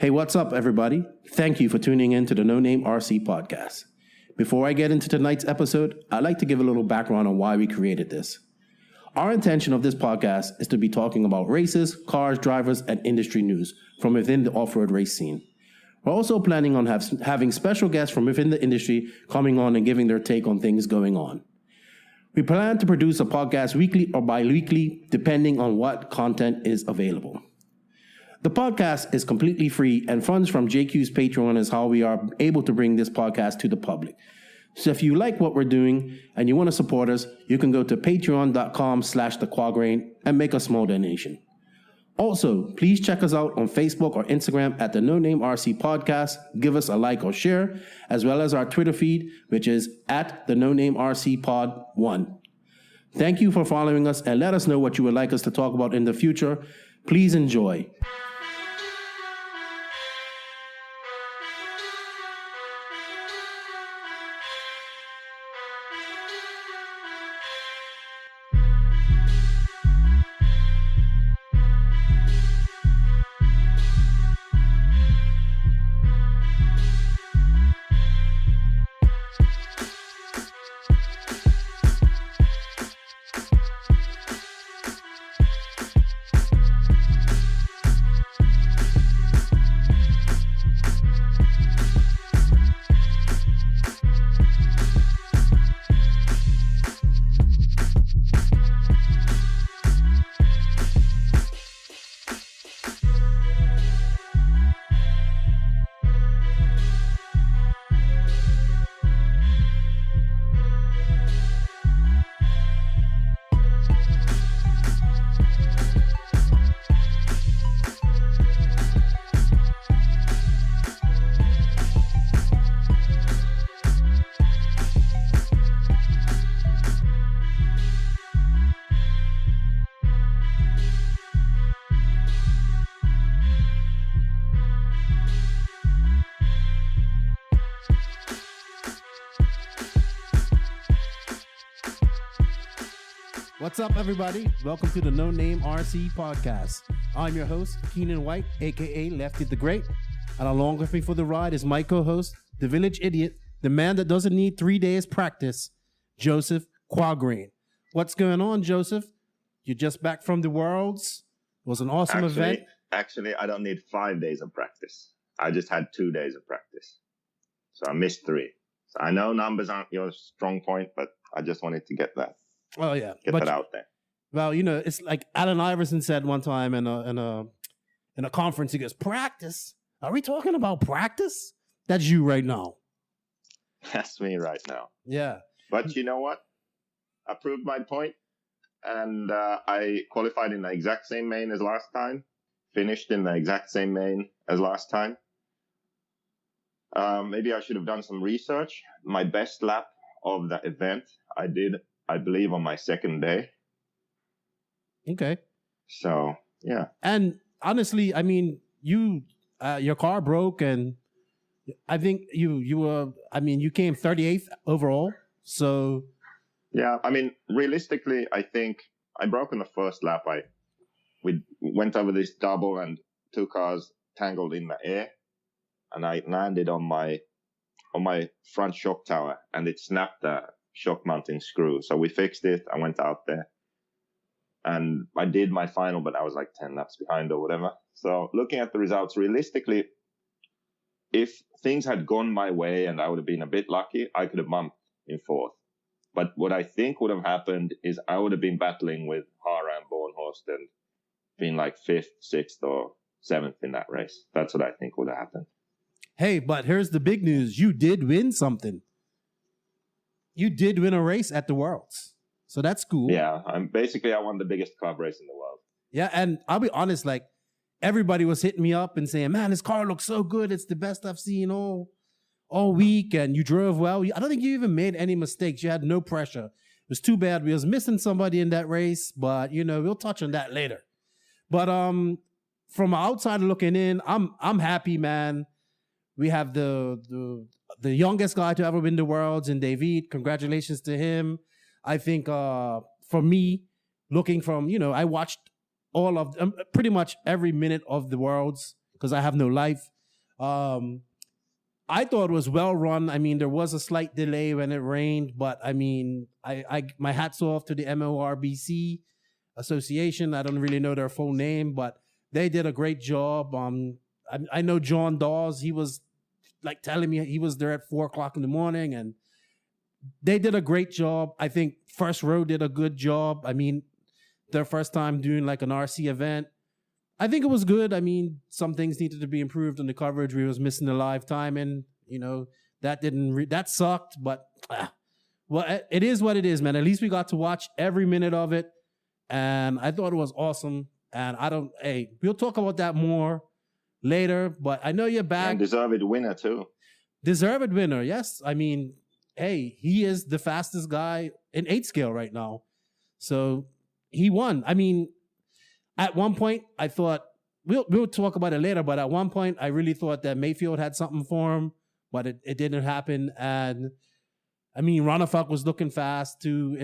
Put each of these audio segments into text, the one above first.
Hey, what's up, everybody? Thank you for tuning in to the No Name RC podcast. Before I get into tonight's episode, I'd like to give a little background on why we created this. Our intention of this podcast is to be talking about races, cars, drivers, and industry news from within the off-road race scene. We're also planning on having special guests from within the industry coming on and giving their take on things going on. We plan to produce a podcast weekly or bi-weekly, depending on what content is available. The podcast is completely free, and funds from JQ's Patreon is how we are able to bring this podcast to the public. So if you like what we're doing and you want to support us, you can go to patreon.com/thequagrain and make a small donation. Also, please check us out on Facebook or Instagram at the No Name RC Podcast. Give us a like or share, as well as our Twitter feed, which is at the No Name RC Pod 1. Thank you for following us, and let us know what you would like us to talk about in the future. Please enjoy. What's up, everybody? Welcome to the No Name RC podcast. I'm your host, Keenan White, a.k.a. Lefty the Great. And along with me for the ride is my co-host, the village idiot, the man that doesn't need 3 days practice, Joseph Quagrain. What's going on, Joseph? You're just back from the Worlds. It was an awesome event. Actually, I don't need 5 days of practice. I just had 2 days of practice. So I missed 3. So I know numbers aren't your strong point, but I just wanted to get that. Oh yeah, get that out there. Well, you know, it's like Allen Iverson said one time in a conference. He goes, "Practice? Are we talking about practice?" That's you right now. That's me right now. Yeah. But you know what? I proved my point, and I qualified in the exact same main as last time. Finished in the exact same main as last time. Maybe I should have done some research. My best lap of the event, I did, I believe, on my second day. Okay. So, yeah. And honestly, I mean, your car broke, and I think you came 38th overall. So. Yeah, I mean, realistically, I think I broke on the first lap. We went over this double and 2 cars tangled in the air, and I landed on my front shock tower, and it snapped the shock mounting screw. So we fixed it. I went out there and I did my final, but I was like 10 laps behind or whatever. So looking at the results, realistically, if things had gone my way and I would have been a bit lucky, I could have bumped in 4th. But what I think would have happened is I would have been battling with Hara and Bornhorst and been like 5th, 6th or 7th in that race. That's what I think would have happened. Hey, but here's the big news. You did win something. You did win a race at the Worlds. So that's cool. Yeah, I won the biggest club race in the world. Yeah, and I'll be honest, like, everybody was hitting me up and saying, "Man, this car looks so good. It's the best I've seen all week, and you drove well." I don't think you even made any mistakes. You had no pressure. It was too bad we was missing somebody in that race, but, you know, we'll touch on that later. But from outside looking in, I'm happy, man. We have the youngest guy to ever win the Worlds in David. Congratulations to him. I think for me, looking from, I watched all of pretty much every minute of the Worlds because I have no life. I thought it was well run. I mean, there was a slight delay when it rained, but I mean, I my hats off to the MORBC Association. I don't really know their full name, but they did a great job. I know John Dawes. He was like telling me he was there at 4:00 in the morning, and they did a great job. I think First Row did a good job. I mean, their first time doing like an RC event. I think it was good. I mean, some things needed to be improved on the coverage. We was missing the live timing. You know, that sucked, but well, it is what it is, man. At least we got to watch every minute of it, and I thought it was awesome. And we'll talk about that more later, but I know you're back. And deserved winner too. Deserved winner, yes. I mean, hey, he is the fastest guy in 8 scale right now. So he won. I mean, at one point, I thought, we'll talk about it later, but at one point, I really thought that Maifield had something for him, but it didn't happen. And I mean, Ronafalk was looking fast too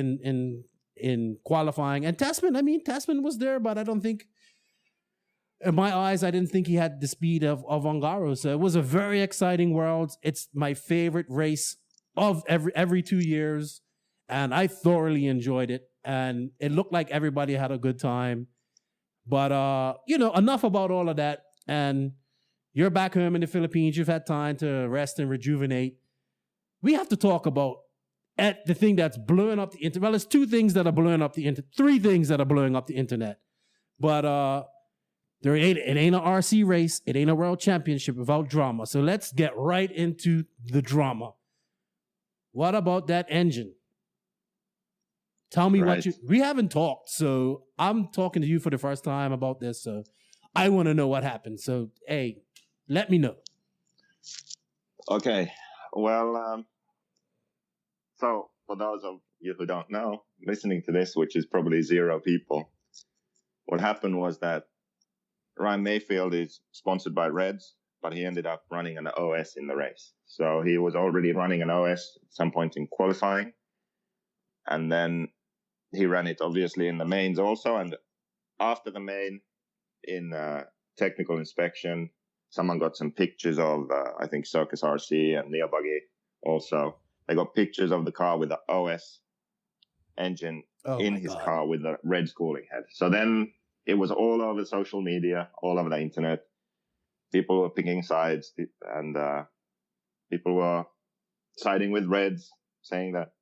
in qualifying. And Tasman was there, but I don't think, in my eyes, I didn't think he had the speed of Ongaro. So it was a very exciting Worlds. It's my favorite race of every 2 years. And I thoroughly enjoyed it. And it looked like everybody had a good time. But, enough about all of that. And you're back home in the Philippines. You've had time to rest and rejuvenate. We have to talk about the thing that's blowing up the internet. Well, there's 2 things that are blowing up the internet. 3 things that are blowing up the internet. But it ain't an RC race. It ain't a world championship without drama. So let's get right into the drama. What about that engine? Tell me we haven't talked, so I'm talking to you for the first time about this, so I want to know what happened. So, hey, let me know. Okay. Well, so for those of you who don't know, listening to this, which is probably 0 people, what happened was that Ryan Maifield is sponsored by Reds, but he ended up running an OS in the race. So he was already running an OS at some point in qualifying, and then he ran it obviously in the mains also. And after the main, in technical inspection, someone got some pictures of, I think, Circus RC and Neo Buggy also. They got pictures of the car with the OS engine in his car with the Reds cooling head. So then it was all over social media, all over the internet. People were picking sides, and people were siding with Reds, saying that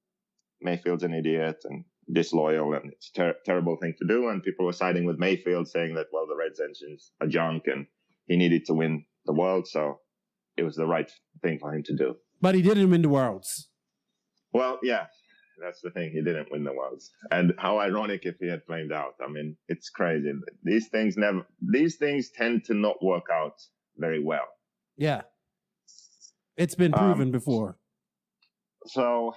Maifield's an idiot and disloyal and it's a terrible thing to do. And people were siding with Maifield, saying that, well, the Reds engines are junk and he needed to win the World, so it was the right thing for him to do. But he didn't win the Worlds. Well, yeah, that's the thing. He didn't win the Worlds. And how ironic if he had flamed out. I mean, it's crazy. These things tend to not work out very well. Yeah. It's been proven before. So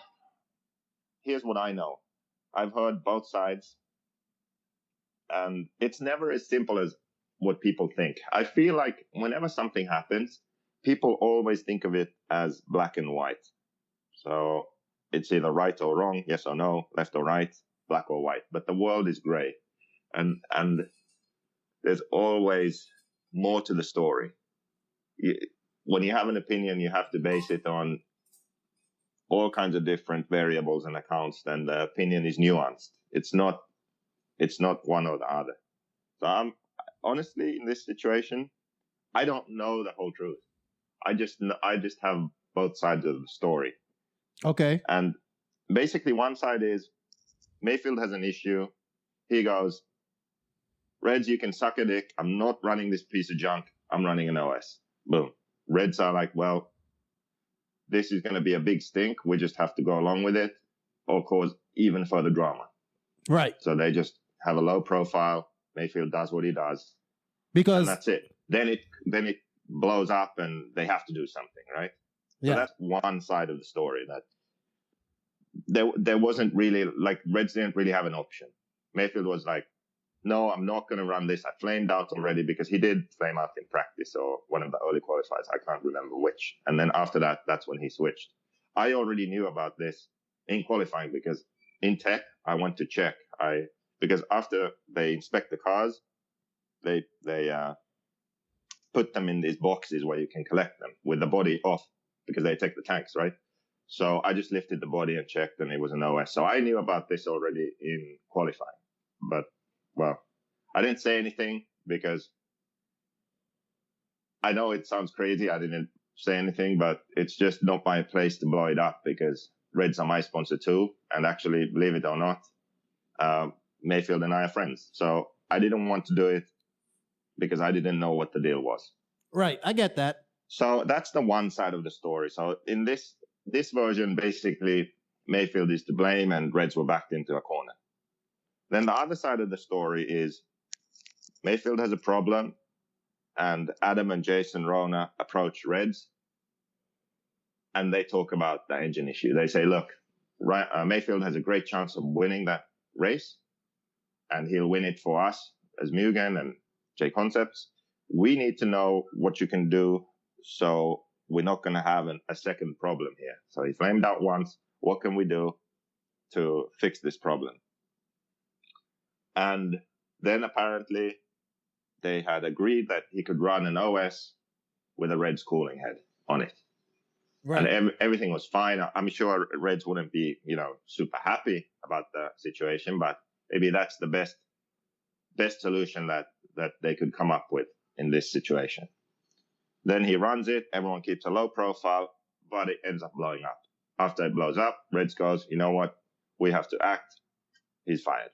here's what I know. I've heard both sides, and it's never as simple as what people think. I feel like whenever something happens, people always think of it as black and white. So it's either right or wrong, yes or no, left or right, black or white. But the world is gray, and there's always more to the story. When you have an opinion, you have to base it on all kinds of different variables and accounts, then the opinion is nuanced. It's not one or the other. So I'm honestly, in this situation, I don't know the whole truth. I just have both sides of the story. Okay. And basically one side is Maifield has an issue. He goes, Reds, you can suck a dick. I'm not running this piece of junk. I'm running an OS. Boom. Reds are like, well, this is going to be a big stink. We just have to go along with it or cause even further drama. Right. So they just have a low profile. Maifield does what he does. Because and that's it. Then it blows up and they have to do something, right? Yeah. So that's one side of the story, that there wasn't really, like, Reds didn't really have an option. Maifield was like, no, I'm not going to run this. I flamed out already, because he did flame out in practice or one of the early qualifiers. I can't remember which. And then after that, that's when he switched. I already knew about this in qualifying, because in tech, I went to check. Because after they inspect the cars, they put them in these boxes where you can collect them with the body off because they take the tanks, right? So I just lifted the body and checked, and it was an OS. So I knew about this already in qualifying. But, well, I didn't say anything because I know it sounds crazy. I didn't say anything, but it's just not my place to blow it up because Reds are my sponsor too. And actually, believe it or not, Maifield and I are friends. So I didn't want to do it because I didn't know what the deal was. Right. I get that. So that's the one side of the story. So in this version, basically, Maifield is to blame and Reds were backed into a corner. Then the other side of the story is Maifield has a problem, and Adam and Jason Rona approach Reds, and they talk about the engine issue. They say, look, Maifield has a great chance of winning that race, and he'll win it for us as Mugen and J Concepts. We need to know what you can do so we're not going to have a second problem here. So he flamed out once. What can we do to fix this problem? And then apparently they had agreed that he could run an OS with a Reds cooling head on it. Right. And everything was fine. I'm sure Reds wouldn't be, super happy about the situation, but maybe that's the best solution that they could come up with in this situation. Then he runs it. Everyone keeps a low profile, but it ends up blowing up. After it blows up, Reds goes, you know what? We have to act. He's fired.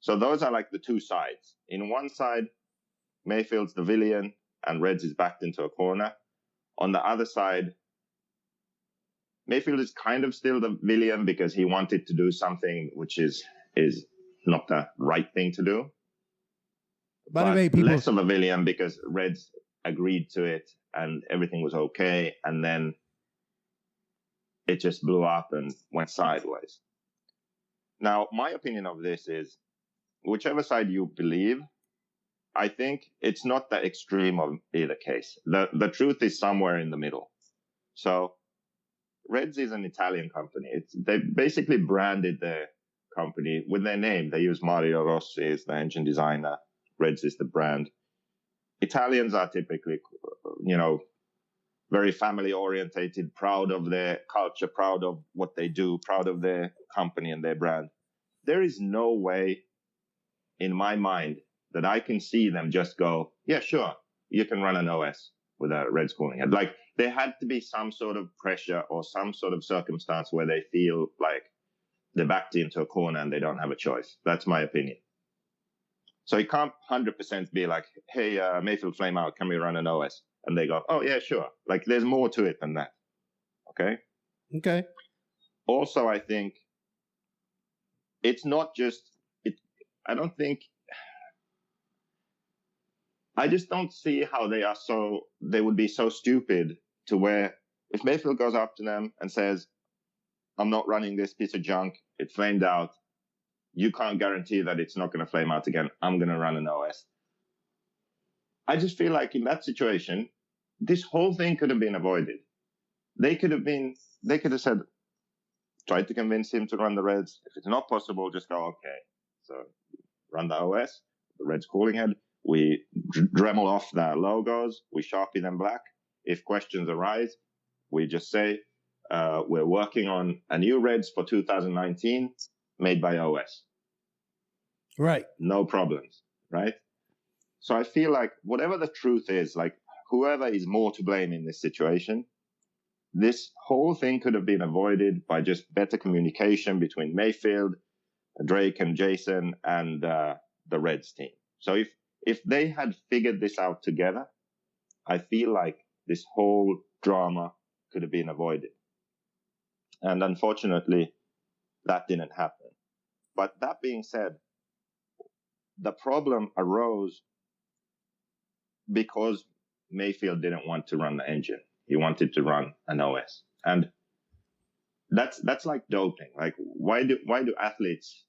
So those are like the two sides. In one side, Maifield's the villain and Reds is backed into a corner. On the other side, Maifield is kind of still the villain because he wanted to do something which is not the right thing to do. By the way, people, less of a villain because Reds agreed to it and everything was okay, and then it just blew up and went sideways. Now, my opinion of this is, whichever side you believe, I think it's not the extreme of either case. The truth is somewhere in the middle. So Reds is an Italian company. They basically branded their company with their name. They use Mario Rossi as the engine designer. Reds is the brand. Italians are typically, very family orientated, proud of their culture, proud of what they do, proud of their company and their brand. There is no way in my mind that I can see them just go, yeah, sure, you can run an OS with a Reds cooling head. Like, there had to be some sort of pressure or some sort of circumstance where they feel like they're backed into a corner and they don't have a choice. That's my opinion. So it can't 100% be like, hey, Maifield flame out, can we run an OS? And they go, oh, yeah, sure. Like, there's more to it than that. Okay? Okay. Also, I think it's not just, I just don't see how they would be so stupid to where if Maifield goes up to them and says, I'm not running this piece of junk, it flamed out, you can't guarantee that it's not going to flame out again, I'm going to run an OS. I just feel like in that situation, this whole thing could have been avoided. They could have said, tried to convince him to run the Reds. If it's not possible, just go, okay. So run the OS, the Reds cooling head. We Dremel off the logos. We Sharpie them black. If questions arise, we just say, we're working on a new Reds for 2019 made by OS. Right. No problems, right? So I feel like whatever the truth is, like whoever is more to blame in this situation, this whole thing could have been avoided by just better communication between Maifield, Drake and Jason and the Reds team. So if they had figured this out together, I feel like this whole drama could have been avoided. And unfortunately, that didn't happen. But that being said, the problem arose because Maifield didn't want to run the engine. He wanted to run an OS. And that's like doping. Like, why do athletes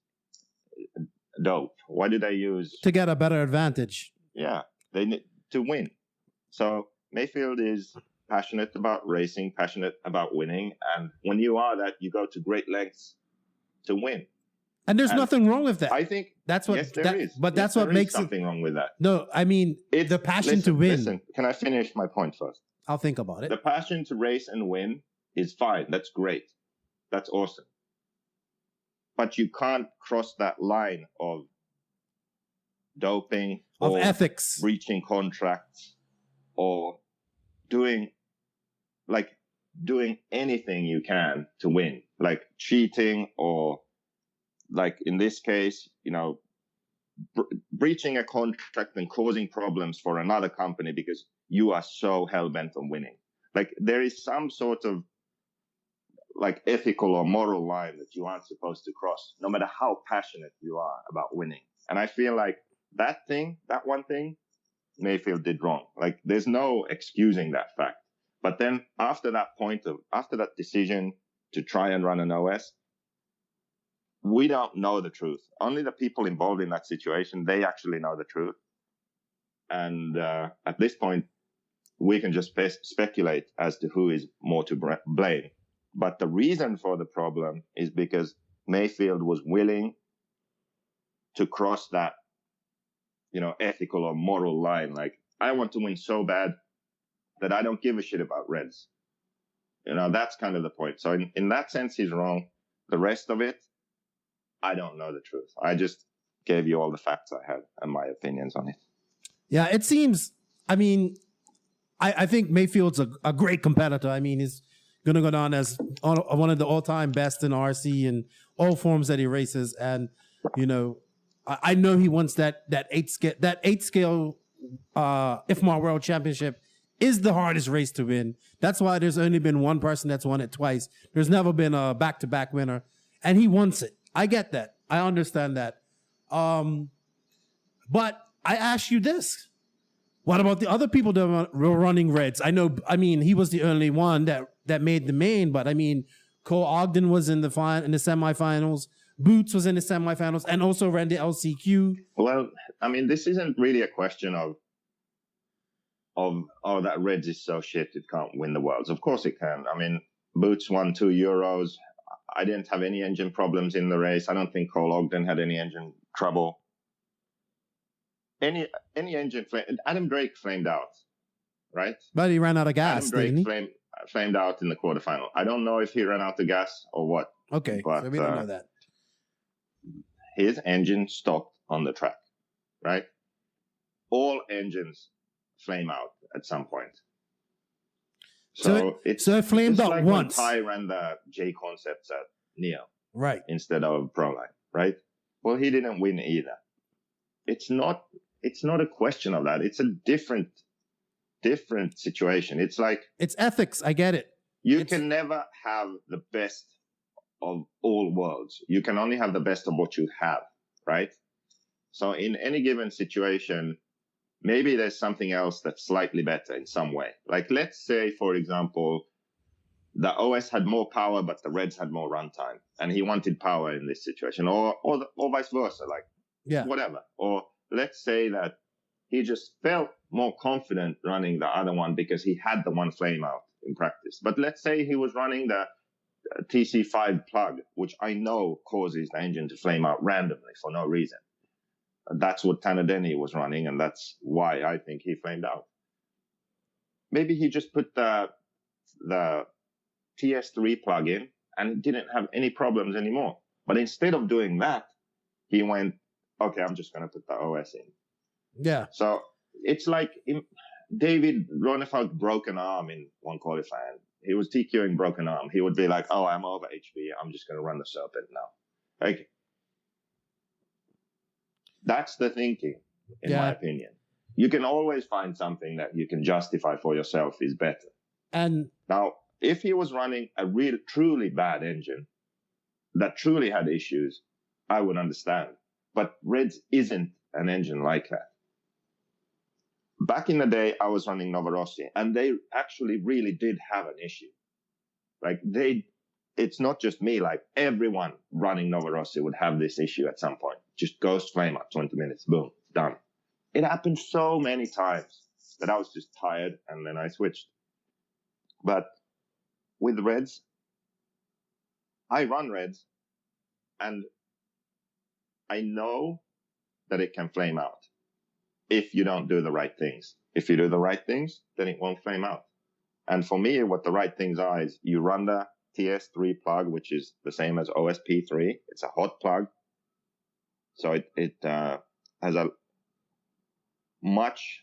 dope? Why do they use... To get a better advantage. Yeah, they need to win. So Maifield is passionate about racing, passionate about winning. And when you are that, you go to great lengths to win. And there's And nothing wrong with that. I think That's what. yes, there is. But Yes, that's what there is makes something it. wrong with that. No, I mean the passion to win. Listen, can I finish my point first? I'll think about it. The passion to race and win is fine. That's great. That's awesome. But you can't cross that line of doping Of or ethics. breaching contracts or doing anything you can to win, like cheating or like in this case, breaching a contract and causing problems for another company because you are so hell-bent on winning. Like there is some sort of like ethical or moral line that you aren't supposed to cross, no matter how passionate you are about winning. And I feel like that one thing, Maifield did wrong. Like there's no excusing that fact. But then after that decision to try and run an OS, we don't know the truth. Only the people involved in that situation, they actually know the truth. And at this point, we can just speculate as to who is more to blame. But the reason for the problem is because Maifield was willing to cross that, ethical or moral line. Like, I want to win so bad that I don't give a shit about Reds. That's kind of the point. So in that sense, he's wrong. The rest of it, I don't know the truth. I just gave you all the facts I had and my opinions on it. Yeah, it seems, I mean, I think Mayfield's a great competitor. I mean, he's going to go down as one of the all-time best in RC in all forms that he races. And, I know he wants that eight scale IFMAR World Championship is the hardest race to win. That's why there's only been one person that's won it twice. There's never been a back-to-back winner. And he wants it. I get that. I understand that. But I ask you this. What about the other people that were running Reds? I mean, he was the only one that made the main, but I mean, Cole Ogden was in the semifinals. Boots was in the semifinals and also ran the LCQ. Well, I mean, this isn't really a question of that Reds is so shit it can't win the Worlds. Of course it can. I mean, Boots won 2 Euros. I didn't have any engine problems in the race. I don't think Cole Ogden had any engine trouble. Any engine Adam Drake flamed out, right? But he ran out of gas. Adam Drake flamed out in the quarterfinal. I don't know if he ran out of gas or what. Okay, but so we don't know that. His engine stopped on the track, right? All engines flame out at some point. So it flamed out like once. When Ty ran the J concepts at Neo, right, instead of Proline, right? Well, he didn't win either. It's not a question of that. It's a different situation. It's like it's ethics. I get it. You can never have the best of all worlds. You can only have the best of what you have, right? So in any given situation, maybe there's something else that's slightly better in some way. Like let's say, for example, the OS had more power, but the Reds had more runtime, and he wanted power in this situation, or vice versa, like whatever. Or let's say that he just felt more confident running the other one because he had the one flame out in practice. But let's say he was running the TC5 plug, which I know causes the engine to flame out randomly for no reason. That's what Tanadeni was running, and that's why I think he flamed out. Maybe he just put the TS3 plug in and didn't have any problems anymore. But instead of doing that, he went, okay, I'm just going to put the OS in. Yeah. So it's like David Ronefeld broken arm in one qualifier. He was TQing broken arm. He would be like, oh, I'm over HP. I'm just going to run the Serpent now. Like, that's the thinking, in my opinion. You can always find something that you can justify for yourself is better. And now, if he was running a real, truly bad engine that truly had issues, I would understand. But Reds isn't an engine like that. Back in the day, I was running Novorossi, and they actually really did have an issue. Like it's not just me, like everyone running Novorossi would have this issue at some point. Just ghost flame up, 20 minutes, boom, done. It happened so many times that I was just tired, and then I switched. But with Reds, I run Reds, and I know that it can flame out if you don't do the right things. If you do the right things, then it won't flame out. And for me, what the right things are is you run the TS3 plug, which is the same as OSP3. It's a hot plug. So it has a much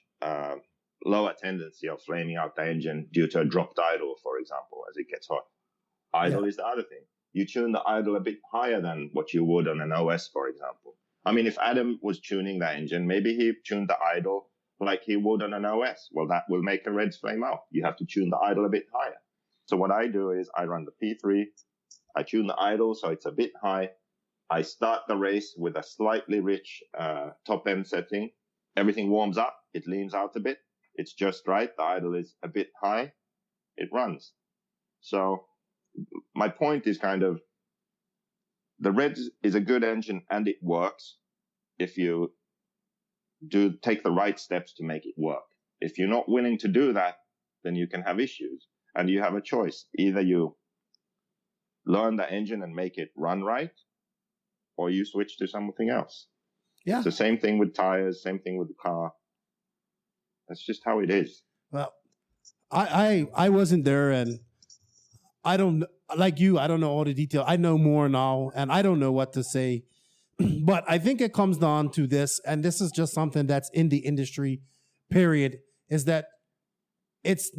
lower tendency of flaming out the engine due to a dropped idle, for example, as it gets hot. Idle is the other thing. You tune the idle a bit higher than what you would on an OS, for example. I mean, if Adam was tuning the engine, maybe he tuned the idle like he would on an OS. Well, that will make a red flame out. You have to tune the idle a bit higher. So what I do is I run the P3, I tune the idle so it's a bit high. I start the race with a slightly rich top end setting. Everything warms up, it leans out a bit. It's just right. The idle is a bit high. It runs. So my point is kind of the Red is a good engine and it works if you do take the right steps to make it work. If you're not willing to do that, then you can have issues. And you have a choice. Either you learn the engine and make it run right, or you switch to something else. Yeah. It's the same thing with tires, same thing with the car. That's just how it is. Well, I wasn't there, and I don't, like you, I don't know all the detail. I know more now, and I don't know what to say. But I think it comes down to this, and this is just something that's in the industry, period, is that it's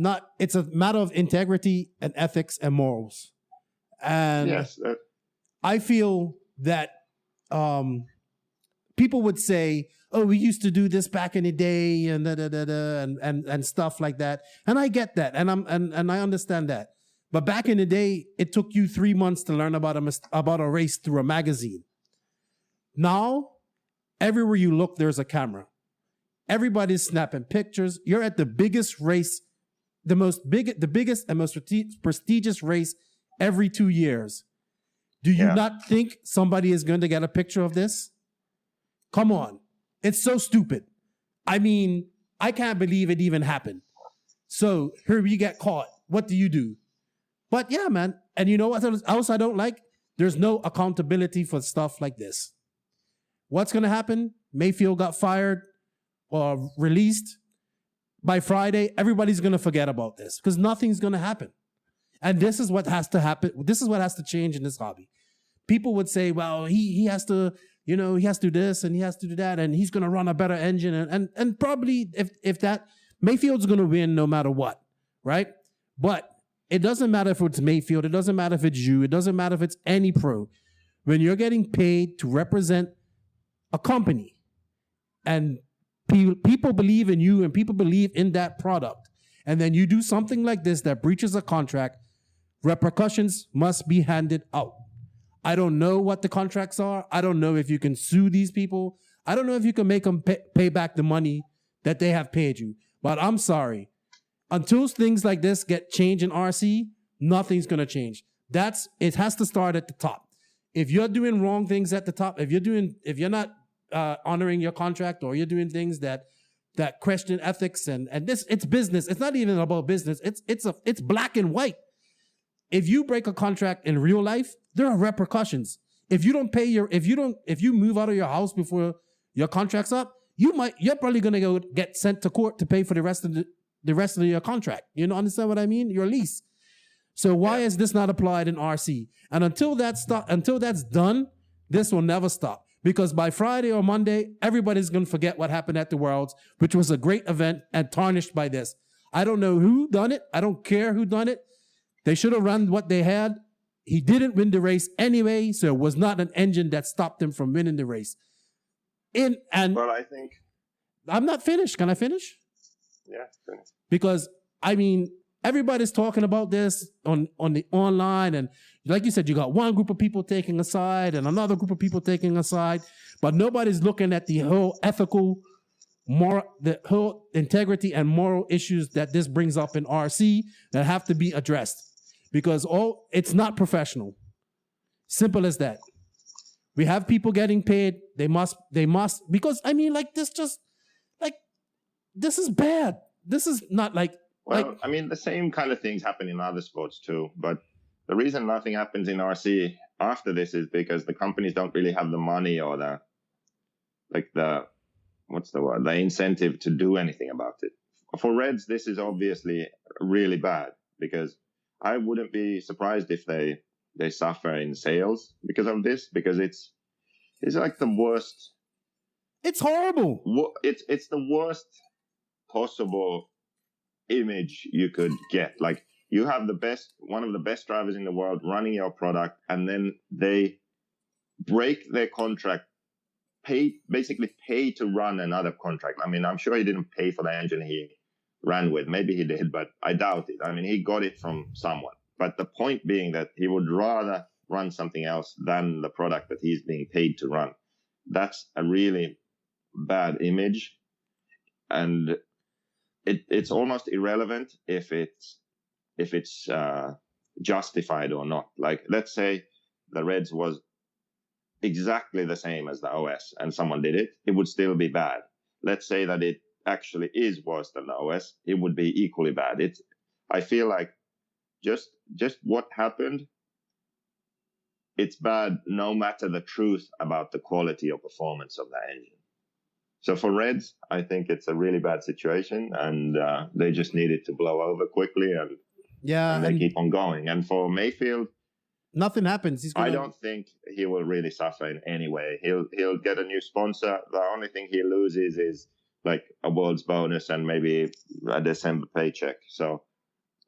a matter of integrity and ethics and morals. And yes, I feel that people would say, oh, we used to do this back in the day and and stuff like that. And I get that. And I understand that. But back in the day, it took you 3 months to learn about a race through a magazine. Now, everywhere you look, there's a camera. Everybody's snapping pictures. You're at the biggest race, the biggest and most prestigious race every 2 years. Do you not think somebody is going to get a picture of this? Come on. It's so stupid. I mean, I can't believe it even happened. So here we get caught. What do you do? But yeah, man. And you know what else I don't like? There's no accountability for stuff like this. What's going to happen? Maifield got fired or released. By Friday, everybody's going to forget about this because nothing's going to happen. And this is what has to happen. This is what has to change in this hobby. People would say, well, he has to, he has to do this and he has to do that and he's going to run a better engine. And probably if that, Maifield's going to win no matter what, right? But it doesn't matter if it's Maifield. It doesn't matter if it's you. It doesn't matter if it's any pro. When you're getting paid to represent a company and people believe in you and people believe in that product, and then you do something like this that breaches a contract, repercussions must be handed out. I don't know what the contracts are. I don't know if you can sue these people. I don't know if you can make them pay back the money that they have paid you. But I'm sorry. Until things like this get changed in RC, nothing's going to change. It has to start at the top. If you're doing wrong things at the top, if you're not honoring your contract, or you're doing things that question ethics and this, it's business. It's not even about business. It's black and white. If you break a contract in real life, there are repercussions. If you don't pay if you move out of your house before your contract's up, you're probably gonna go get sent to court to pay for the rest of your contract. You know, understand what I mean? Your lease. So why is this not applied in RC? And until that's done, this will never stop. Because by Friday or Monday, everybody's going to forget what happened at the Worlds, which was a great event and tarnished by this. I don't know who done it. I don't care who done it. They should have run what they had. He didn't win the race anyway, so it was not an engine that stopped him from winning the race. Well, I think I'm not finished. Can I finish? Yeah, finish. Because, I mean, everybody's talking about this on the online, and like you said, you got one group of people taking a side and another group of people taking a side, but nobody's looking at the whole the whole integrity and moral issues that this brings up in RC that have to be addressed, because it's not professional. Simple as that. We have people getting paid. They must, because I mean, like this is bad. This is not like. Well, I mean, the same kind of things happen in other sports too, but the reason nothing happens in RC after this is because the companies don't really have the money or the like what's the word? The incentive to do anything about it. For Reds, this is obviously really bad, because I wouldn't be surprised if they suffer in sales because of this, because it's like the worst. It's horrible. It's the worst possible image you could get. Like, you have one of the best drivers in the world running your product, and then they break their contract, basically pay to run another contract. I mean, I'm sure he didn't pay for the engine he ran with. Maybe he did, but I doubt it. I mean, he got it from someone. But the point being that he would rather run something else than the product that he's being paid to run. That's a really bad image. And it's almost irrelevant if it's justified or not. Like, let's say the Reds was exactly the same as the OS and someone did it, it would still be bad. Let's say that it actually is worse than the OS, it would be equally bad. I feel like just what happened, it's bad no matter the truth about the quality or performance of the engine. So for Reds, I think it's a really bad situation, and they just need it to blow over quickly, and they keep on going. And for Maifield, nothing happens. I don't think he will really suffer in any way. He'll get a new sponsor. The only thing he loses is like a world's bonus and maybe a December paycheck. So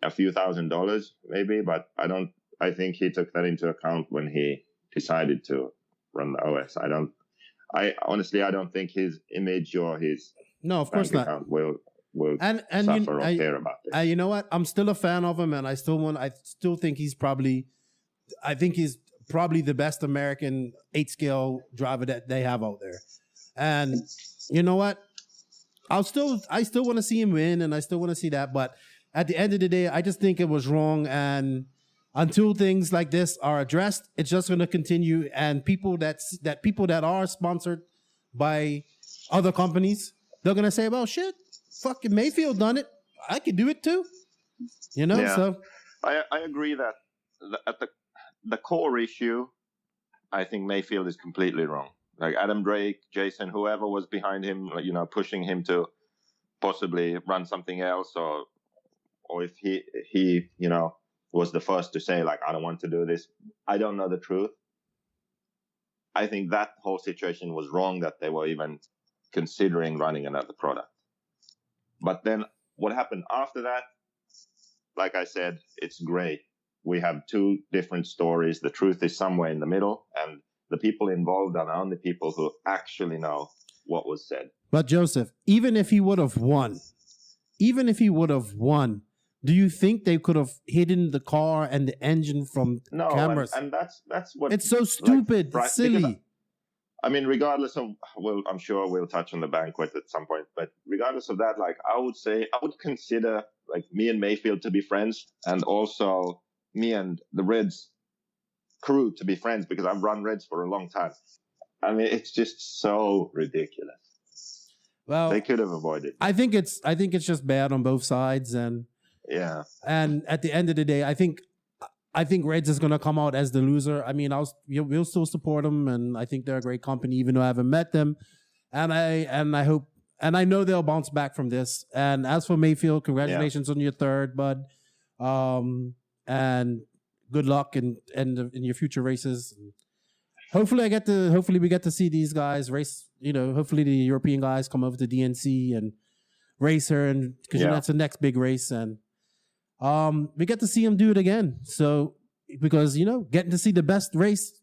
a few $1,000s maybe, but I think he took that into account when he decided to run the OS. I honestly don't think his image or his of course not will and suffer or care about it. You know what? I'm still a fan of him, and I still think he's probably the best American 8-scale driver that they have out there. And you know what? I still want to see him win, and I still want to see that. But at the end of the day, I just think it was wrong. And until things like this are addressed, it's just going to continue. And people that are sponsored by other companies, they're going to say, "Well, shit, fucking Maifield done it. I could do it too." You know. Yeah. So I agree that at the core issue, I think Maifield is completely wrong. Like Adam Drake, Jason, whoever was behind him, pushing him to possibly run something else, or if he was the first to say, like, I don't want to do this. I don't know the truth. I think that whole situation was wrong, that they were even considering running another product. But then what happened after that, like I said, it's great. We have two different stories. The truth is somewhere in the middle, and the people involved are the only people who actually know what was said. But Joseph, even if he would have won, do you think they could have hidden the car and the engine from cameras? And that's what it's so stupid, right, silly. Because, I mean, regardless of, I'm sure we'll touch on the banquet at some point, but regardless of that, like, I would consider like me and Maifield to be friends, and also me and the Reds crew to be friends, because I've run Reds for a long time. I mean, it's just so ridiculous. Well, they could have avoided. I think it's just bad on both sides, and yeah. And at the end of the day, I think Reds is going to come out as the loser. I mean, we'll still support them, and I think they're a great company, even though I haven't met them. And I hope, and I know they'll bounce back from this. And as for Maifield, congratulations on your third, bud. And good luck in your future races. Hopefully we get to see these guys race. Hopefully the European guys come over to DNC and race her, and because that's the next big race, and we get to see them do it again. So because getting to see the best race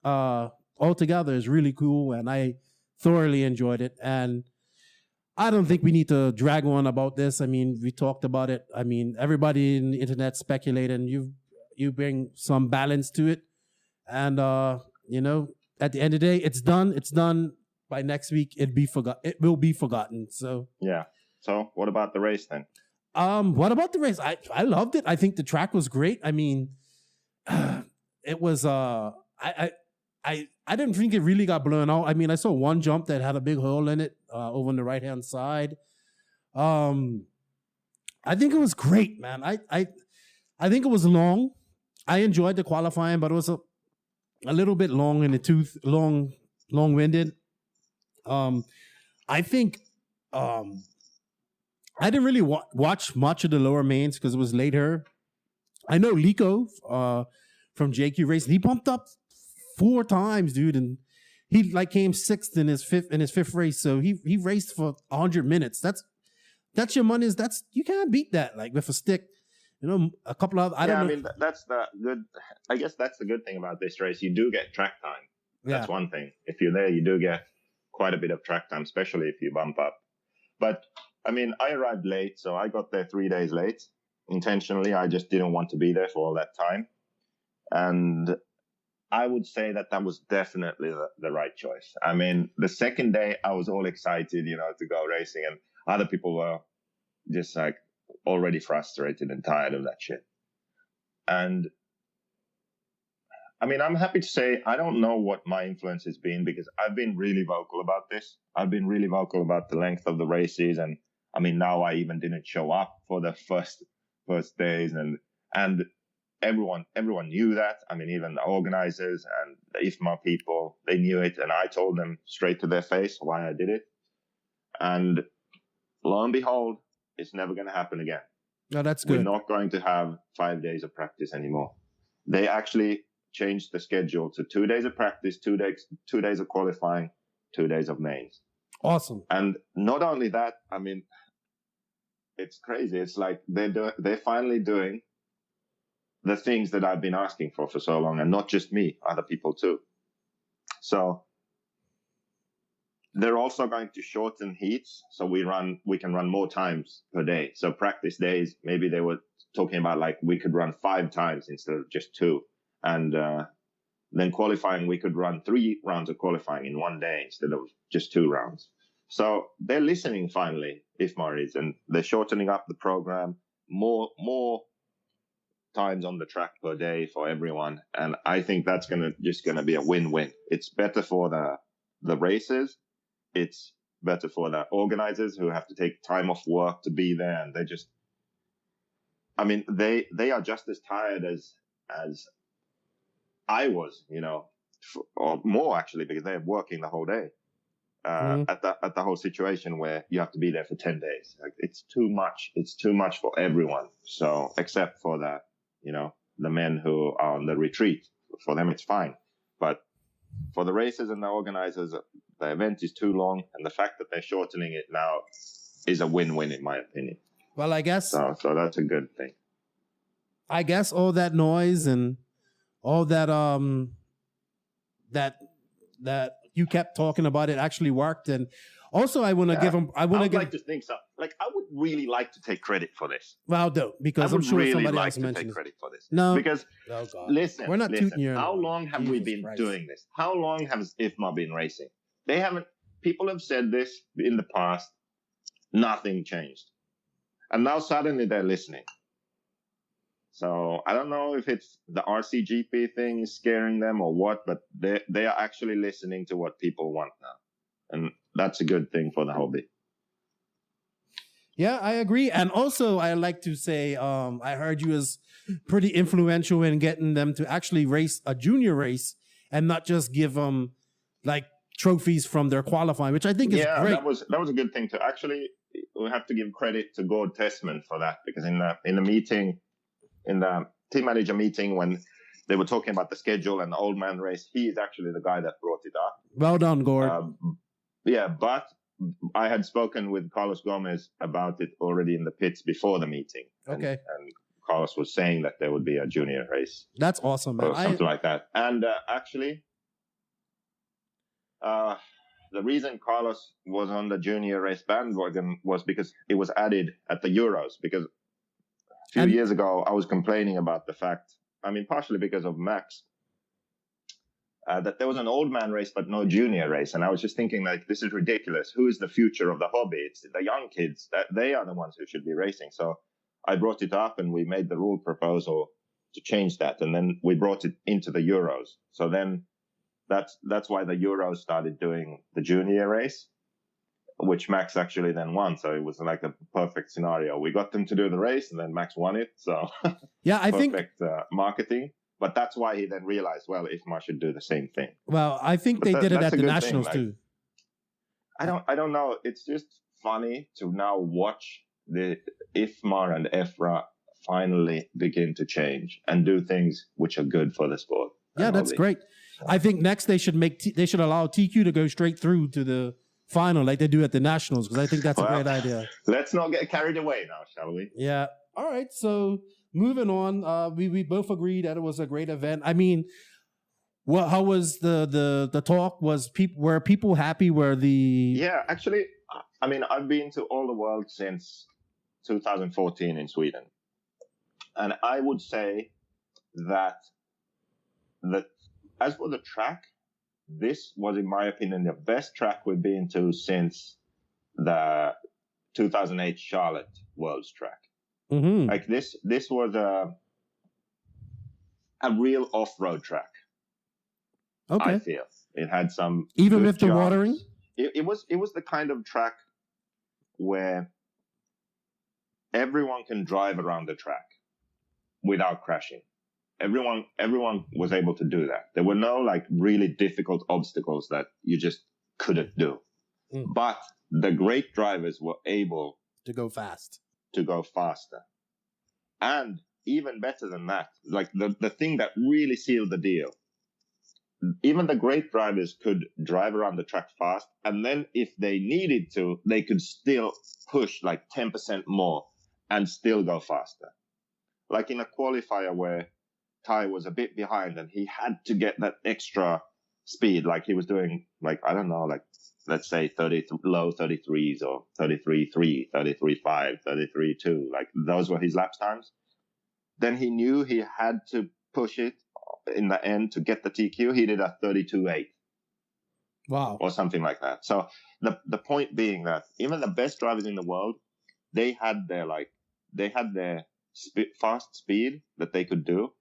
all together is really cool, and I thoroughly enjoyed it. And I don't think we need to drag on about this. I mean, we talked about it. I mean, everybody in the internet speculated, and you bring some balance to it. And at the end of the day, it's done. It's done. By next week, it will be forgotten. So yeah. So what about the race then? What about the race? I loved it. I think the track was great. I mean, it was I didn't think it really got blown out. I mean, I saw one jump that had a big hole in it over on the right hand side. I think it was great, man. I think it was long. I enjoyed the qualifying, but it was a little bit long in the tooth, long-winded. I think I didn't really watch much of the lower mains because it was later. I know Lico from JQ Racing, he bumped up 4 times, dude, and he like came 6th in his fifth race. So he raced for 100 minutes. That's your money. You can't beat that like with a stick. You know, a couple of I don't know. I mean, that's the good. I guess that's the good thing about this race. You do get track time. That's one thing. If you're there, you do get quite a bit of track time, especially if you bump up. But I mean, I arrived late, so I got there 3 days late intentionally. I just didn't want to be there for all that time, and I would say that was definitely the right choice. I mean, the second day I was all excited, you know, to go racing, and other people were just like already frustrated and tired of that shit. And I mean, I'm happy to say I don't know what my influence has been because I've been really vocal about this. I've been really vocal about the length of the races, and I mean, now I even didn't show up for the first days, and everyone knew that. I mean, even the organizers and the IFMAR people, they knew it, and I told them straight to their face why I did it. And lo and behold, it's never going to happen again. No, that's good. We're not going to have 5 days of practice anymore. They actually changed the schedule to 2 days of practice, 2 days of qualifying, 2 days of mains. Awesome. And not only that, I mean, it's crazy. It's like they're finally doing the things that I've been asking for so long, and not just me, other people too. So they're also going to shorten heats, so we can run more times per day. So practice days, maybe they were talking about like we could run 5 times instead of just 2, and then qualifying we could run 3 rounds of qualifying in 1 day instead of just 2 rounds. So they're listening finally, IFMAR is, and they're shortening up the program, more times on the track per day for everyone, and I think that's gonna be a win-win. It's better for the racers. It's better for the organizers who have to take time off work to be there, and they are just as tired as I was, you know, or more actually, because they're working the whole day at the whole situation where you have to be there for 10 days. Like, it's too much. It's too much for everyone. So except for the men who are on the retreat, for them it's fine. But for the racers and the organizers, the event is too long, and the fact that they're shortening it now is a win-win in my opinion. Well, I guess so that's a good thing. I guess all that noise and all that that you kept talking about, it actually worked. And also, I want to give them. I would like to think so. Like, I would really like to take credit for this. Well, don't, because I'm sure somebody else mentioned take credit for this. No, because listen, we're not tooting your. How long have we been doing this? How long has IFMAR been racing? They haven't. People have said this in the past. Nothing changed, and now suddenly they're listening. So I don't know if it's the RCGP thing is scaring them or what, but they are actually listening to what people want now, and that's a good thing for the hobby. Yeah, I agree. And also, I like to say, I heard you was pretty influential in getting them to actually race a junior race and not just give them like trophies from their qualifying, which I think is great. that was a good thing to actually. We have to give credit to Gord Testman for that, because in the meeting, in the team manager meeting, when they were talking about the schedule and the old man race, he is actually the guy that brought it up. Well done, Gord. But I had spoken with Carlos Gomez about it already in the pits before the meeting. Okay. And Carlos was saying that there would be a junior race. That's awesome, man. Or something like that. And actually, the reason Carlos was on the junior race bandwagon was because it was added at the Euros. Because a few years ago, I was complaining about the fact, partially because of Max, that there was an old man race but no junior race. And I was just thinking, like, this is ridiculous. Who is the future of the hobby? It's the young kids. They are the ones who should be racing. So I brought it up, and we made the rule proposal to change that. And then we brought it into the Euros. So then that's why the Euros started doing the junior race, which Max actually then won. So it was like a perfect scenario. We got them to do the race, and then Max won it. So yeah, I think perfect marketing. But that's why he then realized, well, IFMAR should do the same thing. Well, I think they did it at the Nationals too. I don't know. It's just funny to now watch the IFMAR and EFRA finally begin to change and do things which are good for the sport. Yeah, that's great. I think next they should they should allow TQ to go straight through to the final like they do at the Nationals, because I think that's a great idea. Let's not get carried away now, shall we? Yeah. All right. So moving on, we both agreed that it was a great event. I mean, how was the talk? Were people happy? Yeah, actually, I mean, I've been to all the world since 2014 in Sweden, and I would say that as for the track, this was, in my opinion, the best track we've been to since the 2008 Charlotte Worlds track. Mm-hmm. Like this was a real off-road track. Okay. I feel it had some even good with the jumps. watering. It was the kind of track where everyone can drive around the track without crashing. Everyone was able to do that. There were no like really difficult obstacles that you just couldn't do. But the great drivers were able to go fast. To go faster. And even better than that, like the thing that really sealed the deal, even the great drivers could drive around the track fast, and then if they needed to, they could still push like 10% more and still go faster. Like in a qualifier where Ty was a bit behind and he had to get that extra speed, like he was doing, like, I don't know, like, let's say low 33s or 33.3, 33.5, 33.2, like those were his lap times. Then he knew he had to push it in the end to get the TQ. He did a 32.8. Wow. Or something like that. So the point being that even the best drivers in the world, they had their fast speed that they could do.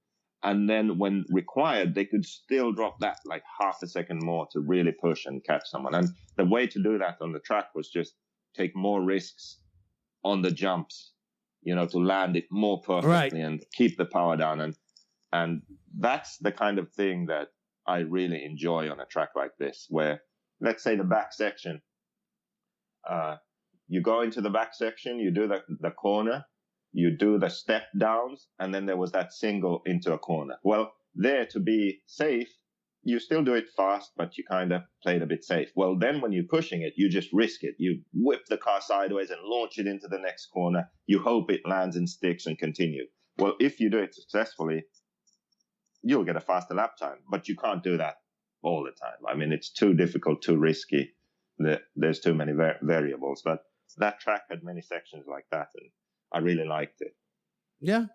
And then when required, they could still drop that like half a second more to really push and catch someone. And the way to do that on the track was just take more risks on the jumps, to land it more perfectly and keep the power down. And that's the kind of thing that I really enjoy on a track like this, where let's say the back section, you go into the back section, you do the corner, you do the step downs, and then there was that single into a corner. Well, there to be safe, you still do it fast, but you kind of played a bit safe. Well, then when you're pushing it, you just risk it. You whip the car sideways and launch it into the next corner. You hope it lands and sticks and continue. Well, if you do it successfully, you'll get a faster lap time, but you can't do that all the time. I mean, it's too difficult, too risky. There's too many variables, but that track had many sections like that, and I really liked it. Yeah,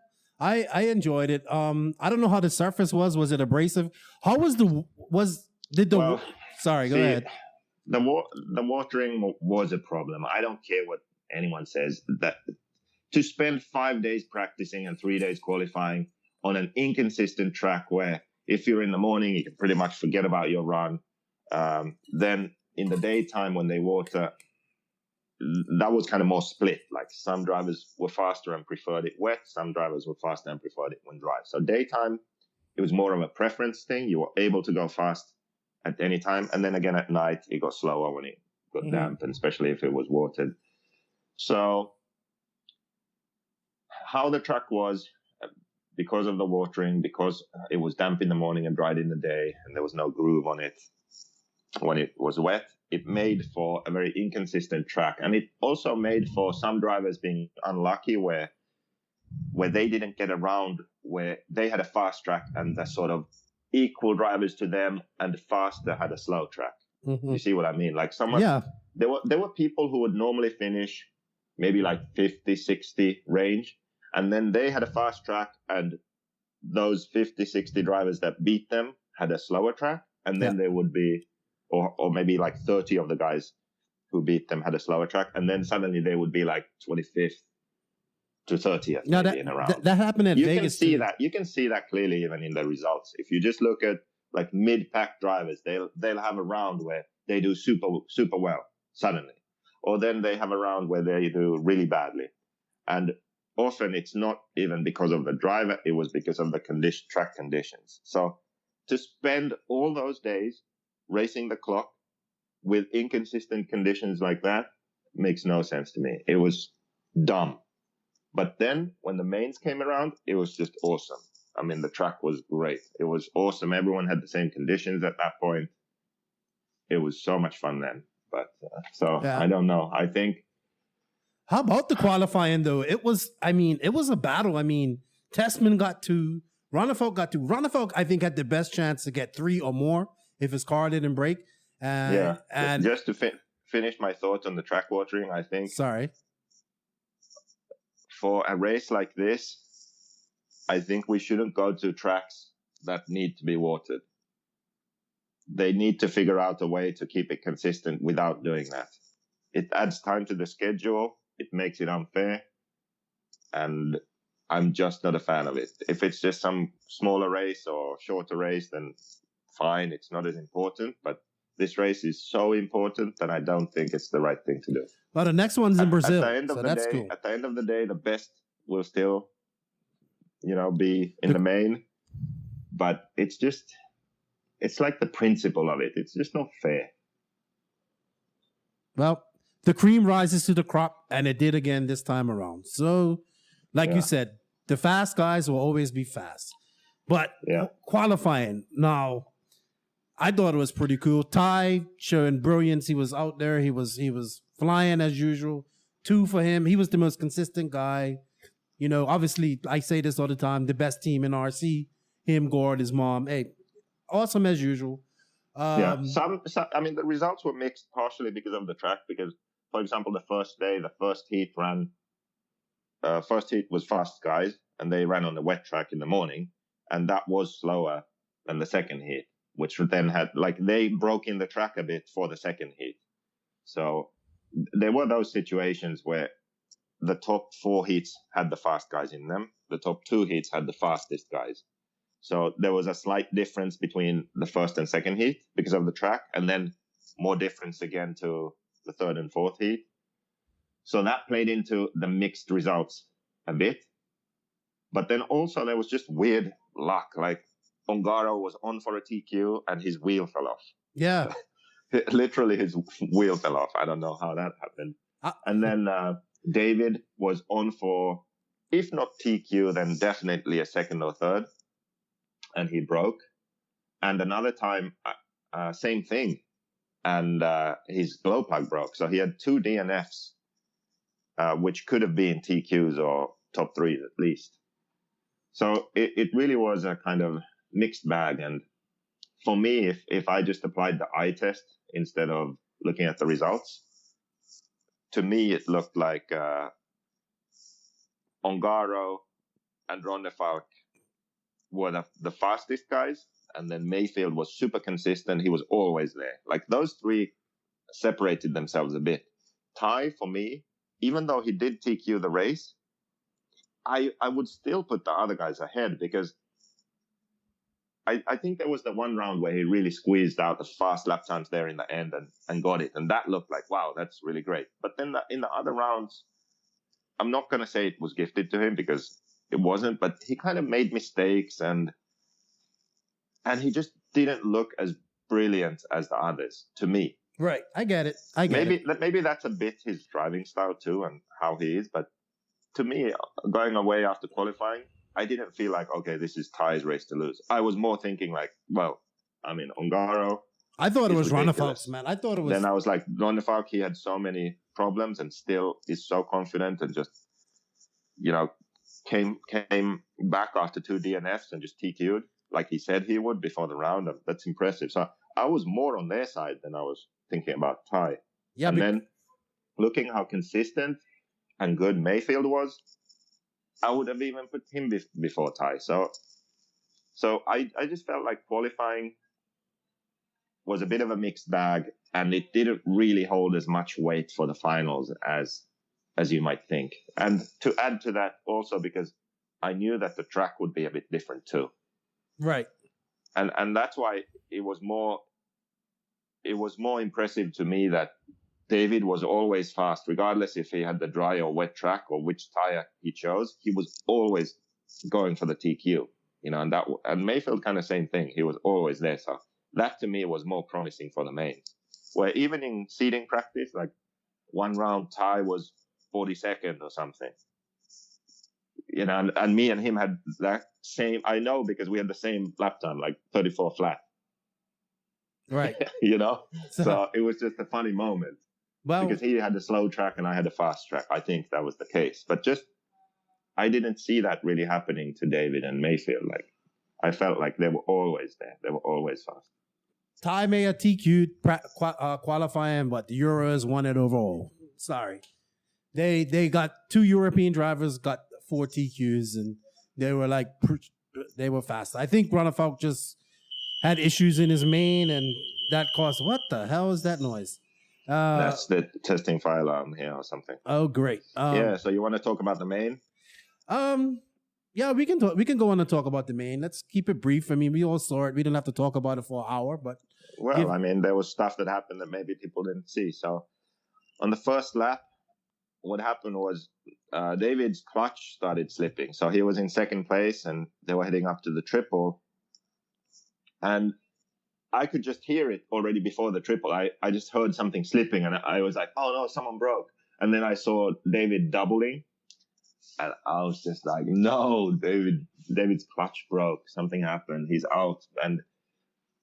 I enjoyed it. I don't know how the surface was. Was it abrasive? How was sorry, go ahead. The watering was a problem. I don't care what anyone says. That to spend 5 days practicing and 3 days qualifying on an inconsistent track where if you're in the morning, you can pretty much forget about your run. Then in the daytime when they water, that was kind of more split. Like some drivers were faster and preferred it wet. Some drivers were faster and preferred it when dry. So daytime, it was more of a preference thing. You were able to go fast at any time. And then again at night, it got slower when it got damp, and especially if it was watered. So how the track was, because of the watering, because it was damp in the morning and dried in the day, and there was no groove on it when it was wet, it made for a very inconsistent track. And it also made for some drivers being unlucky where they didn't get around, where they had a fast track and the sort of equal drivers to them and faster had a slow track. You see what I mean? Like there were people who would normally finish maybe like 50, 60 range, and then they had a fast track, and those 50, 60 drivers that beat them had a slower track, and then there would be or maybe like 30 of the guys who beat them had a slower track, and then suddenly they would be like 25th to 30th in a round. That happened at Vegas. You can see that clearly even in the results. If you just look at like mid-pack drivers, they'll have a round where they do super well suddenly, or then they have a round where they do really badly, and often it's not even because of the driver; it was because of the track conditions. So to spend all those days racing the clock with inconsistent conditions like that, makes no sense to me. It was dumb. But then when the mains came around, it was just awesome. I mean, the track was great. It was awesome. Everyone had the same conditions at that point. It was so much fun then. But I don't know. I think. How about the qualifying though? It was a battle. I mean, Tessman got 2, Ronnefalk got 2. Ronnefalk, I think, had the best chance to get 3 or more if his car didn't break. And just to finish my thoughts on the track watering, I think. Sorry. For a race like this, I think we shouldn't go to tracks that need to be watered. They need to figure out a way to keep it consistent without doing that. It adds time to the schedule. It makes it unfair. And I'm just not a fan of it. If it's just some smaller race or shorter race, then fine. It's not as important. But this race is so important that I don't think it's the right thing to do. Well, the next one's in Brazil, so that's cool. At the end of the day, the best will still, be in the main. But it's like the principle of it. It's just not fair. Well, the cream rises to the crop, and it did again this time around. So, like you said, the fast guys will always be fast. But qualifying, now, I thought it was pretty cool. Ty showing brilliance. He was out there. He was flying as usual. 2 for him. He was the most consistent guy. Obviously, I say this all the time, the best team in RC. Him, Gord, his mom. Hey, awesome as usual. The results were mixed partially because of the track. Because, for example, the first day, the first heat was fast guys, and they ran on the wet track in the morning, and that was slower than the second heat, which then had, they broke in the track a bit for the second heat. So there were those situations where the top 4 heats had the fast guys in them. The top 2 heats had the fastest guys. So there was a slight difference between the first and second heat because of the track, and then more difference again to the third and fourth heat. So that played into the mixed results a bit. But then also there was just weird luck. Like Ongaro was on for a TQ and his wheel fell off. Yeah. Literally his wheel fell off. I don't know how that happened. And then David was on for, if not TQ, then definitely a second or third. And he broke. And another time, same thing. And his glow plug broke. So he had 2 DNFs, which could have been TQs or top 3s at least. So it really was a kind of mixed bag. And for me, if I just applied the eye test instead of looking at the results, to me, it looked like Ongaro and Ronnefalk were the fastest guys. And then Maifield was super consistent. He was always there. Like those 3 separated themselves a bit. Ty, for me, even though he did TQ the race, I would still put the other guys ahead because I think there was the one round where he really squeezed out the fast lap times there in the end and got it. And that looked like, wow, that's really great. But then in the other rounds, I'm not going to say it was gifted to him because it wasn't, but he kind of made mistakes and he just didn't look as brilliant as the others to me. Right. I get it. Maybe that's a bit his driving style too and how he is. But to me, going away after qualifying, I didn't feel like, okay, this is Ty's race to lose. I was more thinking like, well, I mean, Ongaro. I thought it was Ronnefalk's, man. I thought it was. Then I was like, Ronnefalk, he had so many problems and still is so confident and just, came back after 2 DNFs and just TQ'd like he said he would before the round. That's impressive. So I was more on their side than I was thinking about Ty. Yeah, and then looking how consistent and good Maifield was, I would have even put him before Ty. So I just felt like qualifying was a bit of a mixed bag, and it didn't really hold as much weight for the finals as you might think. And to add to that also because I knew that the track would be a bit different too. Right. And that's why it was more impressive to me that David was always fast, regardless if he had the dry or wet track or which tire he chose. He was always going for the TQ, and Mayfield kind of same thing. He was always there. So that to me was more promising for the mains. where even in seeding practice, like 1 round tie was 42nd or something. You know, and me and him had that same, I know because we had the same lap time, like 34 flat. Right. You know? So, So it was just a funny moment. well, Because he had a slow track and I had a fast track. I think that was the case. But just, I didn't see that really happening to David and Maifield. Like, I felt like they were always there. They were always fast. Ty may have TQ'd qualifying, but the Euros won it overall. Sorry. They got 2 European drivers, got 4 TQs, and they were like, they were fast. I think Ronafalk just had issues in his main, and that caused, what the hell is that noise? That's the testing fire alarm here or something. Oh, great. Yeah, so you want to talk about the main? Yeah, we can talk. We can go on and talk about the main. Let's keep it brief. I mean, we all saw it. We didn't have to talk about it for an hour, but well, I mean, there was stuff that happened that maybe people didn't see. So, on the first lap, what happened was David's clutch started slipping. So he was in second place, and they were heading up to the triple, and I could just hear it already before the triple. I just heard something slipping, and I was like, "Oh no, someone broke!" And then I saw David doubling. And I was just like, no, David's clutch broke. Something happened. He's out. And,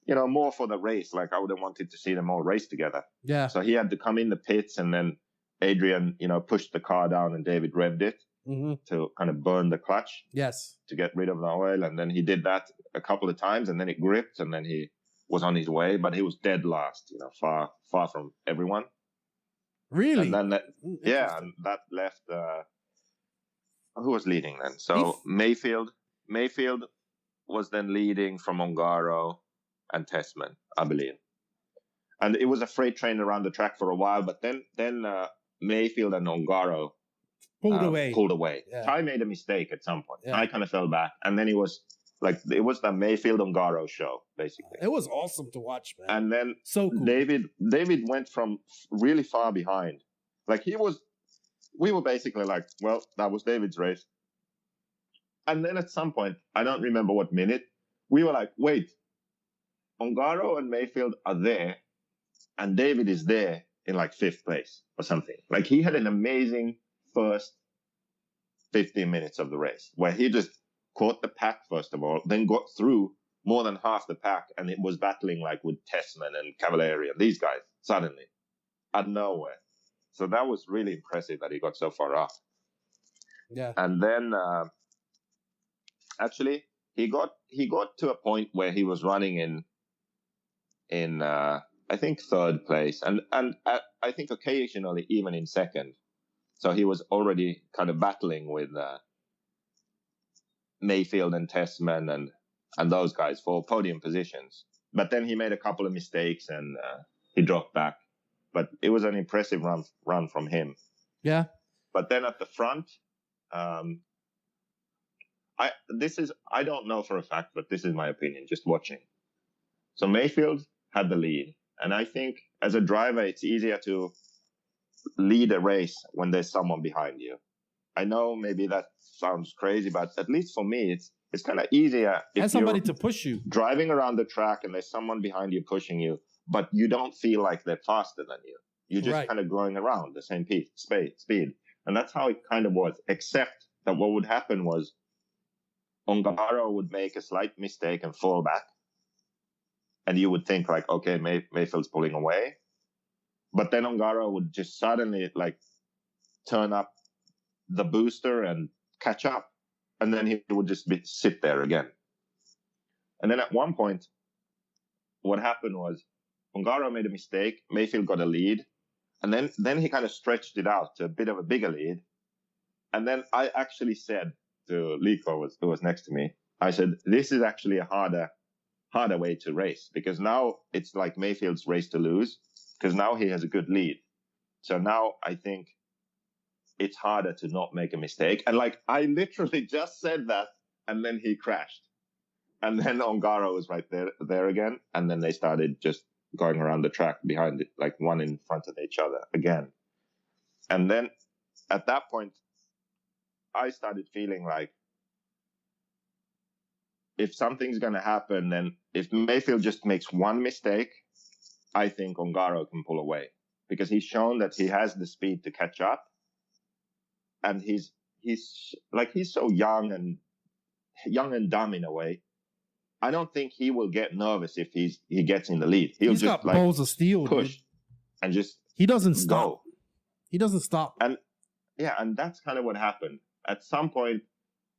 you know, more for the race. Like, I would have wanted to see them all race together. Yeah. So he had to come in the pits, and then Adrian, you know, pushed the car down, and David revved it to kind of burn the clutch. Yes. To get rid of the oil. And then he did that a couple of times, and then it gripped, and then he was on his way. But he was dead last, you know, far from everyone. Really? And then and that left... who was leading then? So Maifield was then leading from Ongaro and Tessman, I believe. And it was a freight train around the track for a while, but then Maifield and Ongaro pulled away. Yeah. Ty made a mistake at some point. Yeah. Ty kind of fell back, and then it was the Maifield Ongaro show, basically. It was awesome to watch, man. And then so cool. David went from really far behind. Like we were basically like, well, that was David's race. And then at some point, I don't remember what minute, we were like, wait, Ongaro and Maifield are there, and David is there in like 5th place or something. Like, he had an amazing first 15 minutes of the race, where he just caught the pack, first of all, then got through more than half the pack, and it was battling like with Tessman and Cavalieri and these guys, suddenly, out of nowhere. So that was really impressive that he got so far off. Yeah. And then, actually, he got to a point where he was running in I think 3rd place, and I think occasionally even in 2nd. So he was already kind of battling with Maifield and Tessman and those guys for podium positions. But then he made a couple of mistakes, and he dropped back. But it was an impressive run from him. Yeah. But then at the front, I don't know for a fact, but this is my opinion, just watching. So Maifield had the lead. And I think as a driver, it's easier to lead a race when there's someone behind you. I know maybe that sounds crazy, but at least for me, it's kind of easier if and somebody to push you. Driving around the track and there's someone behind you pushing you, but you don't feel like they're faster than you. You're just kind of going around the same speed. And that's how it kind of was, except that what would happen was Ongaro would make a slight mistake and fall back. And you would think like, okay, Mayfield's pulling away. But then Ongaro would just suddenly like turn up the booster and catch up. And then he would just sit there again. And then at one point, what happened was Ongaro made a mistake. Maifield got a lead. And then he kind of stretched it out to a bit of a bigger lead. And then I actually said to Liko, who was next to me, I said, this is actually a harder way to race, because now it's like Mayfield's race to lose, because now he has a good lead. So now I think it's harder to not make a mistake. And like, I literally just said that, and then he crashed. And then Ongaro was right there again. And then they started just going around the track behind it, like one in front of each other again. And then at that point, I started feeling like if something's going to happen, then if Maifield just makes one mistake I think Ongaro can pull away because he's shown that he has the speed to catch up, and he's so young and dumb in a way. I don't think he will get nervous if he gets in the lead. He's got balls of steel, push dude. and just He doesn't stop. go. He doesn't stop. And that's kind of what happened. At some point,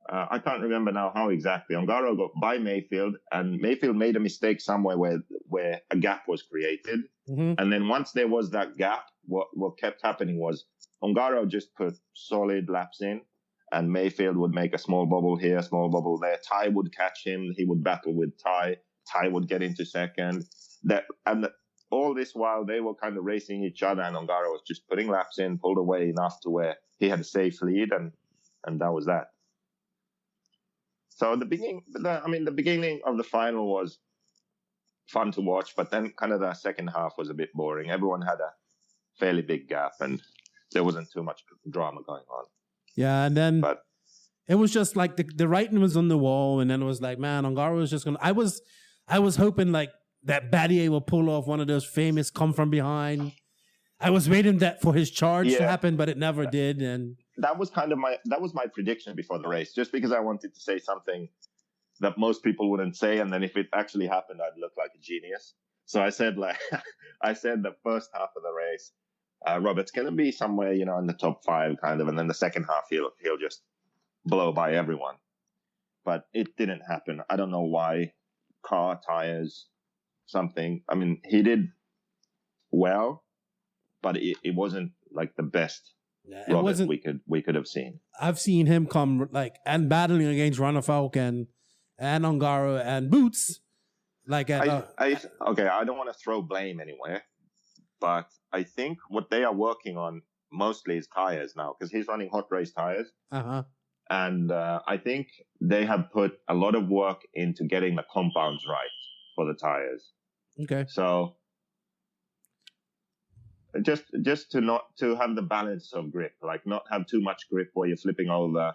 I can't remember now how exactly. Ongaro got by Maifield, and Maifield made a mistake somewhere where a gap was created. Mm-hmm. And then once there was that gap, what kept happening was Ongaro just put solid laps in, and Maifield would make a small bubble here, small bubble there. Ty would catch him. He would battle with Ty. Ty would get into second. All this while they were kind of racing each other, and Ongaro was just putting laps in, pulled away enough to where he had a safe lead, and that was that. So the beginning of the final was fun to watch, but then kind of the second half was a bit boring. Everyone had a fairly big gap, and there wasn't too much drama going on. Yeah, and then it was just like the writing was on the wall, and then it was like, man, Ongaro was just gonna. I was hoping like that Battier will pull off one of those famous come from behind. I was waiting for his charge to happen, but it never did. And that was my prediction before the race, just because I wanted to say something that most people wouldn't say, and then if it actually happened, I'd look like a genius. So I said the first half of the race, Robert's going to be somewhere, in the top 5 kind of, and then the second half he'll just blow by everyone. But it didn't happen. I don't know why. Car, tires, something. I mean, he did well, but it wasn't like the best Robert we could have seen. I've seen him come and battling against Ronnefalk and Ongaro and Boots. I don't want to throw blame anywhere, but I think what they are working on mostly is tires now, because he's running hot race tires. Uh-huh. And I think they have put a lot of work into getting the compounds right for the tires. Okay. So just to have the balance of grip, like not have too much grip where you're flipping over,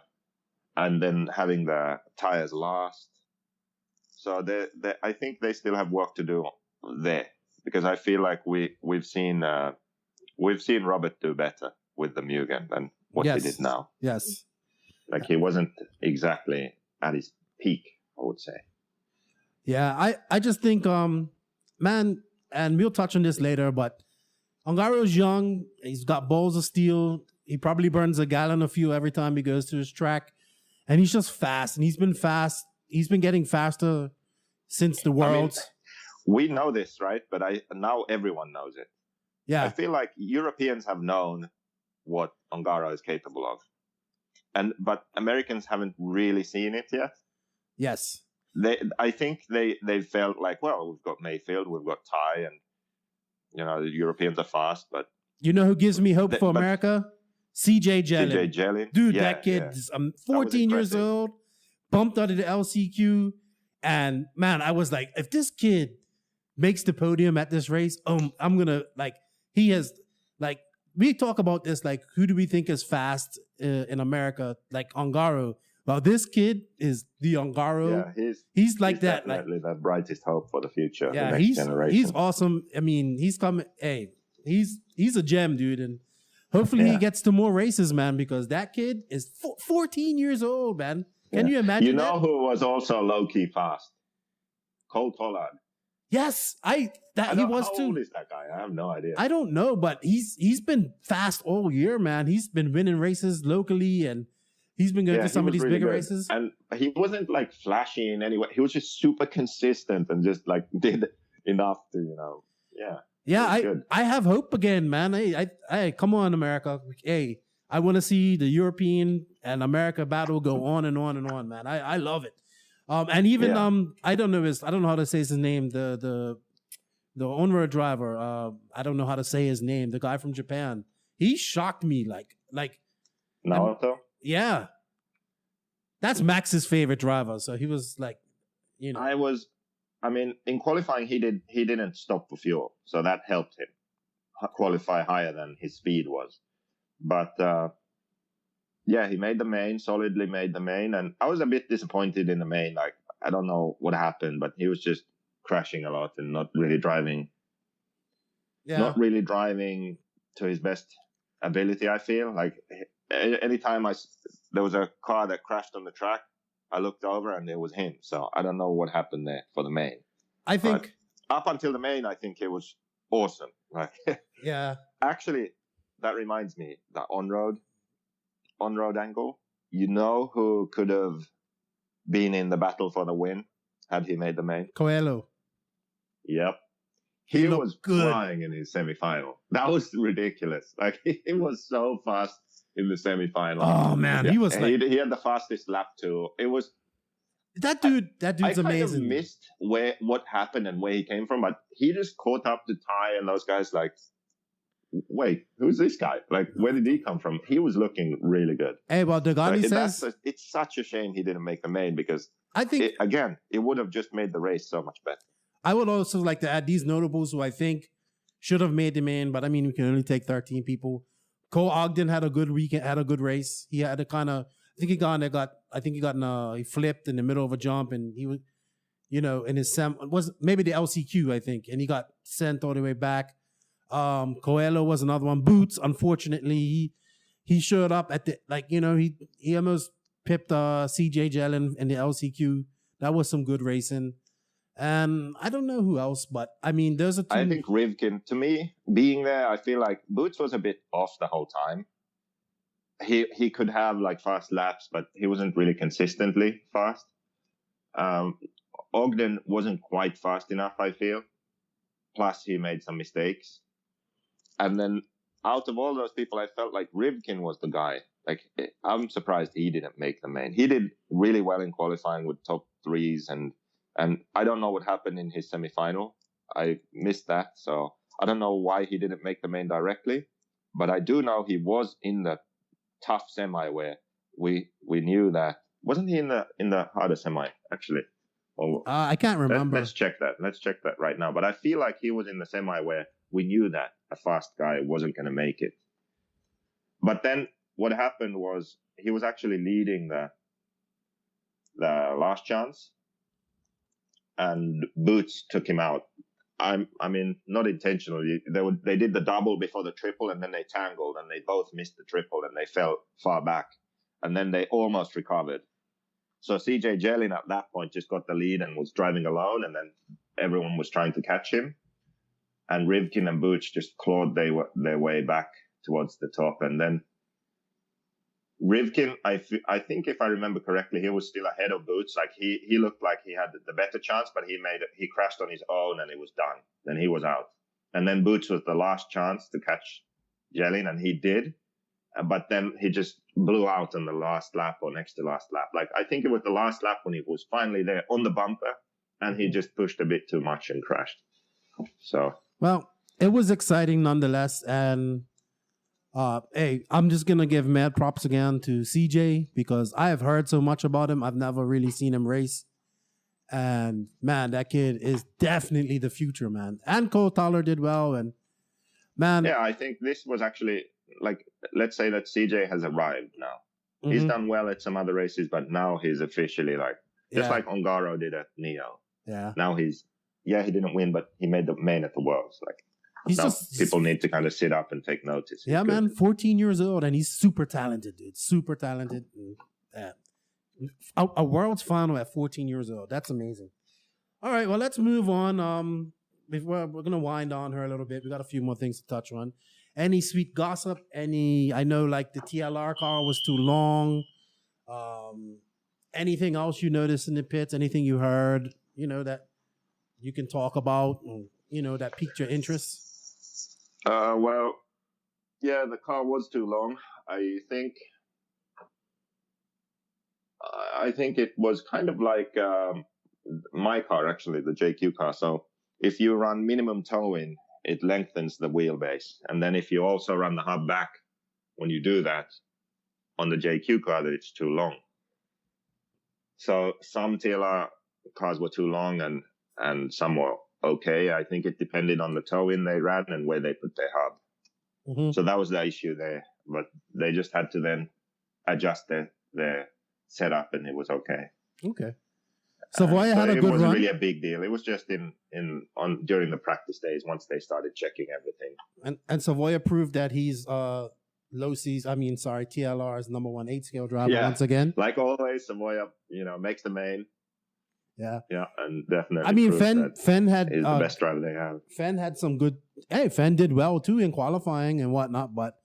and then having the tires last. So I think they still have work to do there, because I feel like we've seen Robert do better with the Mugen than what he did now. Yes. Like he wasn't exactly at his peak, I would say. Yeah, I just think, man, and we'll touch on this later, but Ongaro's young. He's got balls of steel. He probably burns a gallon of fuel every time he goes to his track. And he's just fast. And he's been fast. He's been getting faster since the Worlds. I mean, we know this, right? But now everyone knows it. Yeah. I feel like Europeans have known what Ongaro is capable of. But Americans haven't really seen it yet. Yes. I think they felt like, well, we've got Maifield, we've got Ty, and the Europeans are fast, but you know who gives me hope for America? CJ Jellin. Dude, that kid is 14 years old, bumped out of the LCQ, and man, I was like, if this kid makes the podium at this race, I'm gonna he has we talk about this, who do we think is fast in America, like Ongaro. Well, this kid is the Ongaro. Yeah, he's like that. Definitely the brightest hope for the future. Yeah, the next generation. He's awesome. I mean, he's coming. Hey, he's a gem, dude, and hopefully he gets to more races, man. Because that kid is 14 years old, man. Can you imagine? You know who was also low key fast? Cole Tollard. Yes, he was how too. How old is that guy? I have no idea. I don't know, but he's been fast all year, man. He's been winning races locally, and he's been going to some of these bigger races. And he wasn't flashy in any way. He was just super consistent and just did enough to, Yeah, I have hope again, man. Hey, come on, America. Hey, I want to see the European and America battle go on and on and on, man. I love it. And even I don't know how to say his name. The onward driver. I don't know how to say his name. The guy from Japan. He shocked me. Naoto. Yeah, that's Max's favorite driver. So he was in qualifying he didn't stop for fuel, so that helped him qualify higher than his speed was. But he made the main, solidly made the main, and I was a bit disappointed in the main. I don't know what happened, but he was just crashing a lot and not really driving Yeah. Not really driving to his best ability, I feel. Like anytime there was a car that crashed on the track, I looked over and it was him. So I don't know what happened there for the main. I think But up until the main, I think it was awesome. Like, yeah. actually, that reminds me, that on-road angle, you know who could have been in the battle for the win had he made the main? Coelho. Yep. He He looked was good. flying in his semi-final. That was ridiculous. Like, he was so fast in the semi-final. Oh man, he was like he had the fastest lap too. It was that dude. That dude's I kind amazing. of missed what happened and where he came from, but he just caught up to Ty and those guys. Like, wait, who's this guy? Like, where did he come from? He was looking really good. Hey, well, Degani So says it's such a shame he didn't make the main because I think it would have just made the race so much better. I would also like to add these notables who I think should have made the main, but I mean we can only take 13 people. Cole Ogden had a good weekend, had a good race. He had a kind of he flipped in the middle of a jump and he was, in his was maybe the LCQ, I think, and he got sent all the way back. Coelho was another one. Boots, unfortunately, he showed up at the he almost pipped CJ Jellin in the LCQ. That was some good racing. And I don't know who else, but I mean, there's a team. I think Rivkin, to me, being there, I feel like Boots was a bit off the whole time. He could have like fast laps, but he wasn't really consistently fast. Ogden wasn't quite fast enough, I feel. Plus, he made some mistakes. And then out of all those people, I felt like Rivkin was the guy. Like, I'm surprised he didn't make the main. He did really well in qualifying with top threes, and I don't know what happened in his semi-final. I missed that, so I don't know why he didn't make the main directly. But I do know he was in the tough semi where we knew that. Wasn't he in the harder semi, actually? I can't remember. Let's check that. Let's check that right now. But I feel like he was in the semi where we knew that a fast guy wasn't going to make it. But then what happened was he was actually leading the last chance, and Boots took him out. I mean, not intentionally. They did the double before the triple, and then they tangled, and they both missed the triple, and they fell far back, and then they almost recovered. So CJ Jellin at that point just got the lead and was driving alone, and then everyone was trying to catch him. And Rivkin and Boots just clawed their way back towards the top. And then Rivkin, I think if I remember correctly, he was still ahead of Boots. Like he looked like he had the better chance, but he crashed on his own and it was done. Then he was out. And then Boots was the last chance to catch Jellin, and he did. But then he just blew out on the last lap or next to last lap. Like, I think it was the last lap when he was finally there on the bumper, and he just pushed a bit too much and crashed. So, well, it was exciting nonetheless. And hey, I'm just gonna give mad props again to CJ because I have heard so much about him. I've never really seen him race, and man, that kid is definitely the future, man. And Cole Toller did well, and man, yeah, I think this was actually, like, let's say that CJ has arrived now. Mm-hmm. He's done well at some other races, but now he's officially like like Ongaro did at Neo. Yeah. Now he didn't win, but he made the main at the Worlds. Like, people need to kind of sit up and take notice. Yeah, man, 14 years old, and he's super talented, dude. Super talented. A Worlds final at 14 years old. That's amazing. All right, well, let's move on. We're going to wind on her a little bit. We got a few more things to touch on. Any sweet gossip? I know like the TLR car was too long. Anything else you noticed in the pits? Anything you heard, that you can talk about, that piqued your interest? Well, yeah, the car was too long. I think it was kind of like my car, actually, the JQ car. So if you run minimum towing, it lengthens the wheelbase. And then if you also run the hub back, when you do that on the JQ car, that it's too long. So some TLR cars were too long and some were okay. I think it depended on the tow-in they ran and where they put their hub. Mm-hmm. So that was the issue there. But they just had to then adjust their setup and it was okay. Okay. Savoia had a it good wasn't run. really a big deal. It was just during the practice days once they started checking everything. And Savoia proved that he's TLR's number 1 8-scale driver Yeah. once again. Like always, Savoia, makes the main. Yeah. Yeah, and definitely. I mean, proves Fenn had that he's the best driver they have. Fenn had some good. Hey, Fenn did well too in qualifying and whatnot, but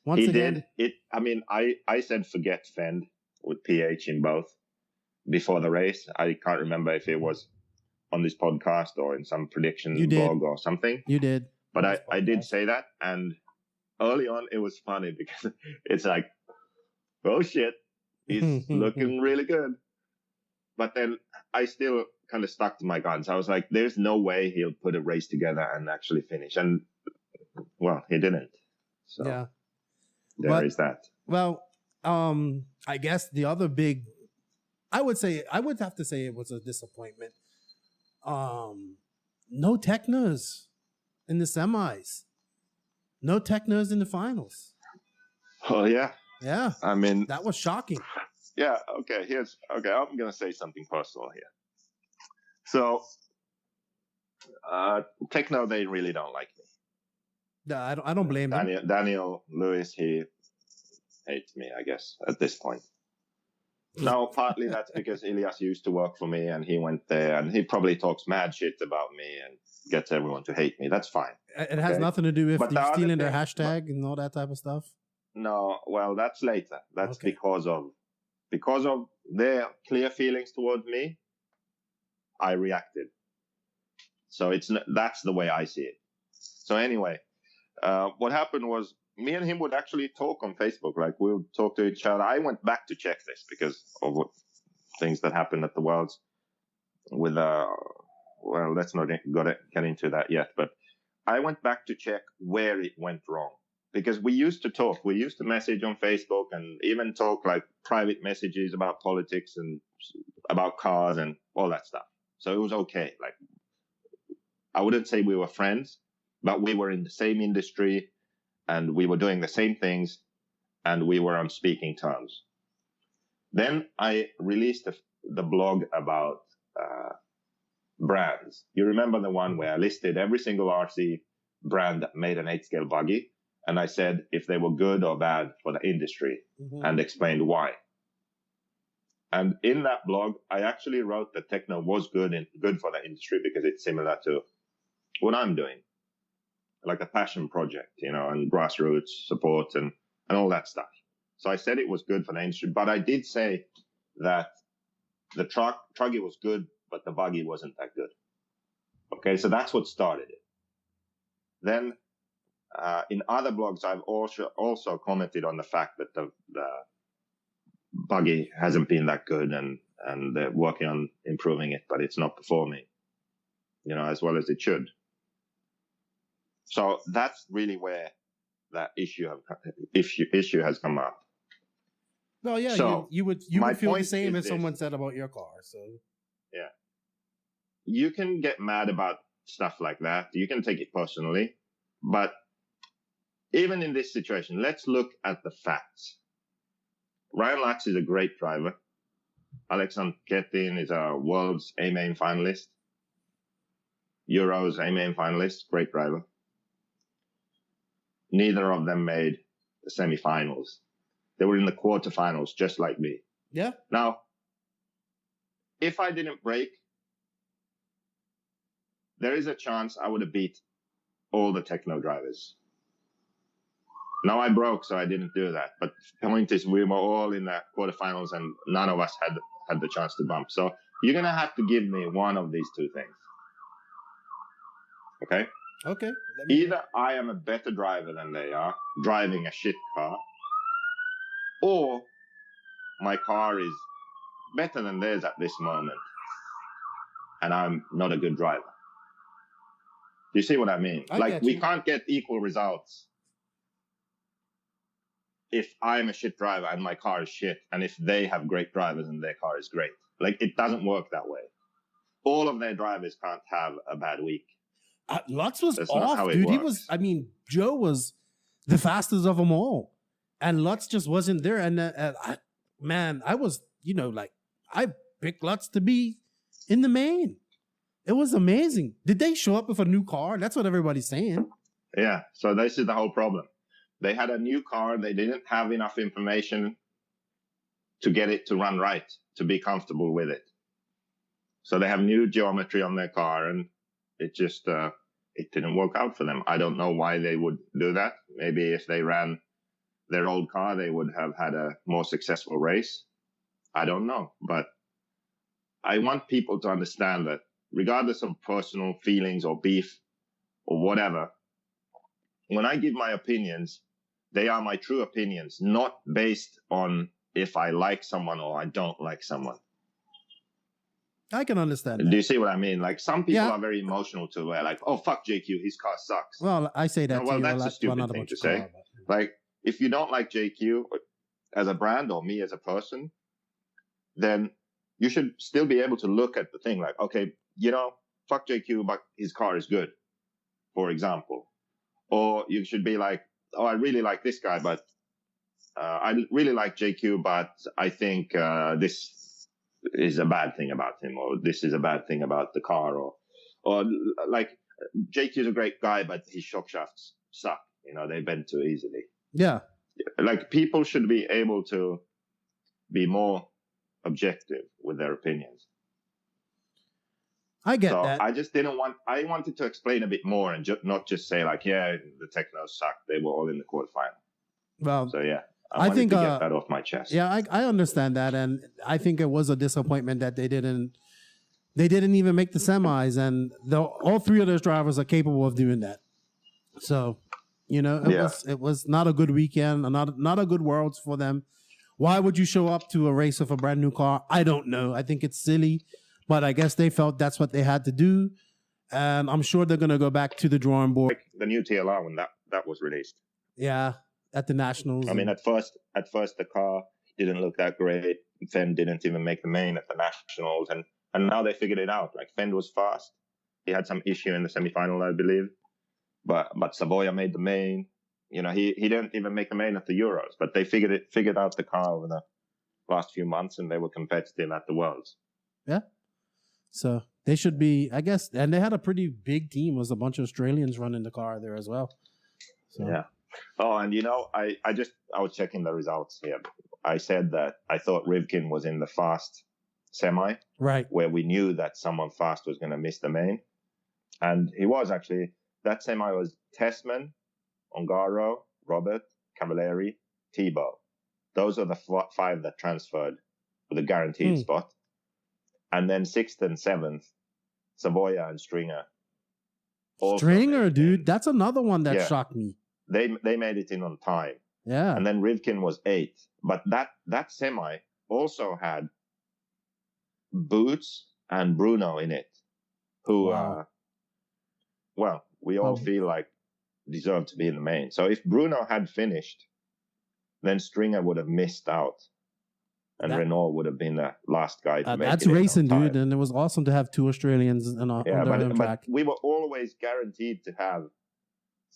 once again, did it. I mean, I said forget Fenn with PH in both before the race. I can't remember if it was on this podcast or in some prediction blog or something. You did. But I did say that, and early on it was funny because it's like, oh shit, he's looking really good. But then I still kind of stuck to my guns. I was like, there's no way he'll put a race together and actually finish. And, well, he didn't. So yeah. there is that. Well, I guess the other big, I would have to say it was a disappointment. No Technos in the semis. No Technos in the finals. Oh, yeah. Yeah. I mean, that was shocking. Yeah. Okay. I'm going to say something personal here. So, Techno, they really don't like me. No, I don't blame them. Daniel Lewis, he hates me, I guess, at this point. Now, partly that's because Ilias used to work for me and he went there and he probably talks mad shit about me and gets everyone to hate me. That's fine. It has nothing to do with stealing their hashtag and all that type of stuff. No, well, that's later. That's okay. because of their clear feelings toward me, I reacted. So that's the way I see it. So anyway, what happened was me and him would actually talk on Facebook. Like we would talk to each other. I went back to check this because of things that happened at the Worlds with, well, let's not get into that yet. But I went back to check where it went wrong. Because we used to talk, we used to message on Facebook and even talk like private messages about politics and about cars and all that stuff. So it was okay. Like, I wouldn't say we were friends, but we were in the same industry and we were doing the same things and we were on speaking terms. Then I released the blog about brands. You remember the one where I listed every single RC brand that made an 8-scale buggy? And I said if they were good or bad for the industry and explained why. And in that blog, I actually wrote that Techno was good for the industry because it's similar to what I'm doing, like a passion project, and grassroots support and all that stuff. So I said it was good for the industry, but I did say that the truggy was good, but the buggy wasn't that good. Okay, so that's what started it. Then in other blogs, I've also commented on the fact that the buggy hasn't been that good and they're working on improving it, but it's not performing, as well as it should. So that's really where that issue has come up. Well, yeah, so you would feel the same as someone said about your car. So yeah, you can get mad about stuff like that. You can take it personally, but even in this situation, let's look at the facts. Ryan Lutz is a great driver. Alexander Ketin is a world's A-main finalist. Euro's A-main finalist, great driver. Neither of them made the semifinals. They were in the quarterfinals, just like me. Yeah. Now, if I didn't break, there is a chance I would have beat all the Techno drivers. Now I broke, so I didn't do that. But the point is, we were all in the quarterfinals, and none of us had the chance to bump. So you're gonna have to give me one of these two things. Okay? Okay. Either I am a better driver than they are, driving a shit car, or my car is better than theirs at this moment, and I'm not a good driver. Do you see what I mean? We can't get equal results if I'm a shit driver and my car is shit, and if they have great drivers and their car is great. It doesn't work that way. All of their drivers can't have a bad week. Lutz was off, dude. Joe was the fastest of them all, and Lutz just wasn't there. And I was, I picked Lutz to be in the main. It was amazing. Did they show up with a new car? That's what everybody's saying. Yeah. So this is the whole problem. They had a new car. They didn't have enough information to get it to run right, to be comfortable with it. So they have new geometry on their car, and it just it didn't work out for them. I don't know why they would do that. Maybe if they ran their old car, they would have had a more successful race. I don't know. But I want people to understand that regardless of personal feelings or beef or whatever, when I give my opinions, they are my true opinions, not based on if I like someone or I don't like someone. I can understand Do that. you see what I mean? Like some people Yeah. are very emotional to where like, oh, fuck JQ, his car sucks. Well, I say that No, well, to you that's a a lot. stupid Well, not thing about to your say. car, but- Like if you don't like JQ as a brand or me as a person, then you should still be able to look at the thing like, okay, fuck JQ, but his car is good, for example. Or you should be like, oh, I really like this guy, but I really like JQ, but I think this is a bad thing about him, or this is a bad thing about the car, or like JQ is a great guy, but his shock shafts suck. They bend too easily. Yeah. Like people should be able to be more objective with their opinions. I get So that. I wanted to explain a bit more and not just say like, yeah, the Technos sucked. They were all in the quarterfinal. Well, So yeah, I wanted think, to get that off my chest. yeah, I understand that, and I think it was a disappointment that they didn't even make the semis, and all three of those drivers are capable of doing that. So, it was not a good weekend, not a good Worlds for them. Why would you show up to a race with a brand new car? I don't know. I think it's silly, but I guess they felt that's what they had to do, and I'm sure they're gonna go back to the drawing board. Like the new TLR when that was released. Yeah, at the Nationals. I mean, at first the car didn't look that great. Fenn didn't even make the main at the Nationals, and now they figured it out. Like Fenn was fast. He had some issue in the semifinal, I believe, but Savoia made the main. He didn't even make the main at the Euros, but they figured out the car over the last few months, and they were competitive at the Worlds. Yeah. So they should be, I guess, and they had a pretty big team. It was a bunch of Australians running the car there as well. So. Yeah. Oh, and I was checking the results here. I said that I thought Rivkin was in the fast semi, right, where we knew that someone fast was going to miss the main, and he was actually. That semi was Tessman, Ongaro, Robert, Cavalieri, Tebow. Those are the five that transferred with a guaranteed spot. And then 6th and 7th, Savoia and Stringer. Stringer, dude, that's another one that shocked me. They made it in on time. Yeah. And then Rivkin was 8th. But that semi also had Boots and Bruno in it, who, we all feel like deserved to be in the main. So if Bruno had finished, then Stringer would have missed out. And Renault would have been the last guy to make that's it. That's racing, dude. And it was awesome to have two Australians on their own track. But we were always guaranteed to have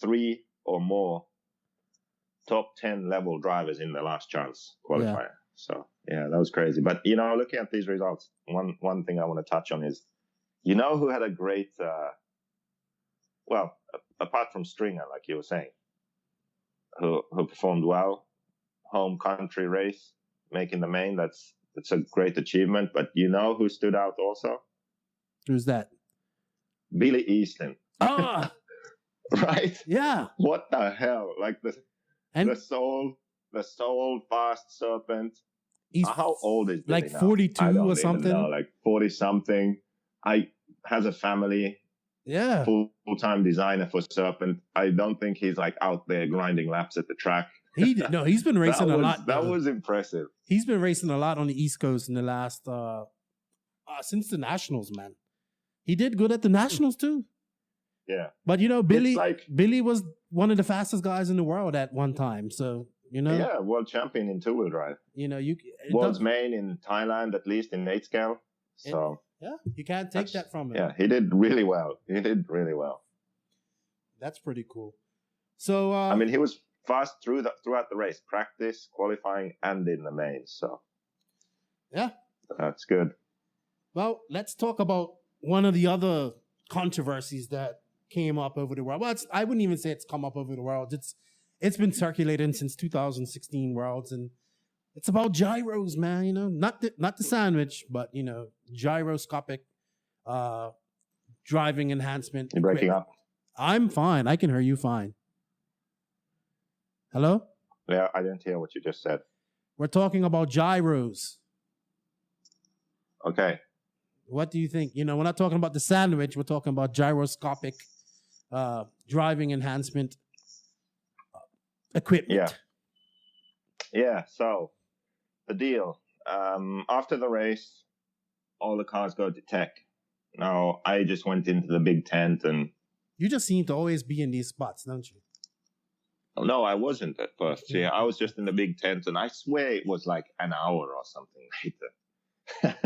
3 or more top 10 level drivers in the last chance qualifier. Yeah. So, yeah, that was crazy. But, looking at these results, one thing I want to touch on is, who had a great, apart from Stringer, like you were saying, who performed well, home country race, making the main, that's a great achievement. But who stood out also? Who's that? Billy Easton. Ah, right? Yeah. What the hell? Like the soul fast serpent. How old is Billy like now? 42 or something? Like 40 something. Has a family. Yeah. Full-time designer for Serpent. I don't think he's like out there grinding laps at the track. He's been racing a lot. That was impressive. He's been racing a lot on the East Coast in the last since the Nationals, man. He did good at the Nationals too. Yeah. But Billy was one of the fastest guys in the world at one time. So, Yeah, world champion in two-wheel drive. World's main in Thailand, at least in 8 scale. So you can't take that from him. Yeah, he did really well. That's pretty cool. So he was fast throughout the race, practice, qualifying, and in the main. So yeah, that's good. Well, let's talk about one of the other controversies that came up over the world. Well, I wouldn't even say it's come up over the world. It's been circulating since 2016 Worlds, and it's about gyros, man. You know, not the sandwich, but you know, gyroscopic driving enhancement. You're breaking equipment. up. I'm fine. I can hear you fine. Hello? Yeah, I didn't hear what you just said. We're talking about gyros. Okay. What do you think? You know, we're not talking about the sandwich. We're talking about gyroscopic driving enhancement equipment. Yeah. So the deal. After the race, all the cars go to tech. Now, I just went into the big tent and... You just seem to always be in these spots, don't you? No, I wasn't at first. Yeah, I was just in the big tent, and I swear it was like an hour or something later.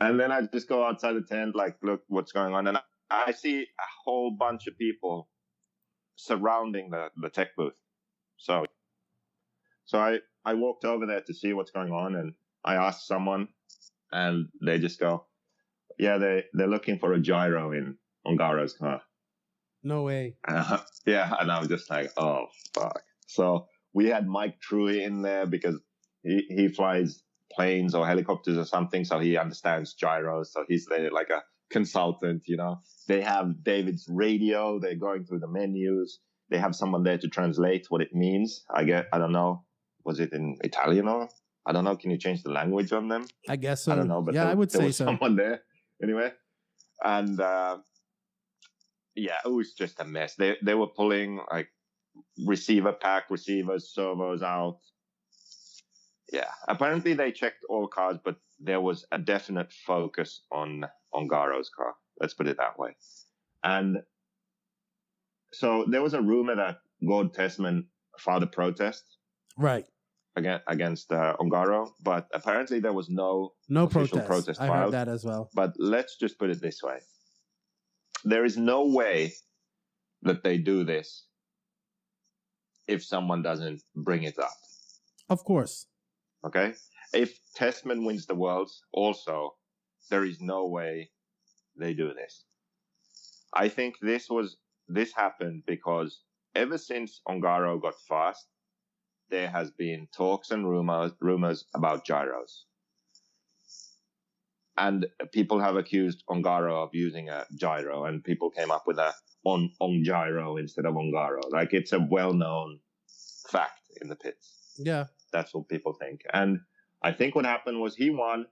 And then I just go outside the tent, like, look what's going on. And I see a whole bunch of people surrounding the tech booth. So I walked over there to see what's going on, and I asked someone, and they just go, yeah, they're looking for a gyro in Ongaro's car. No way. Yeah, and I was just like, oh, fuck. So we had Mike Truey in there because he flies planes or helicopters or something, so he understands gyros. So he's there like a consultant, you know. They have David's radio. They're going through the menus. They have someone there to translate what it means. I don't know. Was it in Italian or? I don't know. Can you change the language on them? I guess so. I don't know, but yeah, I would there say was so. someone there anyway. And yeah, it was just a mess. They were pulling like receiver pack, receivers, servos out. Yeah, apparently they checked all cars, but there was a definite focus on Ongaro's car. Let's put it that way. And so there was a rumor that Gord Tessman filed a protest, right, against Ongaro, but apparently there was no official protest I filed. heard that as well. But let's just put it this way: there is no way that they do this if someone doesn't bring it up. Of course. Okay? If Tessman wins the Worlds, also, there is no way they do this. I think this happened because ever since Ongaro got fast, there has been talks and rumors about gyros. And people have accused Ongaro of using a gyro, and people came up with a on gyro instead of Ongaro. Like, it's a well-known fact in the pits. Yeah. That's what people think. And I think what happened was he won,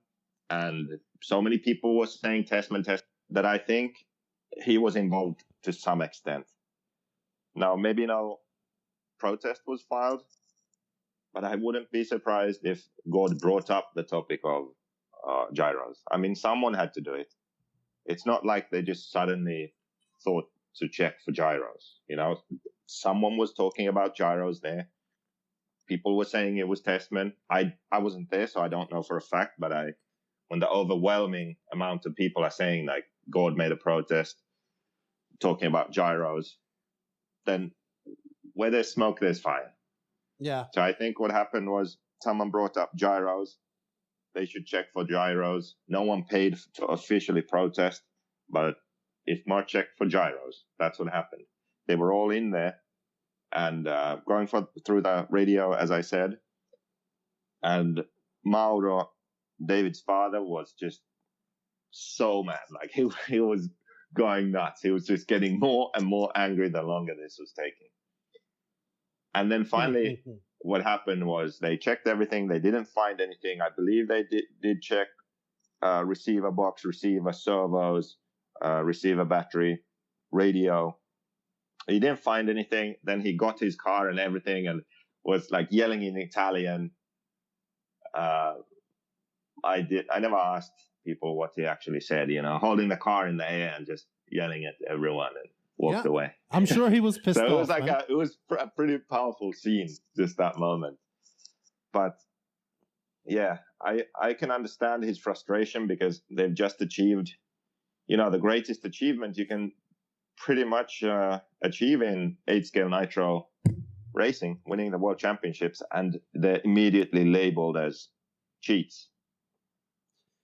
and so many people were saying Tessman that I think he was involved to some extent. Now, maybe no protest was filed, but I wouldn't be surprised if God brought up the topic of gyros. I mean, someone had to do it. It's not like they just suddenly thought to check for gyros. You know, someone was talking about gyros there. People were saying it was Tessman. I wasn't there, so I don't know for a fact, but when the overwhelming amount of people are saying like God made a protest talking about gyros, then where there's smoke, there's fire. Yeah. So I think what happened was someone brought up gyros. They should check for gyros. No one paid to officially protest, but IFMAR checked for gyros. That's what happened. They were all in there and going through the radio, as I said. And Mauro, David's father, was just so mad. Like he was going nuts. He was just getting more and more angry the longer this was taking. And then finally, what happened was they checked everything. They didn't find anything. I believe they did check receiver box, receiver servos, receiver battery, radio. He didn't find anything. Then he got his car and everything and was like yelling in Italian. I never asked people what he actually said, you know, holding the car in the air and just yelling at everyone and walked away. I'm sure he was pissed off. So it was like it was a pretty powerful scene, just that moment. But yeah, I can understand his frustration because they've just achieved, you know, the greatest achievement you can pretty much achieve in 8-scale nitro racing, winning the World Championships, and they're immediately labeled as cheats.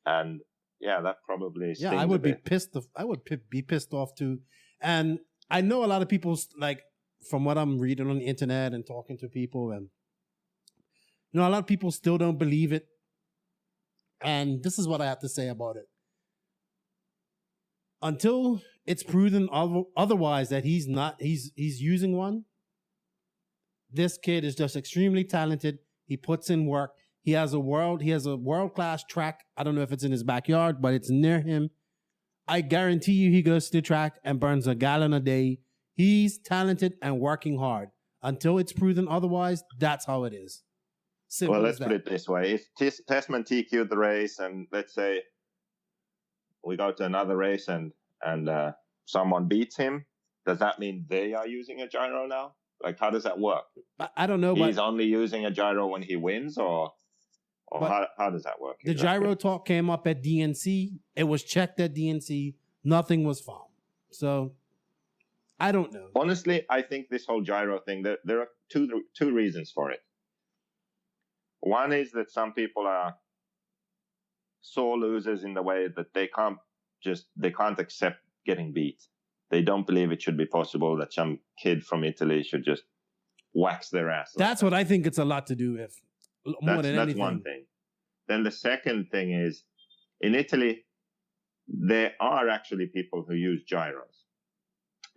And yeah, that probably stings Yeah, I would a be bit. pissed off. I would be pissed off too. And I know a lot of people, like, from what I'm reading on the internet and talking to people, and a lot of people still don't believe it. And this is what I have to say about it. Until it's proven otherwise that he's using one, this kid is just extremely talented. He puts in work. He has a world-class track. I don't know if it's in his backyard, but it's near him. I guarantee you he goes to the track and burns a gallon a day. He's talented and working hard. Until it's proven otherwise, that's how it is. Simple Well, as let's put it this way. If Tessman TQ'd the race, and let's say we go to another race and someone beats him, does that mean they are using a gyro now? Like, how does that work? I don't know, He's but only using a gyro when he wins, or how does that work? The gyro talk came up at DNC. It was checked at DNC. Nothing was found. So I don't know. Honestly, I think this whole gyro thing, there are two reasons for it. One is that some people are sore losers in the way that they can't accept getting beat. They don't believe it should be possible that some kid from Italy should just wax their ass. That's what I think it's a lot to do with. More than anything. That's one thing. Then the second thing is, in Italy, there are actually people who use gyros.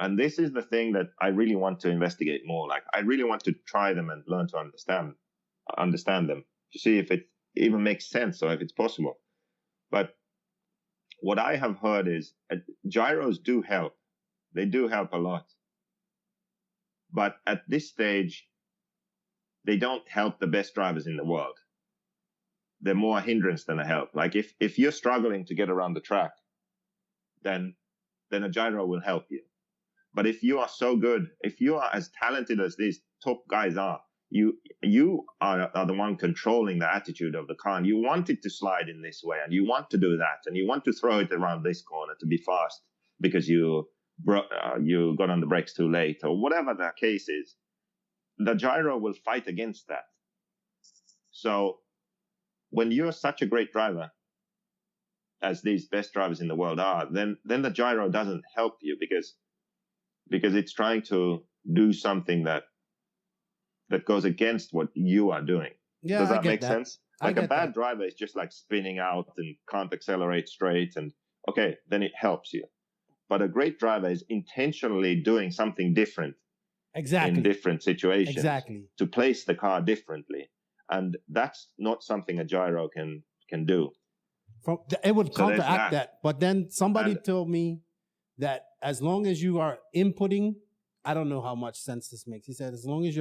And this is the thing that I really want to investigate more. Like, I really want to try them and learn to understand them, to see if it even makes sense or if it's possible. But what I have heard is gyros do help. They do help a lot. But at this stage, they don't help the best drivers in the world. They're more a hindrance than a help. Like, if you're struggling to get around the track, then a gyro will help you. But if you are so good, if you are as talented as these top guys are, you are the one controlling the attitude of the car, and you want it to slide in this way, and you want to do that, and you want to throw it around this corner to be fast because you got on the brakes too late, or whatever the case is. The gyro will fight against that. So when you're such a great driver, as these best drivers in the world are, then the gyro doesn't help you because it's trying to do something that goes against what you are doing. Yeah, does that make that. sense? Like, a bad driver is just like spinning out and can't accelerate straight, and okay, then it helps you. But a great driver is intentionally doing something different. Exactly. In different situations. Exactly. To place the car differently. And that's not something a gyro can do. It would counteract that. But then somebody told me that as long as you are inputting, I don't know how much sense this makes. He said, as long as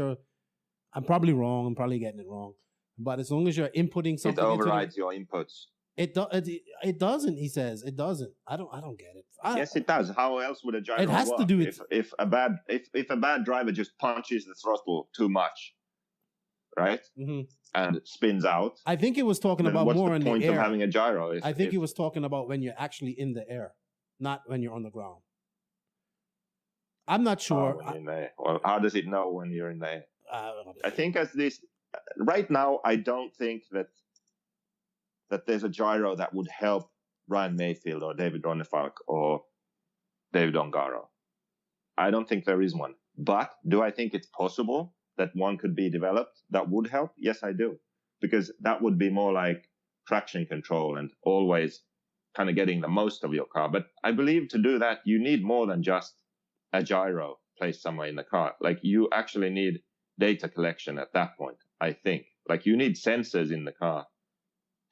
I'm probably wrong, I'm probably getting it wrong, but as long as you're inputting something, it overrides your inputs. It doesn't. He says it doesn't. I don't get it. Yes, it does. How else would a gyro work? It has to do with if a bad driver just punches the throttle too much, right? Mm-hmm. And it spins out. I think it was talking about more in the air. What's the point of having a gyro? I think he was talking about when you're actually in the air, not when you're on the ground. I'm not sure. Well, how does it know when you're in the air? I think right now, I don't think that there's a gyro that would help Ryan Maifield or David Ronnefalk or Davide Ongaro. I don't think there is one. But do I think it's possible that one could be developed that would help? Yes, I do. Because that would be more like traction control and always kind of getting the most of your car. But I believe to do that, you need more than just a gyro placed somewhere in the car. Like, you actually need data collection at that point, I think. Like, you need sensors in the car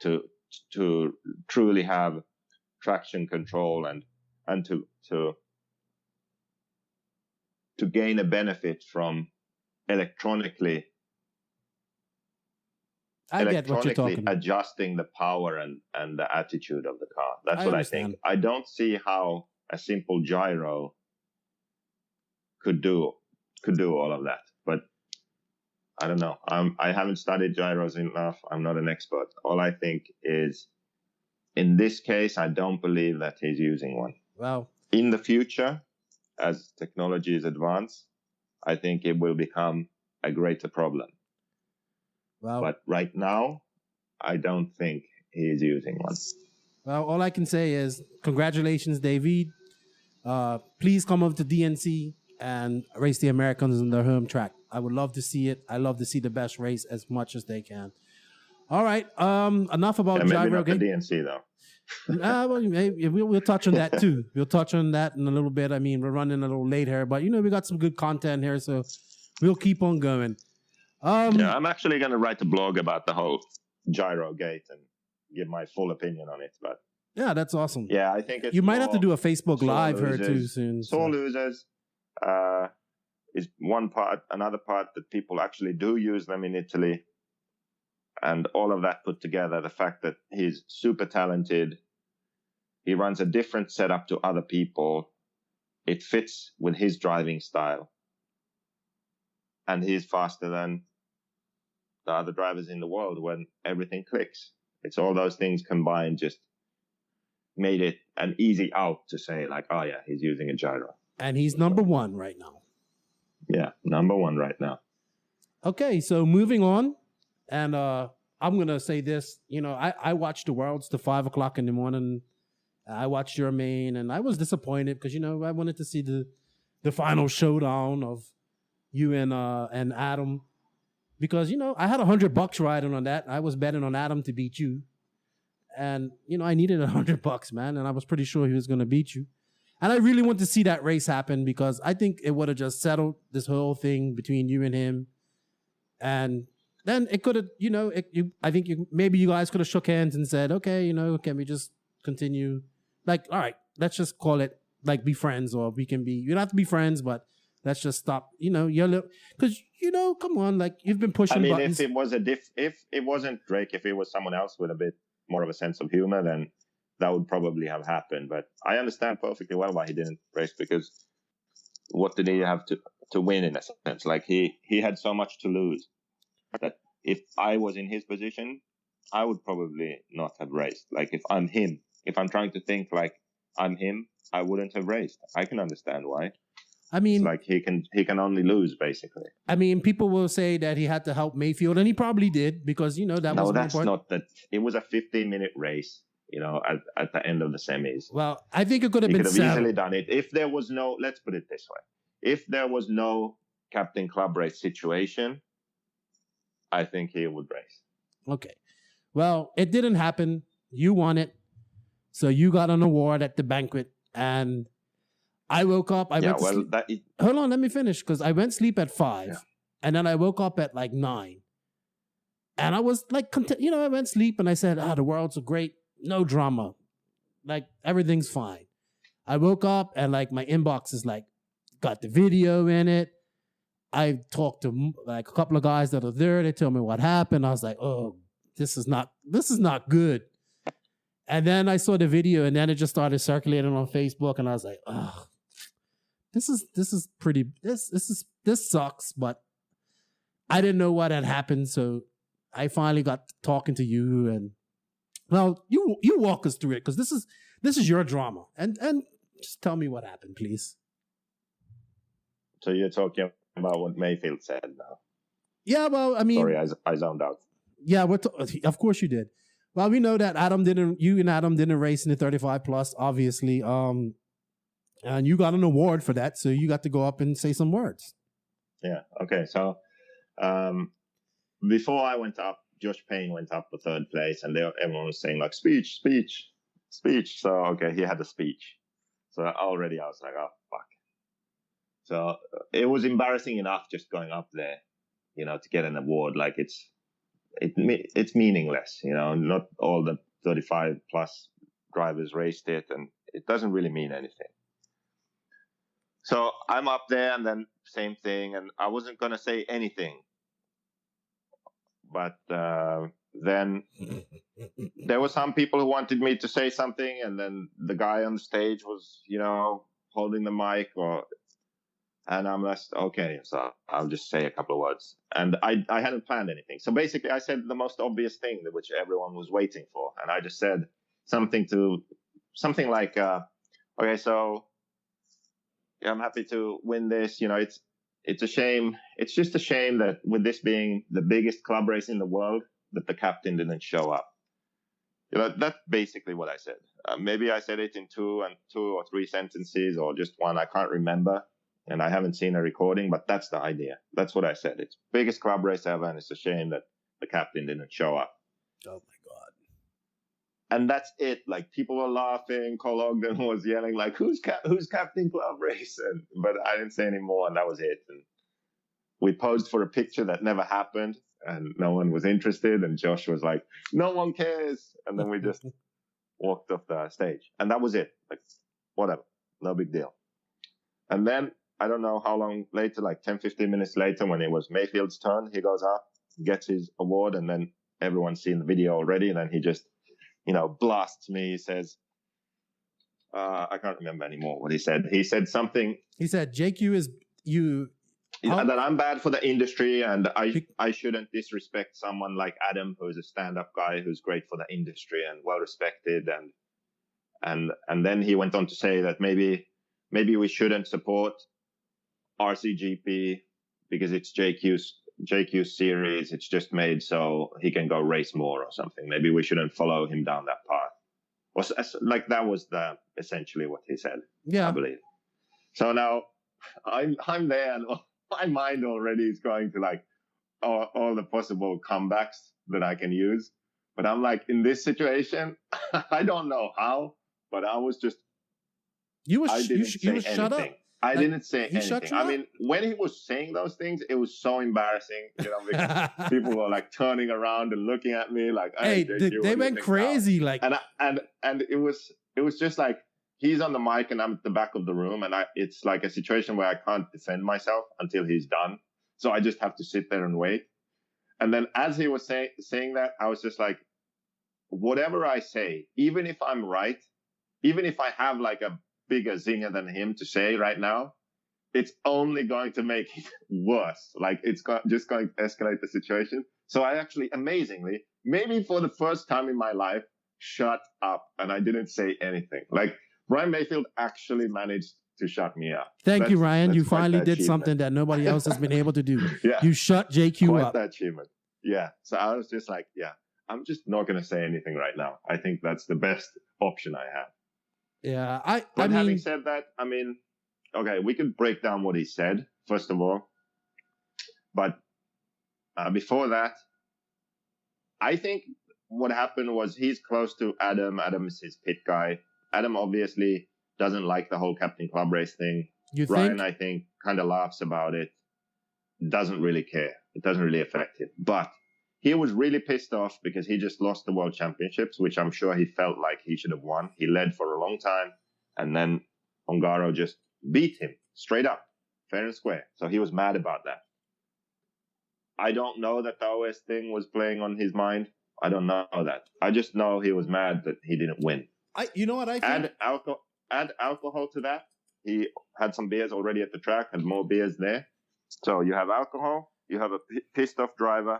to truly have traction control and to gain a benefit from electronically adjusting the power and the attitude of the car. That's what I think. I don't see how a simple gyro could do all of that. But I don't know. I haven't studied gyros enough. I'm not an expert. All I think is, in this case, I don't believe that he's using one. Wow. In the future, as technology is advanced, I think it will become a greater problem. Wow. But right now, I don't think he is using one. Well, all I can say is congratulations, David. Please come over to DNC and race the Americans on their home track. I would love to see it. I love to see the best race as much as they can. All right. Enough about maybe gyro not the game. DNC though. Well, we'll touch on that too. We'll touch on that in a little bit. I mean, we're running a little late here, but we got some good content here, so we'll keep on going. Yeah, I'm actually going to write a blog about the whole gyro gate and give my full opinion on it. But yeah, that's awesome. yeah, I think it's you might have to do a Facebook Live here too soon. Sore losers is one part. Another part that people actually do use them in Italy. And all of that put together, the fact that he's super talented, he runs a different setup to other people. It fits with his driving style. And he's faster than the other drivers in the world when everything clicks. It's all those things combined just made it an easy out to say like, oh yeah, he's using a gyro. And he's number one right now. Yeah, number one right now. Okay, so moving on. And I'm going to say this. I watched the Worlds to 5 o'clock in the morning. I watched your main, and I was disappointed because, I wanted to see the final showdown of you and Adam. Because, I had $100 riding on that. I was betting on Adam to beat you. And, I needed $100, man. And I was pretty sure he was going to beat you. And I really want to see that race happen because I think it would have just settled this whole thing between you and him. And then it could have, I think maybe you guys could have shook hands and said, okay, can we just continue? Like, all right, let's just call it like be friends, or we can be, you don't have to be friends, but let's just stop, because, come on, like you've been pushing buttons. If it was if it wasn't Drake, if it was someone else with a bit more of a sense of humor, then that would probably have happened. But I understand perfectly well why he didn't race, because what did he have to win in a sense? Like he had so much to lose that if I was in his position, I would probably not have raced. Like if I'm him, if I'm trying to think like I'm him, I wouldn't have raced. I can understand why. I mean, it's like he can only lose basically. I mean, people will say that he had to help Maifield, and he probably did because that was no, that's not that. It was a 15-minute race. At the end of the semis. Well, I think it could have been could have easily done it if there was no. Let's put it this way: if there was no captain club race situation, I think he would race. Okay. Well, it didn't happen. You won it. So you got an award at the banquet. And I woke up. Hold on, let me finish. Because I went to sleep at 5. Yeah. And then I woke up at like 9. And I was like, I went to sleep and I said, the Worlds are great. No drama. Like, everything's fine. I woke up and like my inbox is like, got the video in it. I talked to like a couple of guys that are there. They tell me what happened. I was like, oh, this is not good. And then I saw the video, and then it just started circulating on Facebook, and I was like, oh, this sucks. But I didn't know what had happened, so I finally got talking to you, and well, you walk us through it because this is your drama, and just tell me what happened, please. So you're talking about what Maifield said now. Yeah, well, I mean... Sorry, I zoned out. Yeah, of course you did. Well, we know that you and Adam didn't race in the 35 plus, obviously. And you got an award for that, so you got to go up and say some words. Yeah, okay. So before I went up, Josh Payne went up for third place, and everyone was saying like, speech. So, okay, he had a speech. So already I was like, oh, fuck. So it was embarrassing enough just going up there, to get an award. Like it's meaningless, not all the 35 plus drivers raced it, and it doesn't really mean anything. So I'm up there, and then same thing, and I wasn't going to say anything. But then there were some people who wanted me to say something, and then the guy on the stage was, holding the mic, and I'm just, okay, so I'll just say a couple of words. And I hadn't planned anything. So basically I said the most obvious thing, which everyone was waiting for. And I just said something like, okay, so yeah, I'm happy to win this. It's a shame. It's just a shame that with this being the biggest club race in the world, that the captain didn't show up. That's basically what I said. Maybe I said it in two or three sentences or just one. I can't remember. And I haven't seen a recording, but that's the idea. That's what I said. It's biggest club race ever, and it's a shame that the captain didn't show up. Oh my God. And that's it. Like, people were laughing. Cole Ogden was yelling, like, who's captain club race? But I didn't say any more, and that was it. And we posed for a picture that never happened, and no one was interested. And Josh was like, no one cares. And then we just walked off the stage. And that was it. Like, whatever. No big deal. And then, I don't know how long later, like 10, 15 minutes later, when it was Mayfield's turn, he goes up, gets his award, and then everyone's seen the video already. And then he just, blasts me. He says, I can't remember anymore what he said. He said something. He said, JQ is you. That I'm bad for the industry, and I shouldn't disrespect someone like Adam, who's a stand-up guy who's great for the industry and well respected. And then he went on to say that maybe we shouldn't support RCGP because it's JQ's series. It's just made so he can go race more or something. Maybe we shouldn't follow him down that path. Like, that was essentially what he said. Yeah, I believe. So now I'm there, and my mind already is going to like all the possible comebacks that I can use. But I'm like, in this situation, I don't know how, but I was just. I didn't say anything. Shut up. I didn't say anything. I up? mean, when he was saying those things, it was so embarrassing, because people were like turning around and looking at me like, hey, they went crazy, now? like, and it was just like, he's on the mic and I'm at the back of the room, and it's like a situation where I can't defend myself until he's done. So I just have to sit there and wait. And then as he was saying that, I was just like, whatever I say, even if I'm right, even if I have like a bigger zinger than him to say right now, it's only going to make it worse. Like, it's just going to escalate the situation. So I actually, amazingly, maybe for the first time in my life, shut up, and I didn't say anything. Like, Ryan Mayfield actually managed to shut me up. Thank you, Ryan. You finally did achievement. something that nobody else has been able to do. Yeah. You shut JQ quite up. That achievement. Yeah. So I was just like, yeah, I'm just not going to say anything right now. I think that's the best option I have. Yeah. But having said that, I mean, okay, we could break down what he said, first of all. But before that, I think what happened was he's close to Adam. Adam is his pit guy. Adam obviously doesn't like the whole Captain Club race thing. Ryan, I think, kind of laughs about it. Doesn't really care. It doesn't really affect him. But he was really pissed off because he just lost the World Championships, which I'm sure he felt like he should have won. He led for a long time, and then Ongaro just beat him straight up, fair and square. So he was mad about that. I don't know that the OS thing was playing on his mind. I don't know that. I just know he was mad that he didn't win. You know what I think? Add alcohol to that. He had some beers already at the track, and more beers there. So you have alcohol, you have a pissed off driver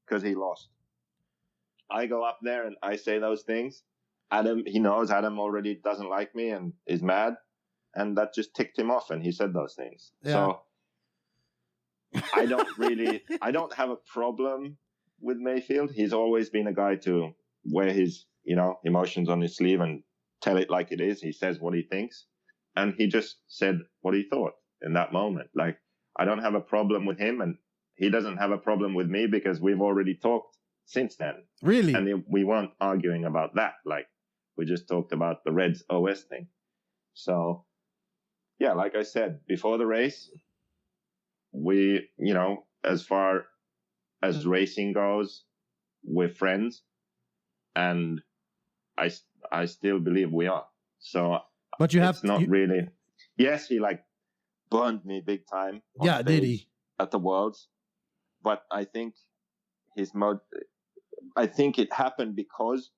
because he lost. I go up there and I say those things. Adam, he knows Adam already doesn't like me and is mad, and that just ticked him off, and he said those things. Yeah. So I don't have a problem with Mayfield. He's always been a guy to wear his, emotions on his sleeve and tell it like it is. He says what he thinks, and he just said what he thought in that moment. Like, I don't have a problem with him, and he doesn't have a problem with me because we've already talked since then. Really? And we weren't arguing about that. Like, we just talked about the Reds OS thing. So, yeah, like I said, before the race, we, as far as racing goes, we're friends, and I still believe we are. So, but really. Yes, he burned me big time. Yeah, did he? At the Worlds, but I think I think it happened because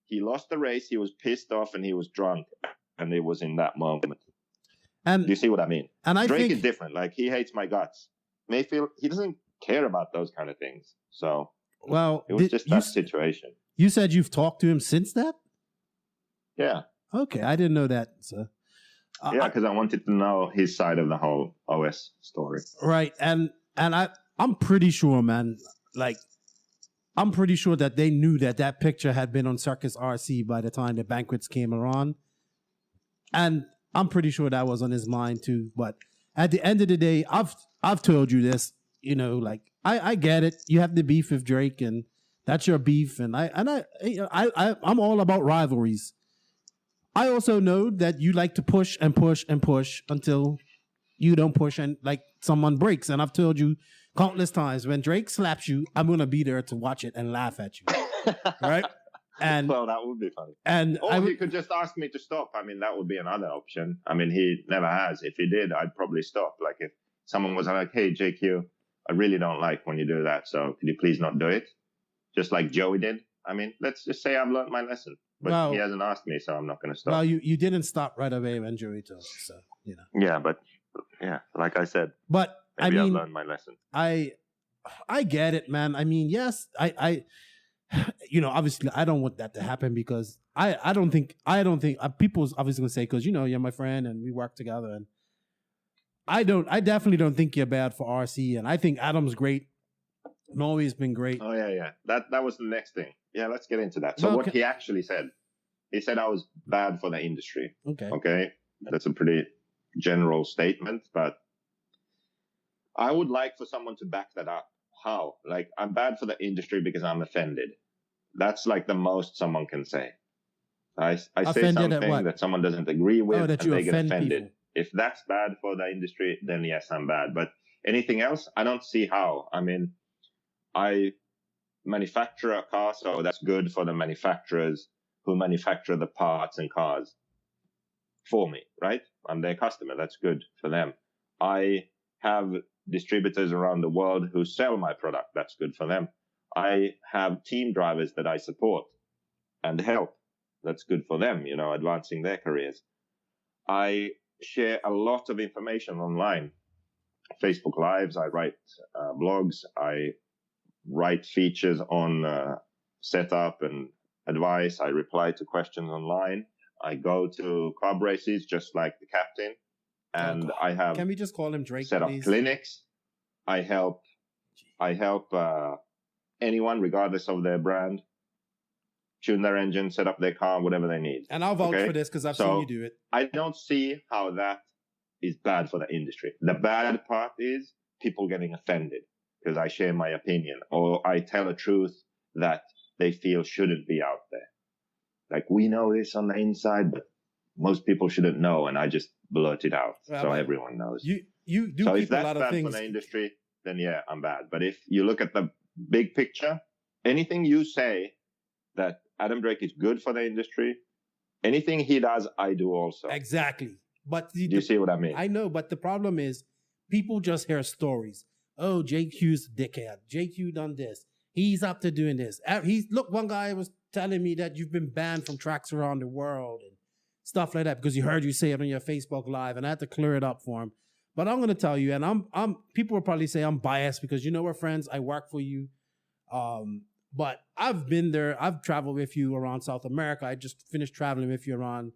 he lost the race. He was pissed off and he was drunk, and it was in that moment. And do you see what I mean? And Drake is different. Like, he hates my guts. Mayfield, he doesn't care about those kind of things. So, well, it was just that situation. You said you've talked to him since that? Yeah. Okay, I didn't know that. So, yeah, because I wanted to know his side of the whole OS story. Right, and I'm pretty sure, man. Like, I'm pretty sure that they knew that that picture had been on Circus RC by the time the banquets came around. And I'm pretty sure that was on his mind too. But at the end of the day, I've told you this, you know, like I get it. You have the beef with Drake and that's your beef. And I'm all about rivalries. I also know that you like to push and push and push until you don't push and like someone breaks. And I've told you countless times, when Drake slaps you, I'm going to be there to watch it and laugh at you. Right? And well, that would be funny. And or he could just ask me to stop. I mean, that would be another option. I mean, he never has. If he did, I'd probably stop. Like if someone was like, hey, JQ, I really don't like when you do that. So could you please not do it? Just like Joey did. I mean, let's just say I've learned my lesson. But he hasn't asked me, so I'm not going to stop. Well, you didn't stop right away when Joey told you. So, you know. Yeah, but like I said. But maybe I mean, I've learned my lesson. I get it, man. I mean, yes, I you know, obviously I don't want that to happen because I don't think people's obviously gonna say, because you know you're my friend and we work together, and I definitely don't think you're bad for RC, and I think Adam's great and always been great. Oh yeah. That was the next thing. Yeah, let's get into that. So what he actually said, he said I was bad for the industry. Okay, that's a pretty general statement, but I would like for someone to back that up. How? Like, I'm bad for the industry because I'm offended. That's like the most someone can say. I say something that someone doesn't agree with, and they get offended. People. If that's bad for the industry, then yes, I'm bad. But anything else, I don't see how. I mean, I manufacture a car, so that's good for the manufacturers who manufacture the parts and cars for me, right? I'm their customer. That's good for them. I have distributors around the world who sell my product. That's good for them. I have team drivers that I support and help. That's good for them, you know, advancing their careers. I share a lot of information online. Facebook Lives, I write blogs, I write features on setup and advice. I reply to questions online. I go to club races just like the captain. And I have, can we just call him Drake, set up clinics. I help anyone, regardless of their brand, tune their engine, set up their car, whatever they need. And I'll vouch for this because I've seen you do it. I don't see how that is bad for the industry. The bad part is people getting offended because I share my opinion or I tell a truth that they feel shouldn't be out there. Like, we know this on the inside, but most people shouldn't know, and I just blurt it out so everyone knows. You do so keep if that's a lot of bad things for the industry, then yeah, I'm bad. But if you look at the big picture, anything you say that Adam Drake is good for the industry, anything he does, I do also. Exactly. But do you see what I mean? I know, but the problem is people just hear stories. Oh, JQ's a dickhead. JQ done this. He's up to doing this. Look, one guy was telling me that you've been banned from tracks around the world and stuff like that because he heard you say it on your Facebook Live, and I had to clear it up for him. But I'm going to tell you, and I'm people will probably say I'm biased because, you know, we're friends. I work for you. But I've been there. I've traveled with you around South America. I just finished traveling with you around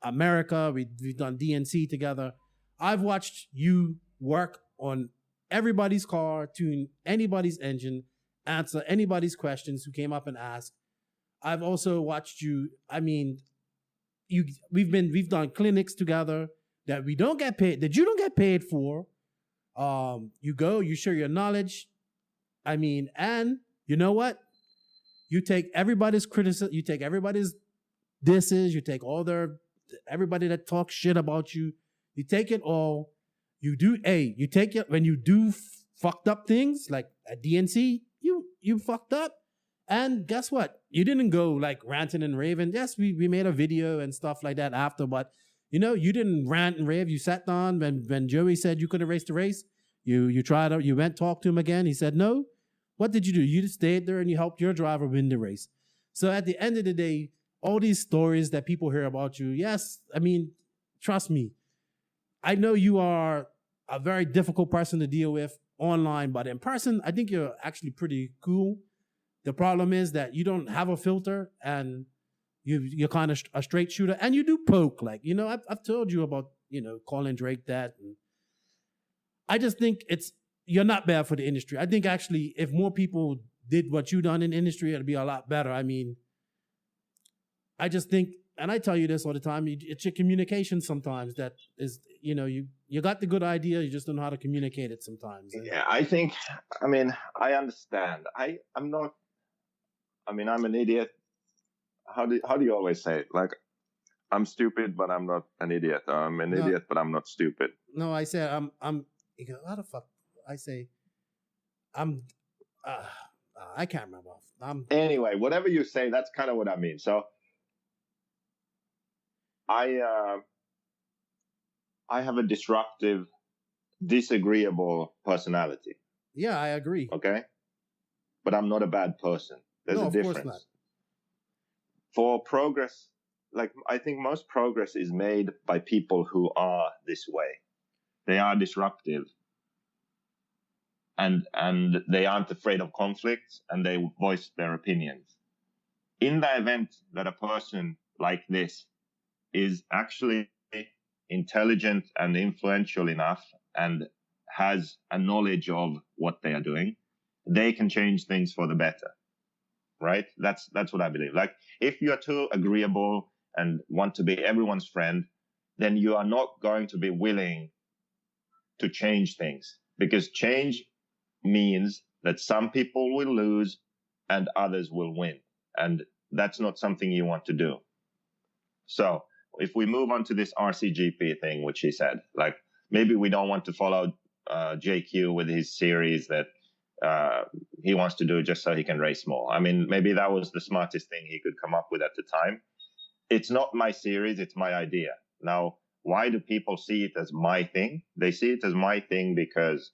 America. We've done DNC together. I've watched you work on everybody's car, tune anybody's engine, answer anybody's questions who came up and asked. I've also watched you. I mean, we've done clinics together that we don't get paid, that you don't get paid for. You go, you share your knowledge. I mean, and you know what? You take everybody's criticism, you take everybody's disses, you take everybody that talks shit about you, you take it all. You take it when you do fucked up things like at DNC, you fucked up. And guess what? You didn't go like ranting and raving. Yes, we made a video and stuff like that after, but you know, you didn't rant and rave. You sat down when Joey said you couldn't race the race. You tried out, you went talk to him again. He said no. What did you do? You just stayed there and you helped your driver win the race. So at the end of the day, all these stories that people hear about you, yes, I mean, trust me, I know you are a very difficult person to deal with online, but in person, I think you're actually pretty cool. The problem is that you don't have a filter and you're kind of a straight shooter, and you do poke. Like, you know, I've told you about, you know, calling Drake that. And I just think you're not bad for the industry. I think actually if more people did what you done in the industry, it'd be a lot better. I mean, I just think, and I tell you this all the time, it's your communication sometimes that is, you got the good idea, you just don't know how to communicate it sometimes. Yeah, I understand. I'm an idiot. How do you always say it? Like, I'm stupid, but I'm not an idiot. Or I'm an idiot, but I'm not stupid. No, I say I'm how the fuck I say I can't remember. Anyway, whatever you say, that's kind of what I mean. So I have a disruptive, disagreeable personality. Yeah, I agree. Okay? But I'm not a bad person. There's a difference. Of course not. For progress, like, I think most progress is made by people who are this way. They are disruptive. And they aren't afraid of conflicts, and they voice their opinions. In the event that a person like this is actually intelligent and influential enough and has a knowledge of what they are doing, they can change things for the better, right? That's what I believe. Like, if you are too agreeable and want to be everyone's friend, then you are not going to be willing to change things, because change means that some people will lose and others will win. And that's not something you want to do. So if we move on to this RCGP thing, which he said, like, maybe we don't want to follow JQ with his series that he wants to do just so he can race more. I mean, maybe that was the smartest thing he could come up with at the time. It's not my series, it's my idea. Now, why do people see it as my thing? They see it as my thing because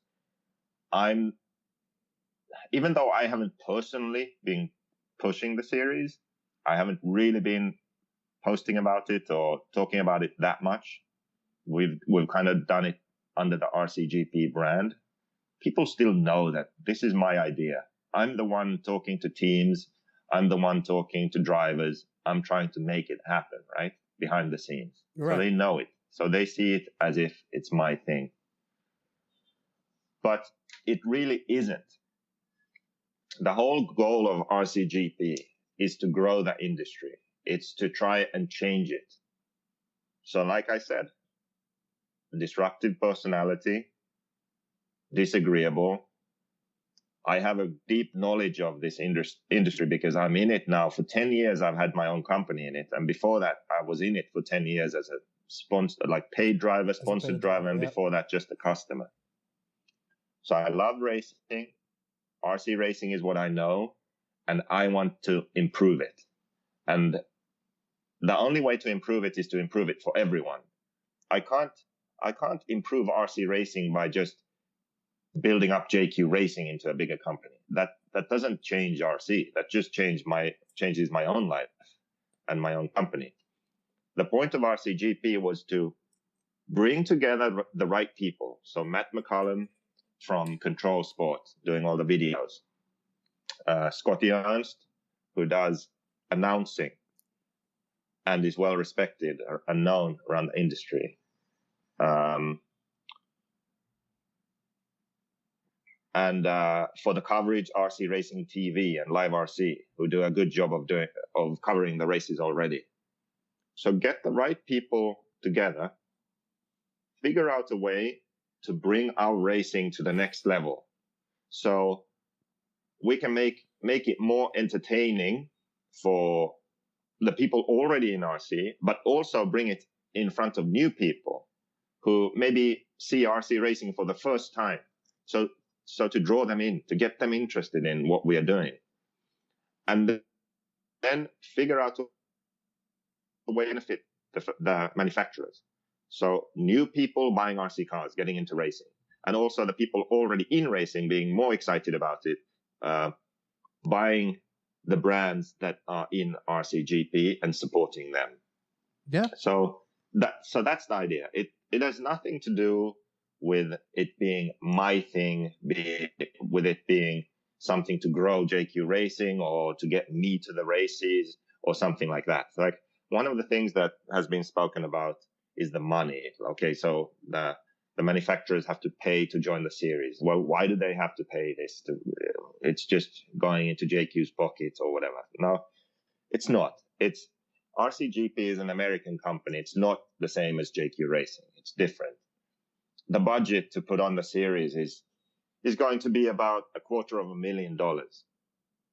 even though I haven't personally been pushing the series, I haven't really been posting about it or talking about it that much. We've kind of done it under the RCGP brand. People still know that this is my idea. I'm the one talking to teams. I'm the one talking to drivers. I'm trying to make it happen, right? Behind the scenes. Right. So they know it. So they see it as if it's my thing. But it really isn't. The whole goal of RCGP is to grow the industry. It's to try and change it. So like I said, disruptive personality, disagreeable. I have a deep knowledge of this industry because I'm in it now. For 10 years, I've had my own company in it. And before that, I was in it for 10 years as a sponsor, like paid driver, sponsored driver, and before that, just a customer. So I love racing. RC racing is what I know, and I want to improve it. And the only way to improve it is to improve it for everyone. I can't improve RC racing by just building up JQ Racing into a bigger company. That doesn't change RC. That just changes my own life and my own company. The point of RCGP was to bring together the right people. So Matt McCullum from Control Sports doing all the videos. Scotty Ernst, who does announcing and is well respected and known around the industry. And for the coverage, RC Racing TV and Live RC, who do a good job of covering the races already. So get the right people together, figure out a way to bring our racing to the next level. So we can make it more entertaining for the people already in RC, but also bring it in front of new people who maybe see RC racing for the first time. So to draw them in, to get them interested in what we are doing. And then figure out a way to benefit the manufacturers. So new people buying RC cars, getting into racing. And also the people already in racing being more excited about it, buying the brands that are in RCGP and supporting them. Yeah. So that's the idea. It has nothing to do with it being my thing, with it being something to grow JQ Racing or to get me to the races or something like that. Like, one of the things that has been spoken about is the money. Okay, so the the manufacturers have to pay to join the series. Well, why do they have to pay this? It's just going into JQ's pockets or whatever. No, it's not. It's RCGP is an American company. It's not the same as JQ Racing. It's different. The budget to put on the series is going to be about $250,000,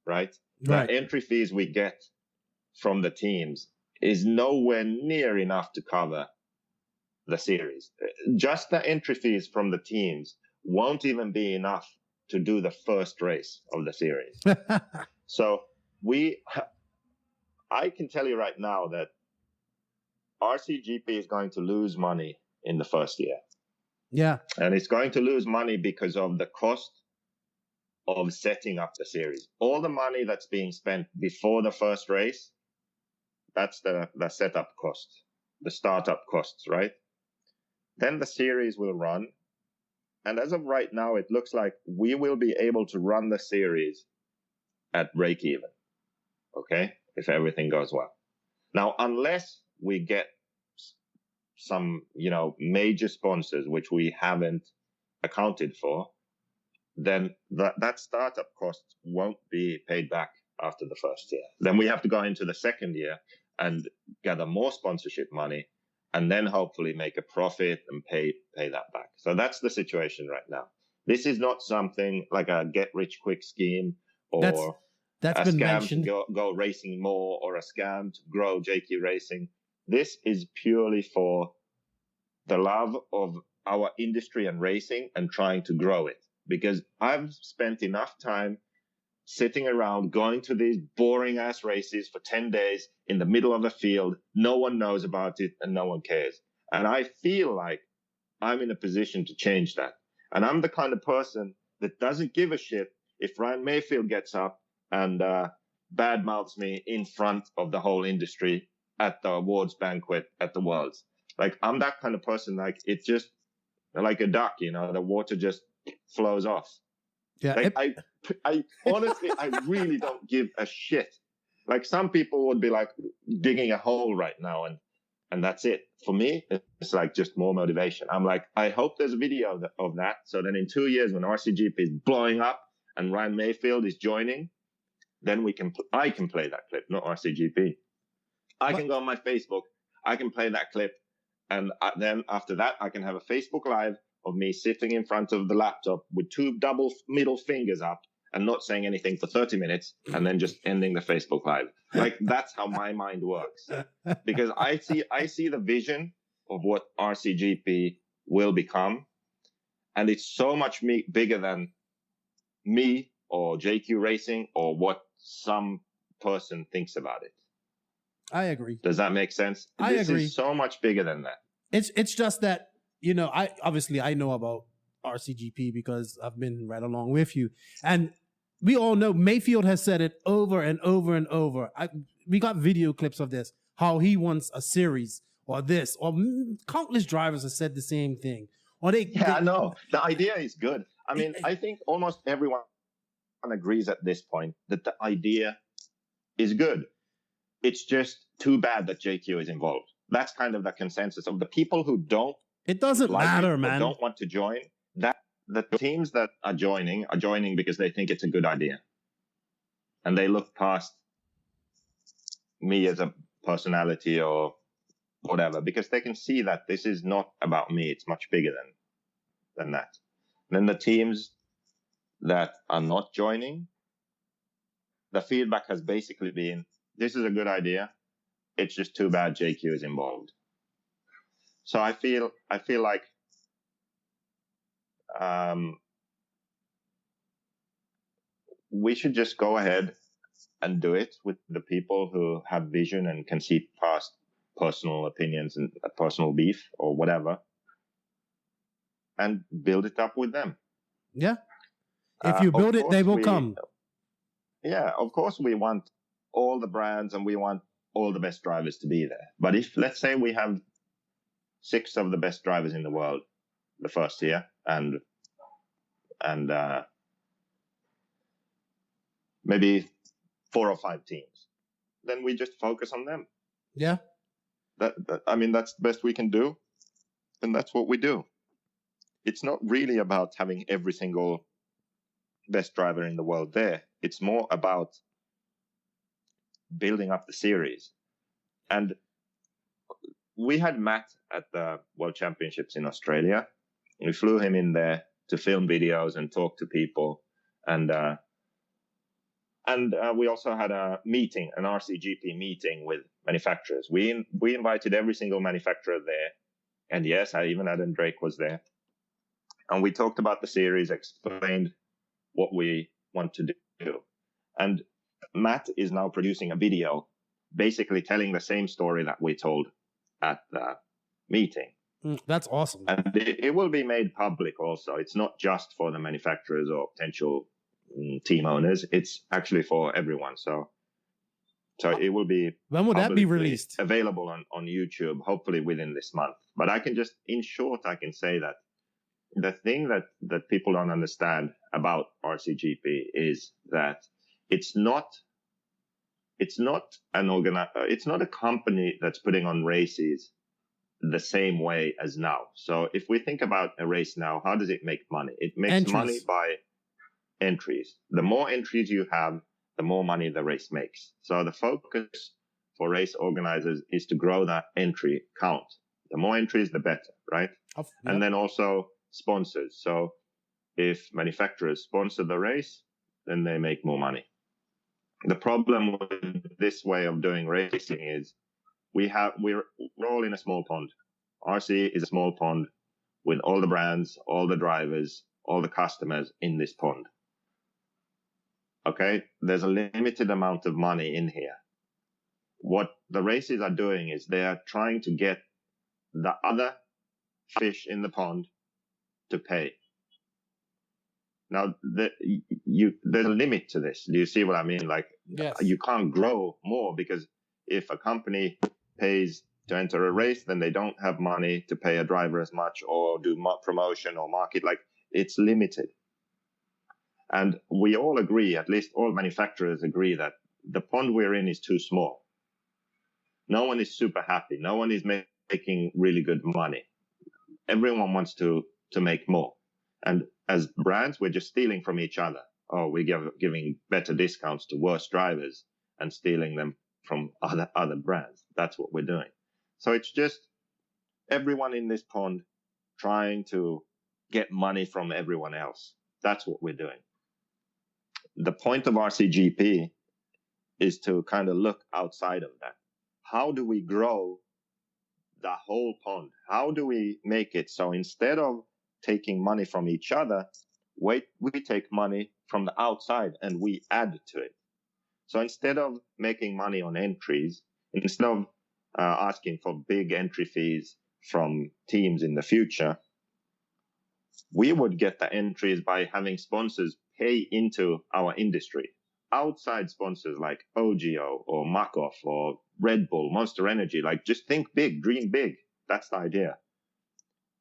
right? The entry fees we get from the teams is nowhere near enough to cover the series. Just the entry fees from the teams won't even be enough to do the first race of the series. So I can tell you right now that RCGP is going to lose money in the first year. Yeah. And it's going to lose money because of the cost of setting up the series. All the money that's being spent before the first race, that's the setup cost, the startup costs, right? Then the series will run. And as of right now, it looks like we will be able to run the series at break even. Okay? If everything goes well. Now, unless we get some, major sponsors, which we haven't accounted for, then that startup cost won't be paid back after the first year. Then we have to go into the second year and gather more sponsorship money, and then hopefully make a profit and pay that back. So that's the situation right now. This is not something like a get-rich-quick scheme or that's a been scam mentioned. to go racing more or a scam to grow JQ Racing. This is purely for the love of our industry and racing and trying to grow it. Because I've spent enough time sitting around going to these boring ass races for 10 days in the middle of a field. No one knows about it and no one cares. And I feel like I'm in a position to change that. And I'm the kind of person that doesn't give a shit if Ryan Maifield gets up and badmouths me in front of the whole industry at the awards banquet at the Worlds. Like, I'm that kind of person. Like, it's just like a duck, the water just flows off. Yeah. Like, I honestly, I really don't give a shit. Like, some people would be like digging a hole right now and that's it. For me, it's like just more motivation. I'm like, I hope there's a video of that. So then in 2 years when RCGP is blowing up and Ryan Maifield is joining, then I can play that clip, not RCGP. I can go on my Facebook. I can play that clip. And then after that, I can have a Facebook Live of me sitting in front of the laptop with two double middle fingers up and not saying anything for 30 minutes and then just ending the Facebook Live. Like, that's how my mind works. Because I see the vision of what RCGP will become. And it's so much bigger than me or JQ Racing or what some person thinks about it. I agree. Does that make sense? I agree. This is so much bigger than that. It's just that, I know about RCGP because I've been right along with you. And we all know Maifield has said it over and over and over. We got video clips of this, how he wants a series or this, or countless drivers have said the same thing. Or I know. The idea is good. I mean, I think almost everyone agrees at this point that the idea is good. It's just too bad that JQ is involved. That's kind of the consensus of the people who don't. It doesn't matter, man. Don't want to join. That the teams that are joining because they think it's a good idea, and they look past me as a personality or whatever because they can see that this is not about me. It's much bigger than that. And then the teams that are not joining, the feedback has basically been, this is a good idea. It's just too bad JQ is involved. So I feel like we should just go ahead and do it with the people who have vision and can see past personal opinions and personal beef or whatever, and build it up with them. Yeah. If you build it, they will come. Yeah, of course we want all the brands and we want all the best drivers to be there. But if, let's say we have 6 of the best drivers in the world the first year and maybe 4 or 5 teams, then we just focus on them. Yeah. I mean, that's the best we can do. And that's what we do. it's not really about having every single best driver in the world there. It's more about building up the series. And we had Matt at the World Championships in Australia. We flew him in there to film videos and talk to people. And we also had a meeting, an RCGP meeting with manufacturers. We invited every single manufacturer there. And yes, even Adam Drake was there. And we talked about the series, explained what we want to do. And Matt is now producing a video basically telling the same story that we told at the meeting. That's awesome. And it will be made public also. It's not just for the manufacturers or potential team owners. It's actually for everyone. So it will be. When will that be released? Available on YouTube, hopefully within this month. But I can just, in short, I can say that the thing that people don't understand about RCGP is that it's not a company that's putting on races the same way as now. So if we think about a race now, how does it make money? It makes money by entries. The more entries you have, the more money the race makes. So the focus for race organizers is to grow that entry count. The more entries, the better, right? Yep. And then also sponsors. So if manufacturers sponsor the race, then they make more money. The problem with this way of doing racing is we're all in a small pond. RC is a small pond with all the brands, all the drivers, all the customers in this pond. Okay, there's a limited amount of money in here. What the races are doing is they are trying to get the other fish in the pond to pay. Now, there's a limit to this. Do you see what I mean? Like, yes. You can't grow more, because if a company pays to enter a race, then they don't have money to pay a driver as much or do promotion or market. Like, it's limited. And we all agree, at least all manufacturers agree, that the pond we're in is too small. No one is super happy. No one is making really good money. Everyone wants to make more. And as brands, we're just stealing from each other. Oh, we're giving better discounts to worse drivers and stealing them from other brands. That's what we're doing. So it's just everyone in this pond trying to get money from everyone else. That's what we're doing. The point of RCGP is to kind of look outside of that. How do we grow the whole pond? How do we make it so instead of taking money from each other, we take money from the outside and we add to it? So instead of making money on entries, instead of asking for big entry fees from teams in the future, we would get the entries by having sponsors pay into our industry. Outside sponsors like OGO or Makoff or Red Bull, Monster Energy, like just think big, dream big. That's the idea.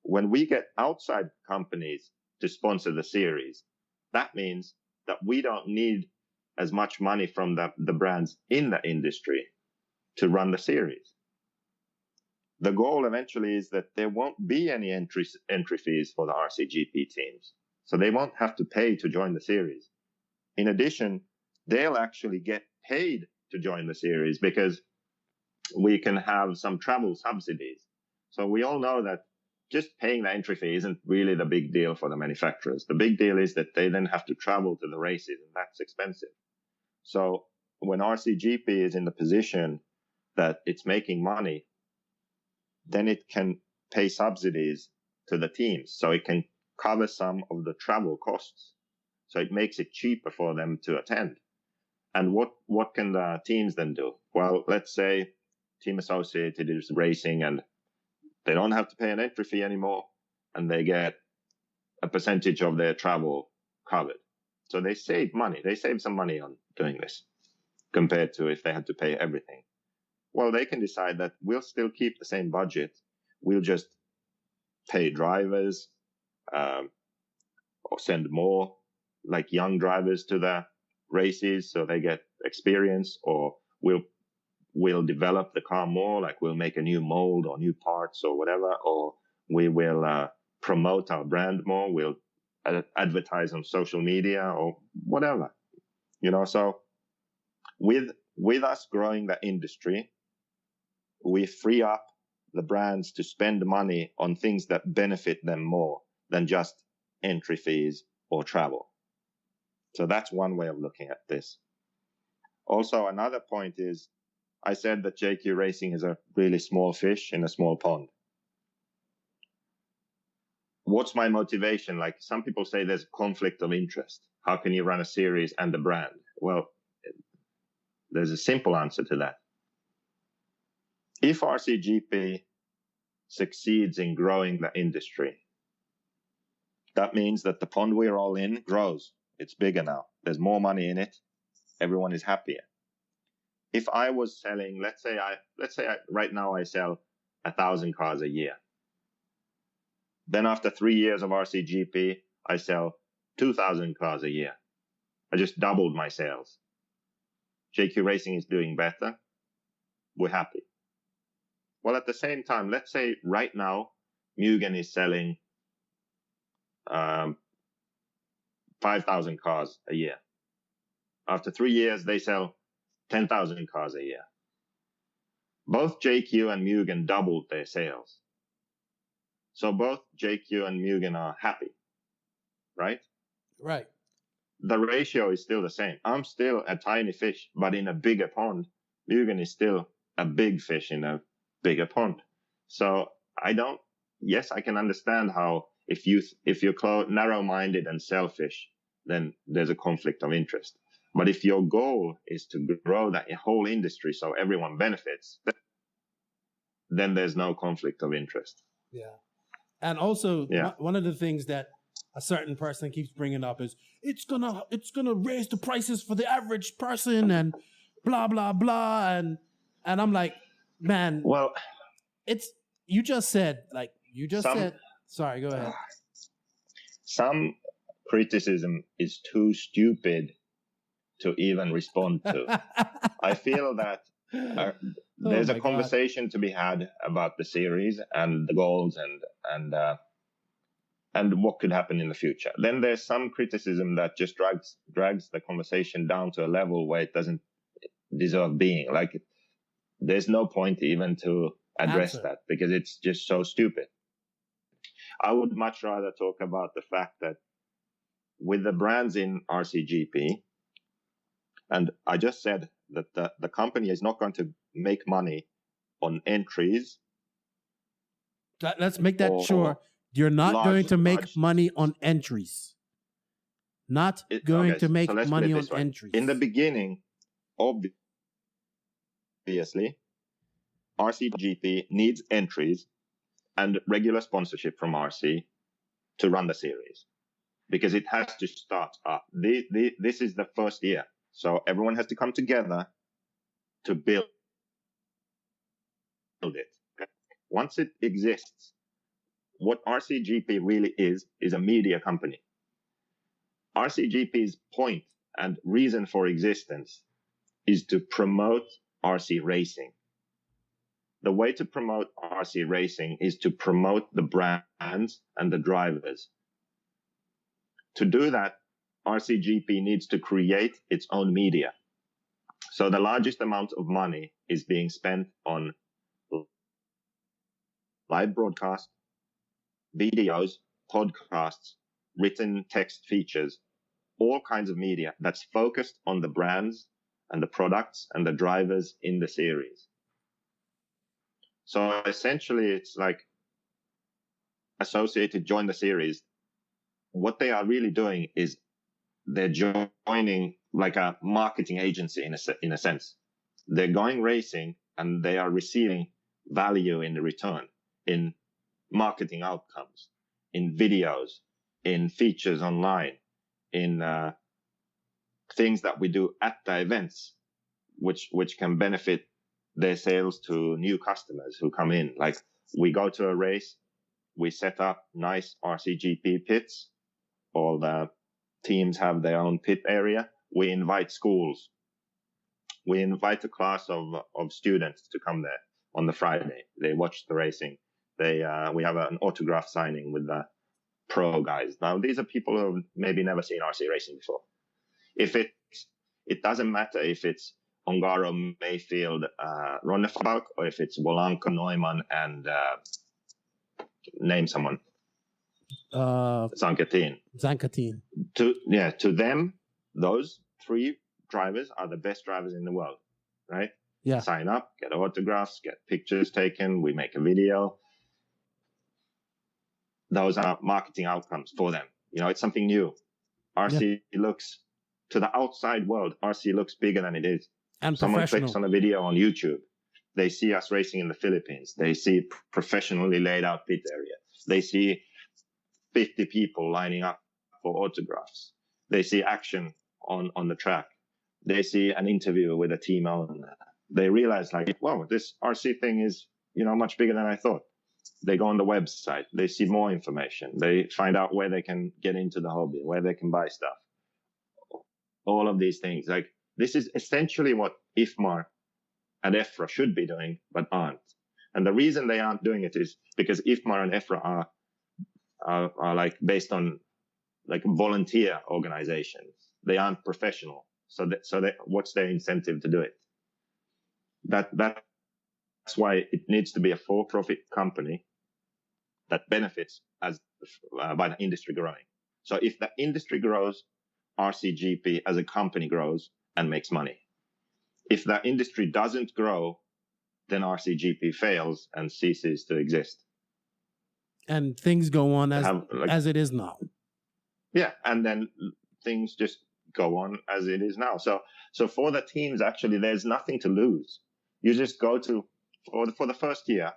When we get outside companies to sponsor the series, that means that we don't need as much money from the brands in the industry to run the series. The goal eventually is that there won't be any entry fees for the RCGP teams. So they won't have to pay to join the series. In addition, they'll actually get paid to join the series because we can have some travel subsidies. So we all know that just paying the entry fee isn't really the big deal for the manufacturers. The big deal is that they then have to travel to the races, and that's expensive. So when RCGP is in the position that it's making money, then it can pay subsidies to the teams. So it can cover some of the travel costs. So it makes it cheaper for them to attend. And what can the teams then do? Well, let's say Team Associated is racing and they don't have to pay an entry fee anymore, and they get a percentage of their travel covered. So they save money. They save some money on doing this compared to if they had to pay everything. Well, they can decide that we'll still keep the same budget. We'll just pay drivers or send more like young drivers to the races so they get experience, or we'll develop the car more, like we'll make a new mold or new parts or whatever, or we will promote our brand more. We'll advertise on social media or whatever, so with us growing the industry, we free up the brands to spend money on things that benefit them more than just entry fees or travel. So that's one way of looking at this. Also, another point is, I said that JQ Racing is a really small fish in a small pond. What's my motivation? Like, some people say there's a conflict of interest. How can you run a series and a brand? Well, there's a simple answer to that. If RCGP succeeds in growing the industry, that means that the pond we're all in grows. It's bigger now. There's more money in it. Everyone is happier. If I was selling, let's say right now I sell 1,000 cars a year. Then after 3 years of RCGP, I sell 2,000 cars a year. I just doubled my sales. JQ Racing is doing better. We're happy. Well, at the same time, let's say right now, Mugen is selling 5,000 cars a year. After 3 years, they sell 10,000 cars a year. Both JQ and Mugen doubled their sales. So both JQ and Mugen are happy, right? Right. The ratio is still the same. I'm still a tiny fish, but in a bigger pond. Mugen is still a big fish in a bigger pond. So yes, I can understand how if you're narrow-minded and selfish, then there's a conflict of interest. But if your goal is to grow that whole industry so everyone benefits, then there's no conflict of interest. Yeah. And also, one of the things that a certain person keeps bringing up is it's gonna raise the prices for the average person and blah blah blah, and I'm like, man, well, you just said. Sorry, go ahead. Some criticism is too stupid to even respond to. I feel that there's a conversation to be had about the series and the goals and what could happen in the future. Then there's some criticism that just drags the conversation down to a level where it doesn't deserve being. Like, there's no point even to address that because it's just so stupid. I would much rather talk about the fact that with the brands in RCGP, and I just said that the company is not going to make money on entries. Let's make that sure. You're not going to make money on entries. Not going to make money on entries. In the beginning, obviously, RCGP needs entries and regular sponsorship from RC to run the series because it has to start up. This is the first year. So everyone has to come together to build it. Okay? Once it exists, what RCGP really is a media company. RCGP's point and reason for existence is to promote RC racing. The way to promote RC racing is to promote the brands and the drivers. To do that, RCGP needs to create its own media. So the largest amount of money is being spent on live broadcast, videos, podcasts, written text features, all kinds of media that's focused on the brands and the products and the drivers in the series. So essentially, it's like Associated join the series. What they are really doing is they're joining like a marketing agency in a sense. They're going racing and they are receiving value in the return in marketing outcomes, in videos, in features online, in things that we do at the events, which can benefit their sales to new customers who come in. Like, we go to a race, we set up nice RCGP pits. All the teams have their own pit area. We invite schools. We invite a class of students to come there on the Friday. They watch the racing. We have an autograph signing with pro guys. Now, these are people who have maybe never seen RC racing before. It doesn't matter if it's Ongaro, Maifield, Ronnefalk, or if it's Wolanko, Neumann, and name someone. Zancatin. To them, those three drivers are the best drivers in the world, right? Yeah. Sign up, get autographs, get pictures taken. We make a video. Those are marketing outcomes for them. It's something new. RC looks, to the outside world, RC looks bigger than it is. And someone professional. clicks on a video on YouTube. They see us racing in the Philippines. They see professionally laid out pit area. They see 50 people lining up for autographs. They see action on the track. They see an interview with a team owner. They realize, like, wow, this RC thing is, much bigger than I thought. They go on the website. They see more information. They find out where they can get into the hobby, where they can buy stuff. All of these things. Like, this is essentially what IFMAR and EFRA should be doing, but aren't. And the reason they aren't doing it is because IFMAR and EFRA are like based on like volunteer organizations. They aren't professional. So what's their incentive to do it? That's why it needs to be a for-profit company that benefits by the industry growing. So if the industry grows, RCGP as a company grows and makes money. If the industry doesn't grow, then RCGP fails and ceases to exist. And things go on as it is now. Yeah, and then things just go on as it is now. So for the teams, actually, there's nothing to lose. You just go to, for the first year,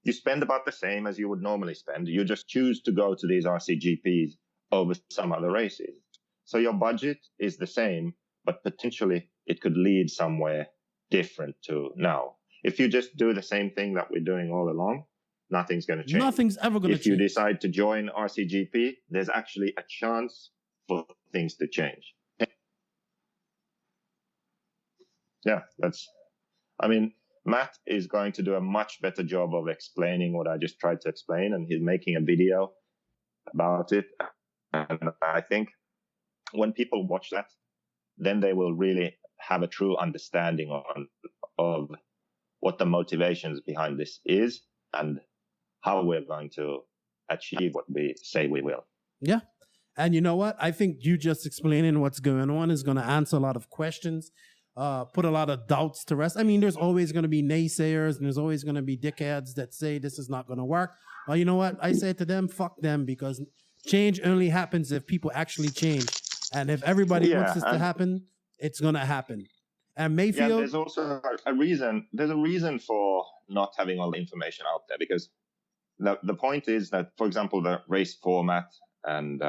you spend about the same as you would normally spend. You just choose to go to these RCGPs over some other races. So your budget is the same, but potentially it could lead somewhere different to now. If you just do the same thing that we're doing all along, nothing's going to change. Nothing's ever going to change. If you decide to join RCGP, there's actually a chance for things to change. Yeah, Matt is going to do a much better job of explaining what I just tried to explain, and he's making a video about it. And I think when people watch that, then they will really have a true understanding of what the motivations behind this is and how we're going to achieve what we say we will. Yeah. And you know what? I think you just explaining what's going on is going to answer a lot of questions, put a lot of doubts to rest. I mean, there's always going to be naysayers and there's always going to be dickheads that say this is not going to work. Well, you know what? I say to them, fuck them, because change only happens if people actually change. And if everybody wants this to happen, it's going to happen. And Maifield... Yeah, there's also a reason. There's a reason for not having all the information out there, because the point is that, for example, the race format and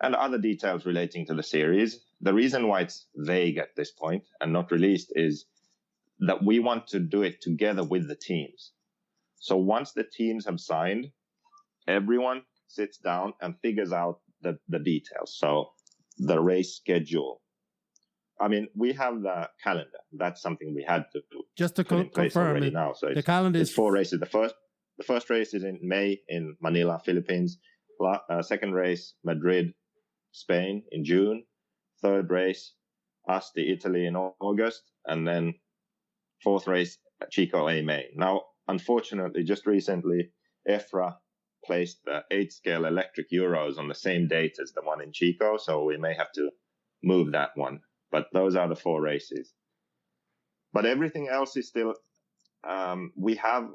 other details relating to the series, the reason why it's vague at this point and not released is that we want to do it together with the teams. So once the teams have signed, everyone sits down and figures out the details. So the race schedule. I mean, we have the calendar. That's something we had to do. Just to confirm it. Now. So the calendar is 4 races. The first race is in May in Manila, Philippines. Second race, Madrid, Spain in June. Third race, Asti, Italy in August. And then fourth race, Chico, May. Now, unfortunately, just recently, EFRA placed the 8-scale electric Euros on the same date as the one in Chico. So we may have to move that one. But those are the 4 races. But everything else is still, we have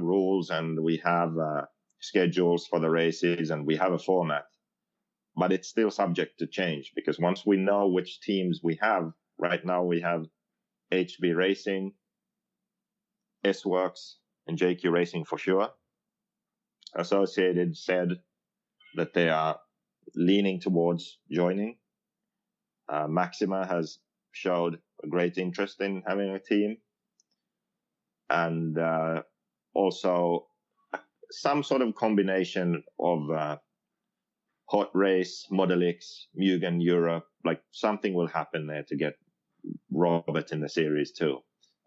rules and we have schedules for the races and we have a format. But it's still subject to change, because once we know which teams we have, right now we have HB Racing, S-Works, and JQ Racing for sure. Associated said that they are leaning towards joining. Maxima has showed a great interest in having a team, and also some sort of combination of Hot Race, Model X, Mugen Europe, like something will happen there to get Robert in the series too,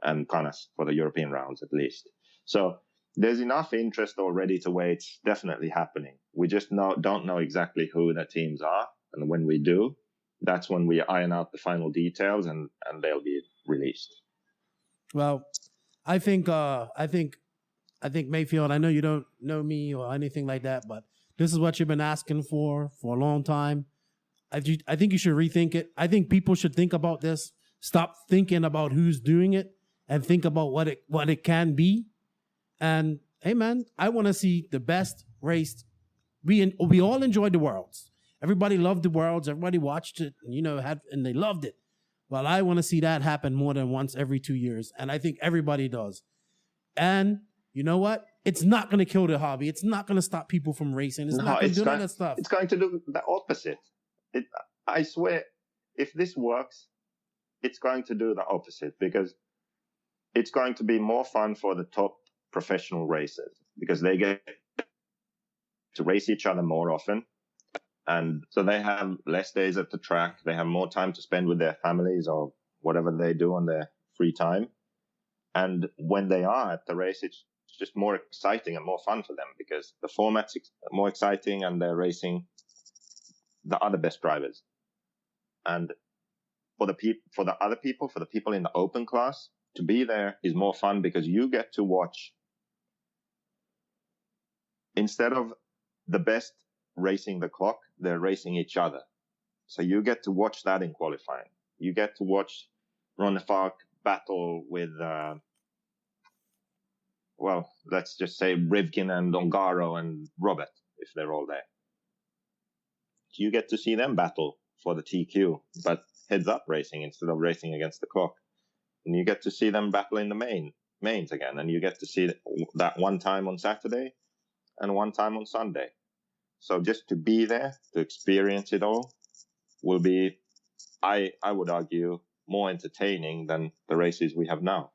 and Panas for the European rounds at least. So there's enough interest already to where it's definitely happening. We just don't know exactly who the teams are, and when we do, that's when we iron out the final details, and they'll be released. Well, I think Mayfield, I know you don't know me or anything like that, but this is what you've been asking for a long time. I think you should rethink it. I think people should think about this. Stop thinking about who's doing it and think about what it can be. And hey, man, I want to see the best race. We all enjoyed the Worlds. Everybody loved the Worlds. Everybody watched it, and they loved it. Well, I want to see that happen more than once every 2 years, and I think everybody does. And you know what? It's not going to kill the hobby. It's not going to stop people from racing. It's not going to do all that stuff. It's going to do the opposite. I swear, if this works, it's going to do the opposite, because it's going to be more fun for the top professional racers, because they get to race each other more often. And so they have less days at the track. They have more time to spend with their families or whatever they do on their free time. And when they are at the race, it's just more exciting and more fun for them, because the format's more exciting and they're racing the other best drivers. And for the people in the open class, to be there is more fun, because you get to watch, instead of the best racing the clock, they're racing each other. So you get to watch that in qualifying. You get to watch Ron Fark battle with, let's just say Rivkin and Ongaro and Robert, if they're all there. You get to see them battle for the TQ, but heads up racing instead of racing against the clock. And you get to see them battle in the mains again. And you get to see that one time on Saturday and one time on Sunday. So just to be there, to experience it all, will be, I would argue, more entertaining than the races we have now.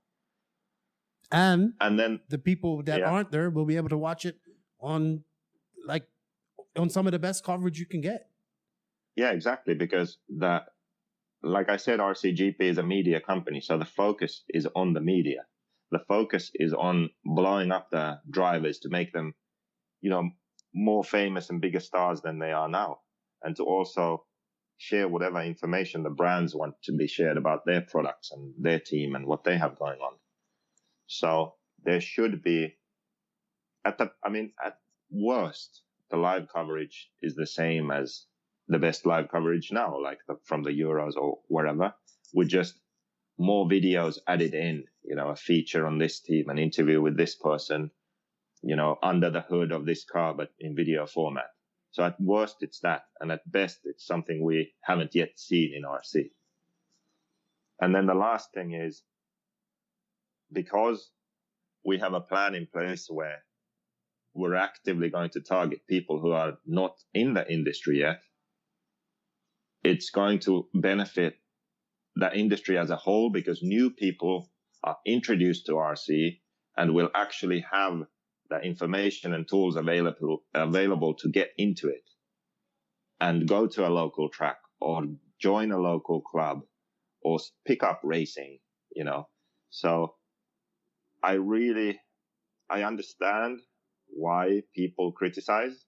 And then the people that aren't there will be able to watch it on some of the best coverage you can get. Yeah, exactly. Because like I said, RCGP is a media company. So the focus is on the media. The focus is on blowing up the drivers to make them, more famous and bigger stars than they are now. And to also share whatever information the brands want to be shared about their products and their team and what they have going on. So there should be, at worst, the live coverage is the same as the best live coverage now, like from the Euros or wherever, with just more videos added in, a feature on this team, an interview with this person, under the hood of this car, but in video format. So at worst, it's that. And at best, it's something we haven't yet seen in RC. And then the last thing is, because we have a plan in place where we're actively going to target people who are not in the industry yet, it's going to benefit the industry as a whole, because new people are introduced to RC and will actually have the information and tools available to get into it and go to a local track or join a local club or pick up racing, So I understand why people criticize.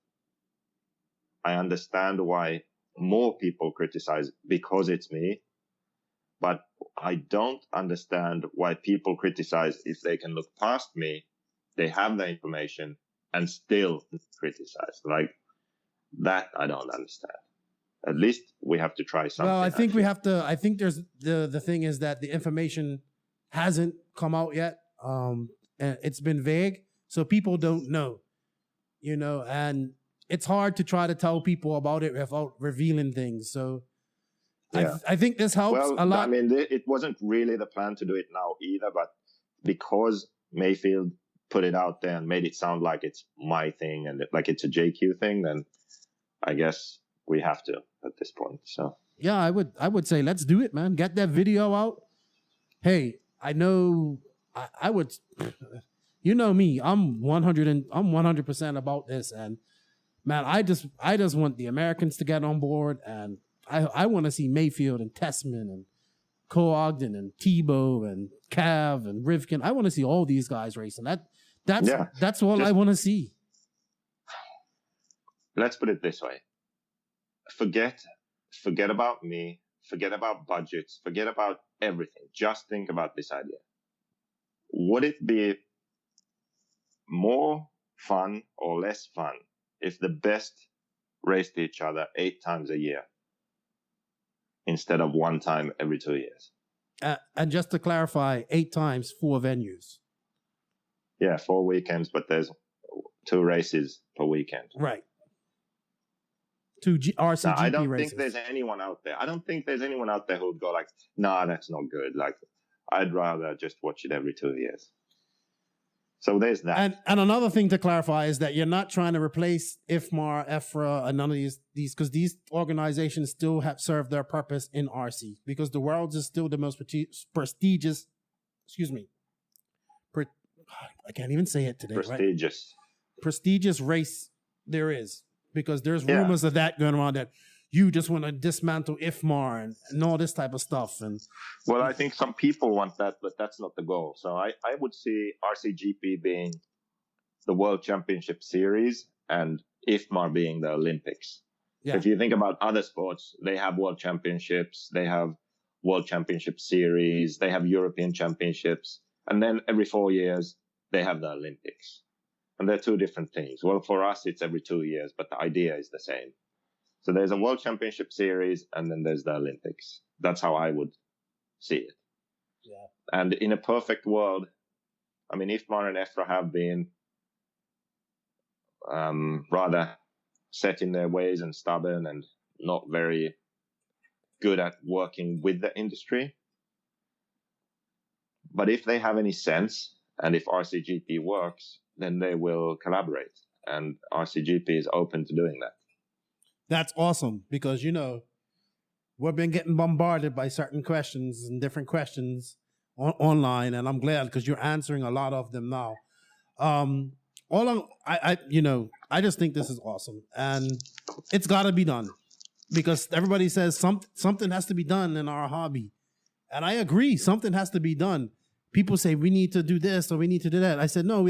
I understand why more people criticize, because it's me. But I don't understand why people criticize if they can look past me, they have the information, and still criticize. Like that, I don't understand. At least we have to try something. Well, I think we have to. I think there's the thing is that the information hasn't come out yet. And it's been vague, so people don't know. And it's hard to try to tell people about it without revealing things. So I think this helps a lot. It wasn't really the plan to do it now either, but because Maifield put it out there and made it sound like it's my thing and like it's a JQ thing, then I guess we have to at this point. So yeah, I would say let's do it, man. Get that video out. Hey, I know I would. Me, I'm 100% about this, and man, I just want the Americans to get on board, and I want to see Maifield and Tessman and Ogden and Tebow and Cav and Rivkin. I want to see all these guys racing. That's all I want to see. Let's put it this way. Forget about me, forget about budgets, forget about everything. Just think about this idea. Would it be more fun or less fun if the best raced each other 8 times a year instead of 1 time every 2 years? And just to clarify, 8 times, 4 venues. Yeah, 4 weekends, but there's 2 races per weekend. Right. 2 RCGP now, I don't races. think there's anyone out there. I don't think there's anyone out there who would go like, nah, that's not good. Like, I'd rather just watch it every 2 years. So there's that. And another thing to clarify is that you're not trying to replace IFMAR, EFRA, and none of these because these organizations still have served their purpose in RC because the Worlds is still the most prestigious. Excuse me. I can't even say it today. Prestigious. Right? Prestigious race there is because there's rumors of that going around that you just want to dismantle IFMAR and all this type of stuff. And well, I think some people want that, but that's not the goal. So I would see RCGP being the World Championship Series and IFMAR being the Olympics. Yeah. If you think about other sports, they have World Championships, they have World Championship Series, they have European Championships, and then every 4 years, they have the Olympics. And they're 2 different things. Well, for us, it's every 2 years, but the idea is the same. So there's a World Championship Series, and then there's the Olympics. That's how I would see it. Yeah. And in a perfect world, I mean, IFMAR and EFRA have been rather set in their ways and stubborn and not very good at working with the industry. But if they have any sense, and if RCGP works, then they will collaborate. And RCGP is open to doing that. That's awesome because, we've been getting bombarded by certain questions and different questions online, and I'm glad because you're answering a lot of them now. I just think this is awesome, and it's got to be done because everybody says something has to be done in our hobby, and I agree, something has to be done. People say we need to do this or we need to do that. I said no,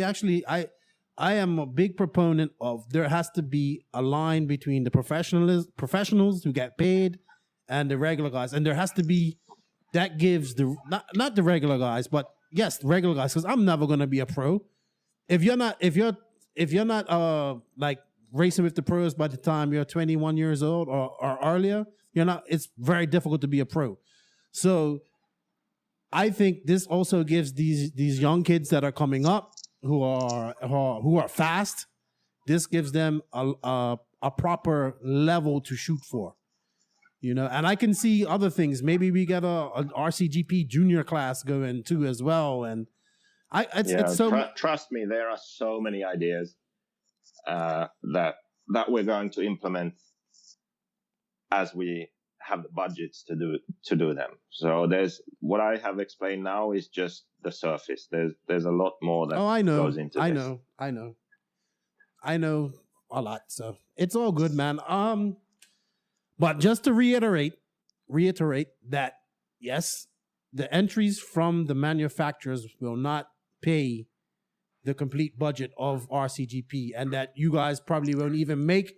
I am a big proponent of there has to be a line between the professionals who get paid and the regular guys. And there has to be, that gives the, not the regular guys, but yes, the regular guys, because I'm never going to be a pro. If you're not like racing with the pros by the time you're 21 years old or earlier, it's very difficult to be a pro. So I think this also gives these young kids that are coming up, who are fast, this gives them a proper level to shoot for, and I can see other things. Maybe we get an RCGP junior class going too as well. And it's so trust me, there are so many ideas that we're going to implement as we have the budgets to do them. So there's what I have explained now is just the surface. There's a lot more that goes into this. I know a lot. So it's all good, man. But just to reiterate that yes, the entries from the manufacturers will not pay the complete budget of RCGP, and that you guys probably won't even make,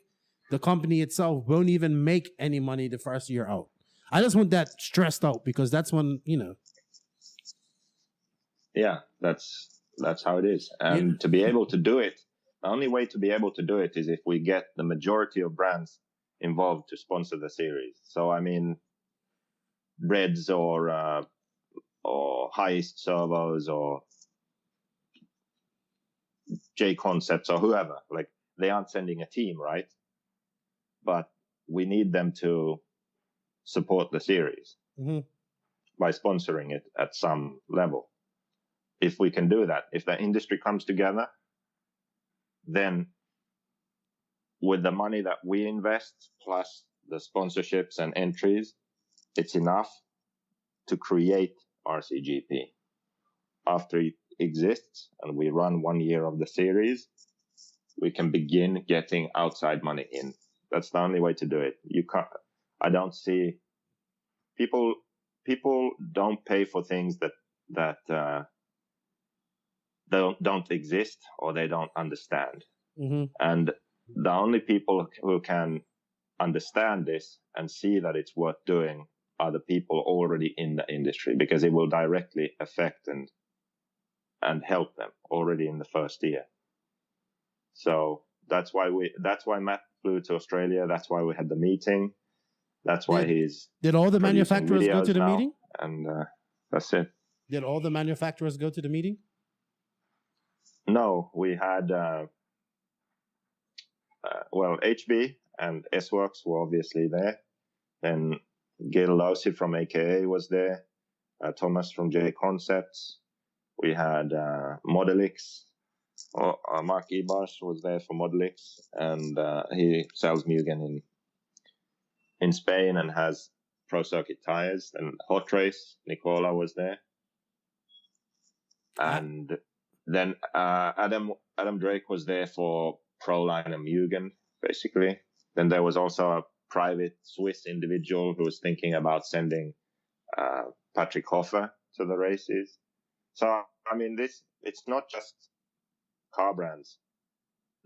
the company itself won't even make any money the first year out. I just want that stressed out because that's when, Yeah, that's how it is. And to be able to do it, the only way to be able to do it is if we get the majority of brands involved to sponsor the series. So, I mean, Reds or Heist Servos or J Concepts or whoever, like they aren't sending a team, right? But we need them to support the series by sponsoring it at some level. If we can do that, if the industry comes together, then with the money that we invest plus the sponsorships and entries, it's enough to create RCGP. After it exists and we run 1 year of the series, we can begin getting outside money in. That's the only way to do it. I don't see people don't pay for things that don't exist or they don't understand. Mm-hmm. And the only people who can understand this and see that it's worth doing are the people already in the industry, because it will directly affect and help them already in the first year. So that's why Matt flew to Australia. That's why we had the meeting. That's why Did all the producing manufacturers go videos to the now, meeting? and that's it. Did all the manufacturers go to the meeting? No, we had HB and S-Works were obviously there. Then Gail Lowsey from AKA was there. Thomas from J Concepts. We had Modelix. Mark Ebars was there for Modelix, and he sells Mugen in Spain and has Pro Circuit tires. And Hot Race, Nicola was there. And then Adam Drake was there for Proline and Mugen, basically. Then there was also a private Swiss individual who was thinking about sending Patrick Hoffer to the races. So, I mean, it's not just car brands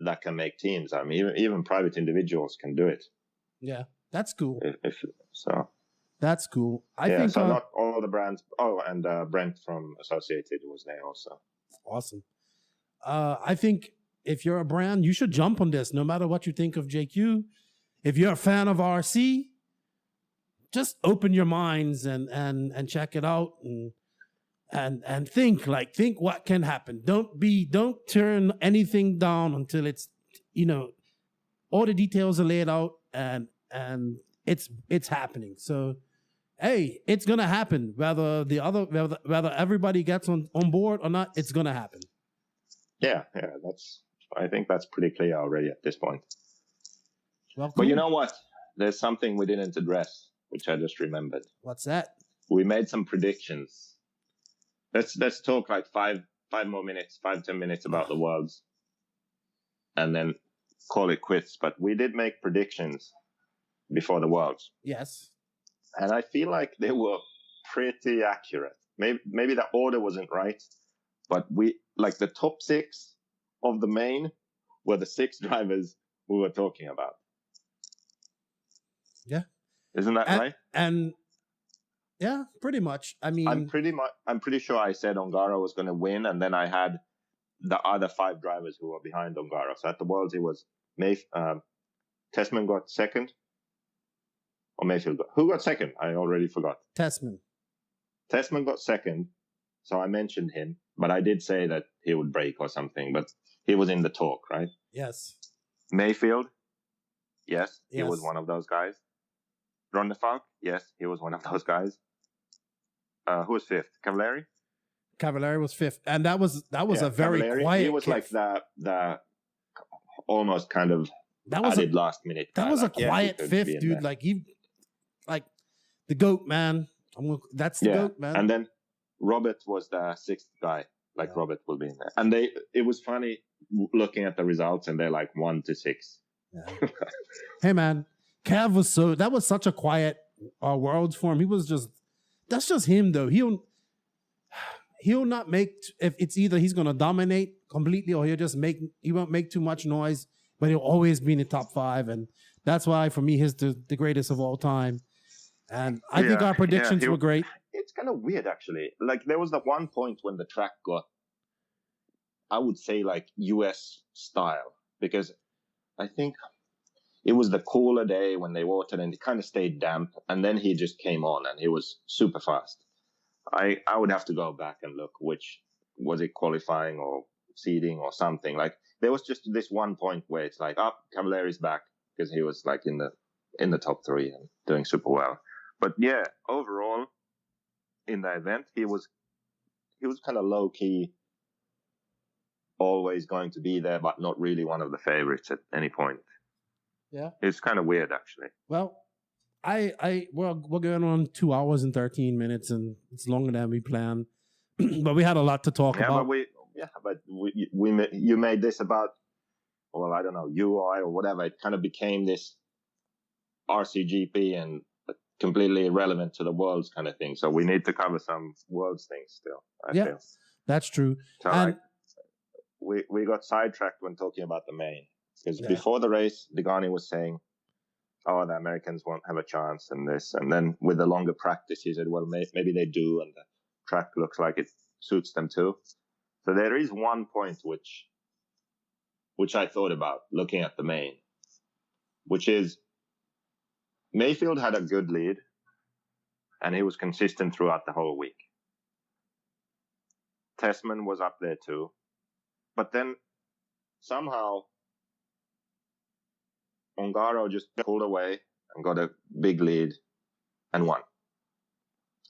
that can make teams. I mean, even private individuals can do it. Yeah, that's cool. So that's cool. I think think not all the brands. Oh, and Brent from Associated was there also. Awesome. I think if you're a brand, you should jump on this, no matter what you think of JQ. If you're a fan of RC, just open your minds and check it out and think what can happen. Don't turn anything down until it's, all the details are laid out and it's happening. So, hey, it's gonna happen. Whether everybody gets on board or not, it's gonna happen. Yeah. I think that's pretty clear already at this point. Well, cool. But you know what? There's something we didn't address, which I just remembered. What's that? We made some predictions. Let's talk like 5 more minutes, 5-10 minutes about the Worlds, and then call it quits. But we did make predictions before the Worlds. Yes. And I feel like they were pretty accurate. Maybe the order wasn't right, but the top 6 of the main were the 6 drivers we were talking about. Yeah. Isn't that right? And yeah, pretty much. I mean, I'm pretty sure I said Ongaro was going to win, and then I had the other 5 drivers who were behind Ongaro. So at the Worlds, it was Tessman got second, or Maifield who got second? I already forgot. Tessman got second, so I mentioned him, but I did say that he would break or something, but he was in the talk, right? Yes. Mayfield, yes, he was one of those guys. Ron de Falk, yes, he was one of those guys. Who was 5th? Cavallari? Cavallari was 5th, and that was a very Cavallari, quiet. He was like the almost kind of added last minute. That was a quiet 5th, dude. Like the GOAT, man. That's the GOAT, man. And then Robert was the 6th guy. Robert will be in there. And it was funny looking at the results, and they're like 1 to 6. Yeah. Hey, man, Cav that was such a quiet Worlds for him. That's just him, though. He'll not make, if it's either he's going to dominate completely or he won't make too much noise, but he'll always be in the top 5. And that's why, for me, he's the greatest of all time. And I think our predictions were great. It's kind of weird, actually. There was the one point when the track got, I would say, US style, because I think it was the cooler day when they watered and it kind of stayed damp. And then he just came on and he was super fast. I would have to go back and look which was it, qualifying or seeding or something. There was just this one point where it's Cavallari's back, because he was in the top 3 and doing super well. But yeah, overall in the event, he was kind of low key, always going to be there, but not really one of the favorites at any point. Yeah, it's kind of weird, actually. Well, we're going on 2 hours and 13 minutes, and it's longer than we planned. But we had a lot to talk about. You made this about, well, I don't know, UI or whatever. It kind of became this RCGP and completely irrelevant to the Worlds kind of thing. So we need to cover some Worlds things still. I feel. That's true. So we got sidetracked when talking about the main, because Yeah. before the race, Degani was saying, "Oh, the Americans won't have a chance," and this, and then with the longer practice, he said, "Well, maybe they do, and the track looks like it suits them too." So there is one point which I thought about looking at the main, which is Maifield had a good lead, and he was consistent throughout the whole week. Tessman was up there too, but then somehow Ongaro just pulled away and got a big lead and won.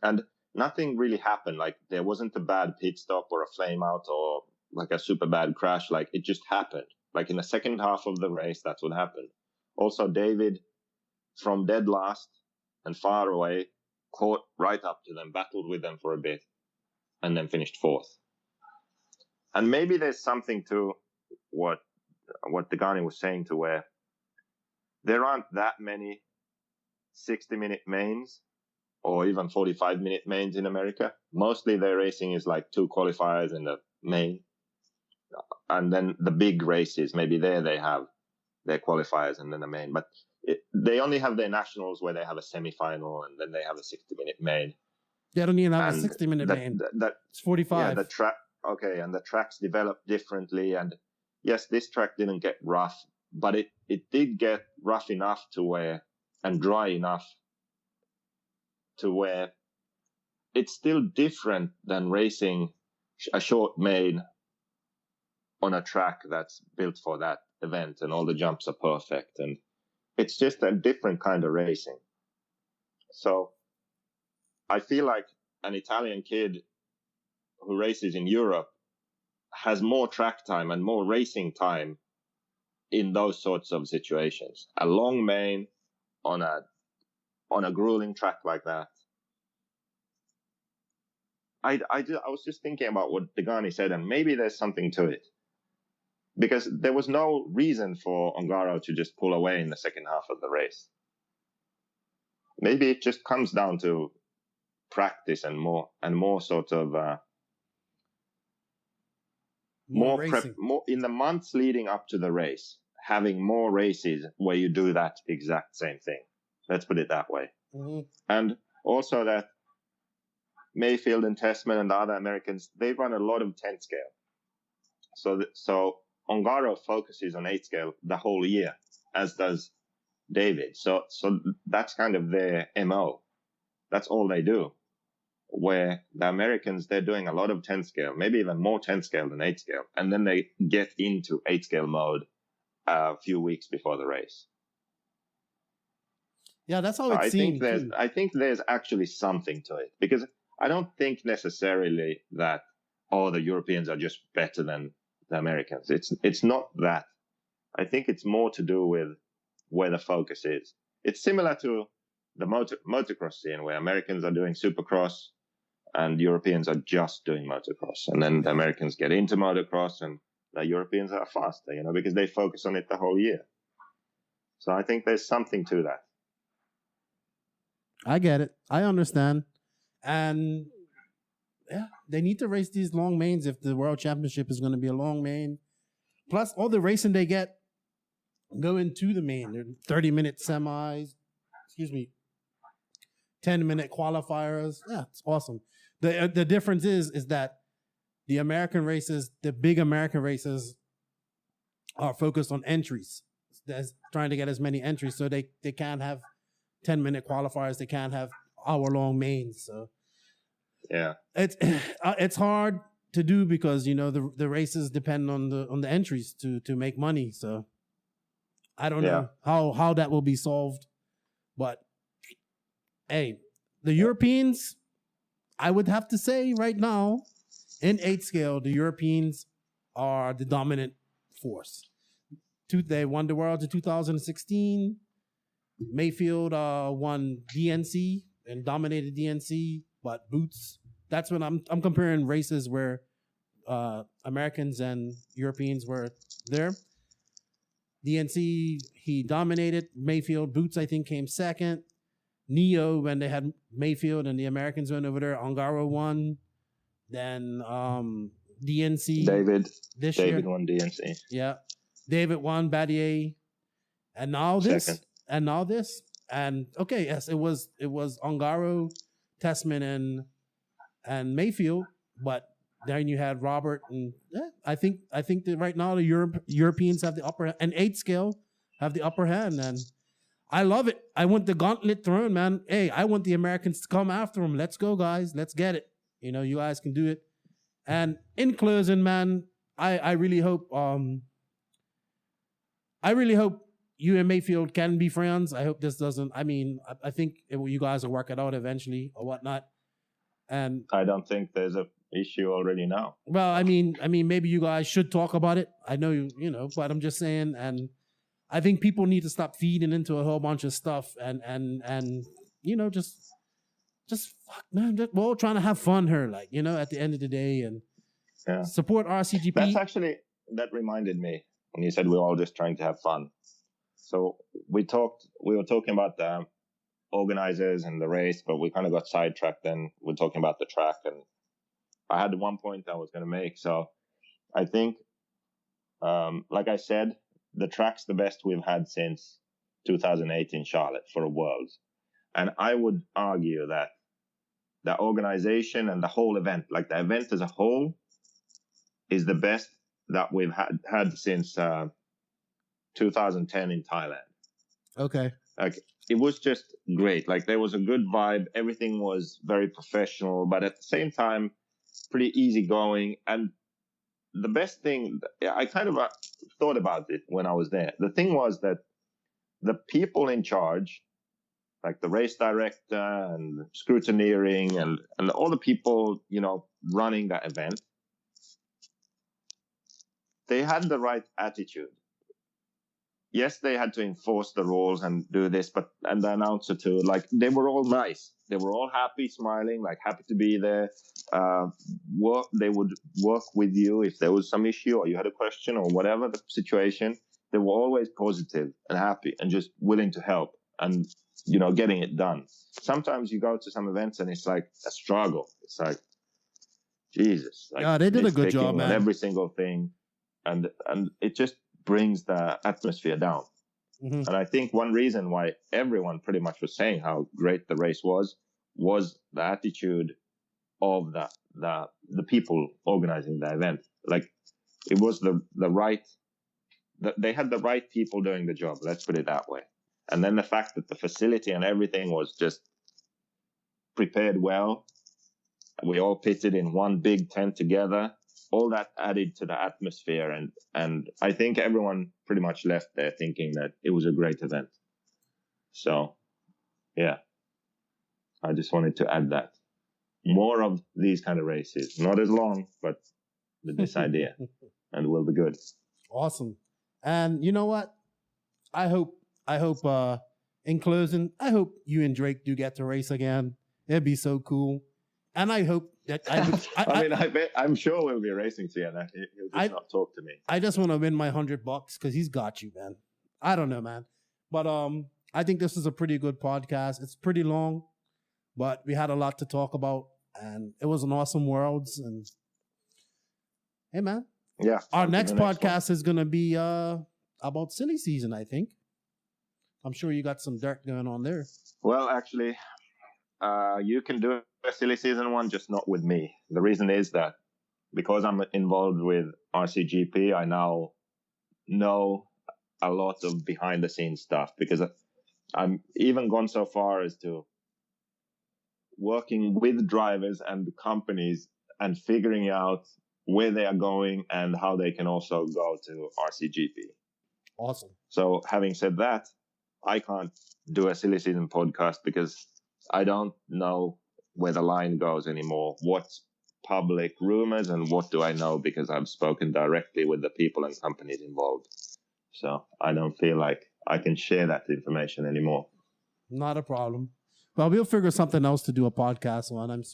And nothing really happened. Like, there wasn't a bad pit stop or a flame out or like a super bad crash. Like, it just happened. Like, in the second half of the race, that's what happened. Also, David, from dead last and far away, caught right up to them, battled with them for a bit, and then finished fourth. And maybe there's something to what Degani was saying, to where there aren't that many 60-minute mains or even 45-minute mains in America. Mostly their racing is like 2 qualifiers in the main. And then the big races, maybe there they have their qualifiers and then the main. But they only have their nationals where they have a semi-final and then they have a 60-minute main. They don't even have And a 60-minute main. It's 45. Yeah, and the tracks develop differently. And yes, this track didn't get rough, but it did get rough enough to where, and dry enough to where it's still different than racing a short main on a track that's built for that event and all the jumps are perfect. And it's just a different kind of racing. So I feel like an Italian kid who races in Europe has more track time and more racing time in those sorts of situations. A long main on a grueling track like that. I was just thinking about what Degani said, and maybe there's something to it. Because there was no reason for Ongaro to just pull away in the second half of the race. Maybe it just comes down to practice and more sort of more in the months leading up to the race, having more races where you do that exact same thing. Let's put it that way. Mm-hmm. And also that Maifield and Tessman and the other Americans, they run a lot of 10 scale. So Ongaro focuses on 8 scale the whole year, as does David. So that's kind of their MO. That's all they do. Where the Americans, they're doing a lot of 10 scale, maybe even more 10 scale than 8 scale. And then they get into 8 scale mode a few weeks before the race. Yeah, that's how it seems. I think there's actually something to it, because I don't think necessarily that, the Europeans are just better than the Americans. It's not that. I think it's more to do with where the focus is. It's similar to the motocross scene, where Americans are doing supercross and Europeans are just doing motocross. And then the Americans get into motocross and the Europeans are faster, because they focus on it the whole year. So I think there's something to that. I get it. I understand. And yeah, they need to race these long mains if the World Championship is going to be a long main. Plus, all the racing they get going to the main. They're 30-minute semis, 10-minute qualifiers. Yeah, it's awesome. The difference is that the American races, the big American races, are focused on entries. They're trying to get as many entries, so they can't have 10-minute qualifiers. They can't have hour-long mains. So yeah, it's hard to do because the races depend on the entries to make money. So I don't know how that will be solved, but hey, the Europeans, I would have to say right now, in 8 scale, the Europeans are the dominant force. They won the world in 2016. Maifield won DNC and dominated DNC, but Boots. That's when I'm comparing races where Americans and Europeans were there. DNC, he dominated. Maifield, Boots, I think, came second. Neo, when they had Maifield and the Americans went over there, Ongaro won. Then DNC David this year. David won DNC. Yeah. David won Battier. And now this. Second. And now this. And okay, yes, it was Ongaro, Tessman, and Maifield, but then you had Robert, and I think that right now the Europeans have the upper and 8 scale have the upper hand, and I love it. I want the gauntlet thrown, man. Hey, I want the Americans to come after them. Let's go, guys. Let's get it. You know, you guys can do it. And in closing, man, I really hope you and Maifield can be friends. I hope this doesn't. I mean, I think you guys will work it out eventually or whatnot. And I don't think there's a issue already now. Well, I mean, maybe you guys should talk about it. I know you know, but I'm just saying. And I think people need to stop feeding into a whole bunch of stuff and you know, just fuck, man. We're all trying to have fun here, like, you know, at the end of the day, and support RCGP. That reminded me when you said we're all just trying to have fun. So we were talking about the organizers and the race, but we kind of got sidetracked. Then we're talking about the track, and I had one point I was going to make. So I think, like I said, the track's the best we've had since 2008 in Charlotte for a Worlds. And I would argue that the organization and the whole event, like the event as a whole, is the best that we've had since 2010 in Thailand. Okay. Like, it was just great. Like, there was a good vibe. Everything was very professional, but at the same time, pretty easygoing. And the best thing, I kind of thought about it when I was there. The thing was that the people in charge, like the race director and scrutineering and all the people, you know, running that event, they had the right attitude. Yes, they had to enforce the rules and do this, and the announcer too, like, they were all nice. They were all happy, smiling, like happy to be there. They would work with you if there was some issue or you had a question or whatever the situation. They were always positive and happy and just willing to help and, you know, getting it done. Sometimes you go to some events and it's like a struggle. It's like, Jesus. Like, yeah, they did a good job, man. On every single thing. And it just brings the atmosphere down. Mm-hmm. And I think one reason why everyone pretty much was saying how great the race was the attitude of the people organizing the event. Like, it was the right, they had the right people doing the job. Let's put it that way. And then the fact that the facility and everything was just prepared well. We all pitted in one big tent together. All that added to the atmosphere, and I think everyone pretty much left there thinking that it was a great event. So, yeah, I just wanted to add that. More of these kind of races, not as long, but with this idea, and we'll be good. Awesome. And you know what? I hope in closing, I hope you and Drake do get to race again. It'd be so cool. And I hope that I'm sure we'll be racing together. He'll just not talk to me. I just want to win my $100 because he's got you, man. I don't know, man. But I think this is a pretty good podcast. It's pretty long, but we had a lot to talk about, and it was an awesome Worlds. And hey, man. Yeah. Our next podcast is gonna be about silly season, I think. I'm sure you got some dirt going on there. Well, actually, you can do a silly season one, just not with me. The reason is that because I'm involved with RCGP, I now know a lot of behind the scenes stuff, because I'm even gone so far as to working with drivers and companies and figuring out where they are going and how they can also go to RCGP. Awesome. So having said that, I can't do a silly season podcast because I don't know where the line goes anymore. What's public rumors and what do I know, because I've spoken directly with the people and companies involved. So I don't feel like I can share that information anymore. Not a problem. Well, we'll figure something else to do a podcast on.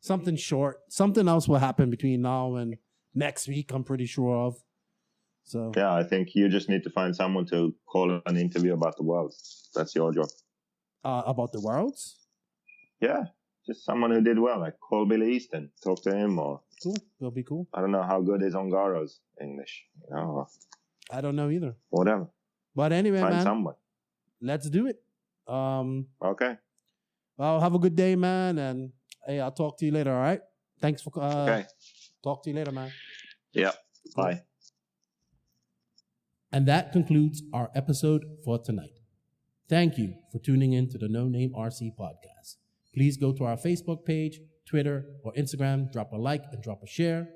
Something short. Something else will happen between now and next week, I'm pretty sure of. So yeah, I think you just need to find someone to call an interview about the Worlds. That's your job. About the Worlds? Yeah, just someone who did well. Like, call Billy Easton, talk to him, or Cool. It'll be cool. I don't know how good is Ongaro's English. You know, I don't know either. whatever. But anyway, Find man, someone. let's do it. Okay. Well, have a good day, man. And hey, I'll talk to you later. All right. Thanks for. Okay. Talk to you later, man. Yeah. Bye. And that concludes our episode for tonight. Thank you for tuning in to the No Name RC podcast. Please go to our Facebook page, Twitter, or Instagram, drop a like and drop a share.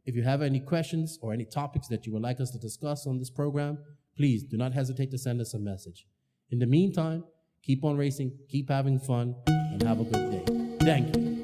If you have any questions or any topics that you would like us to discuss on this program, please do not hesitate to send us a message. In the meantime, keep on racing, keep having fun, and have a good day. Thank you.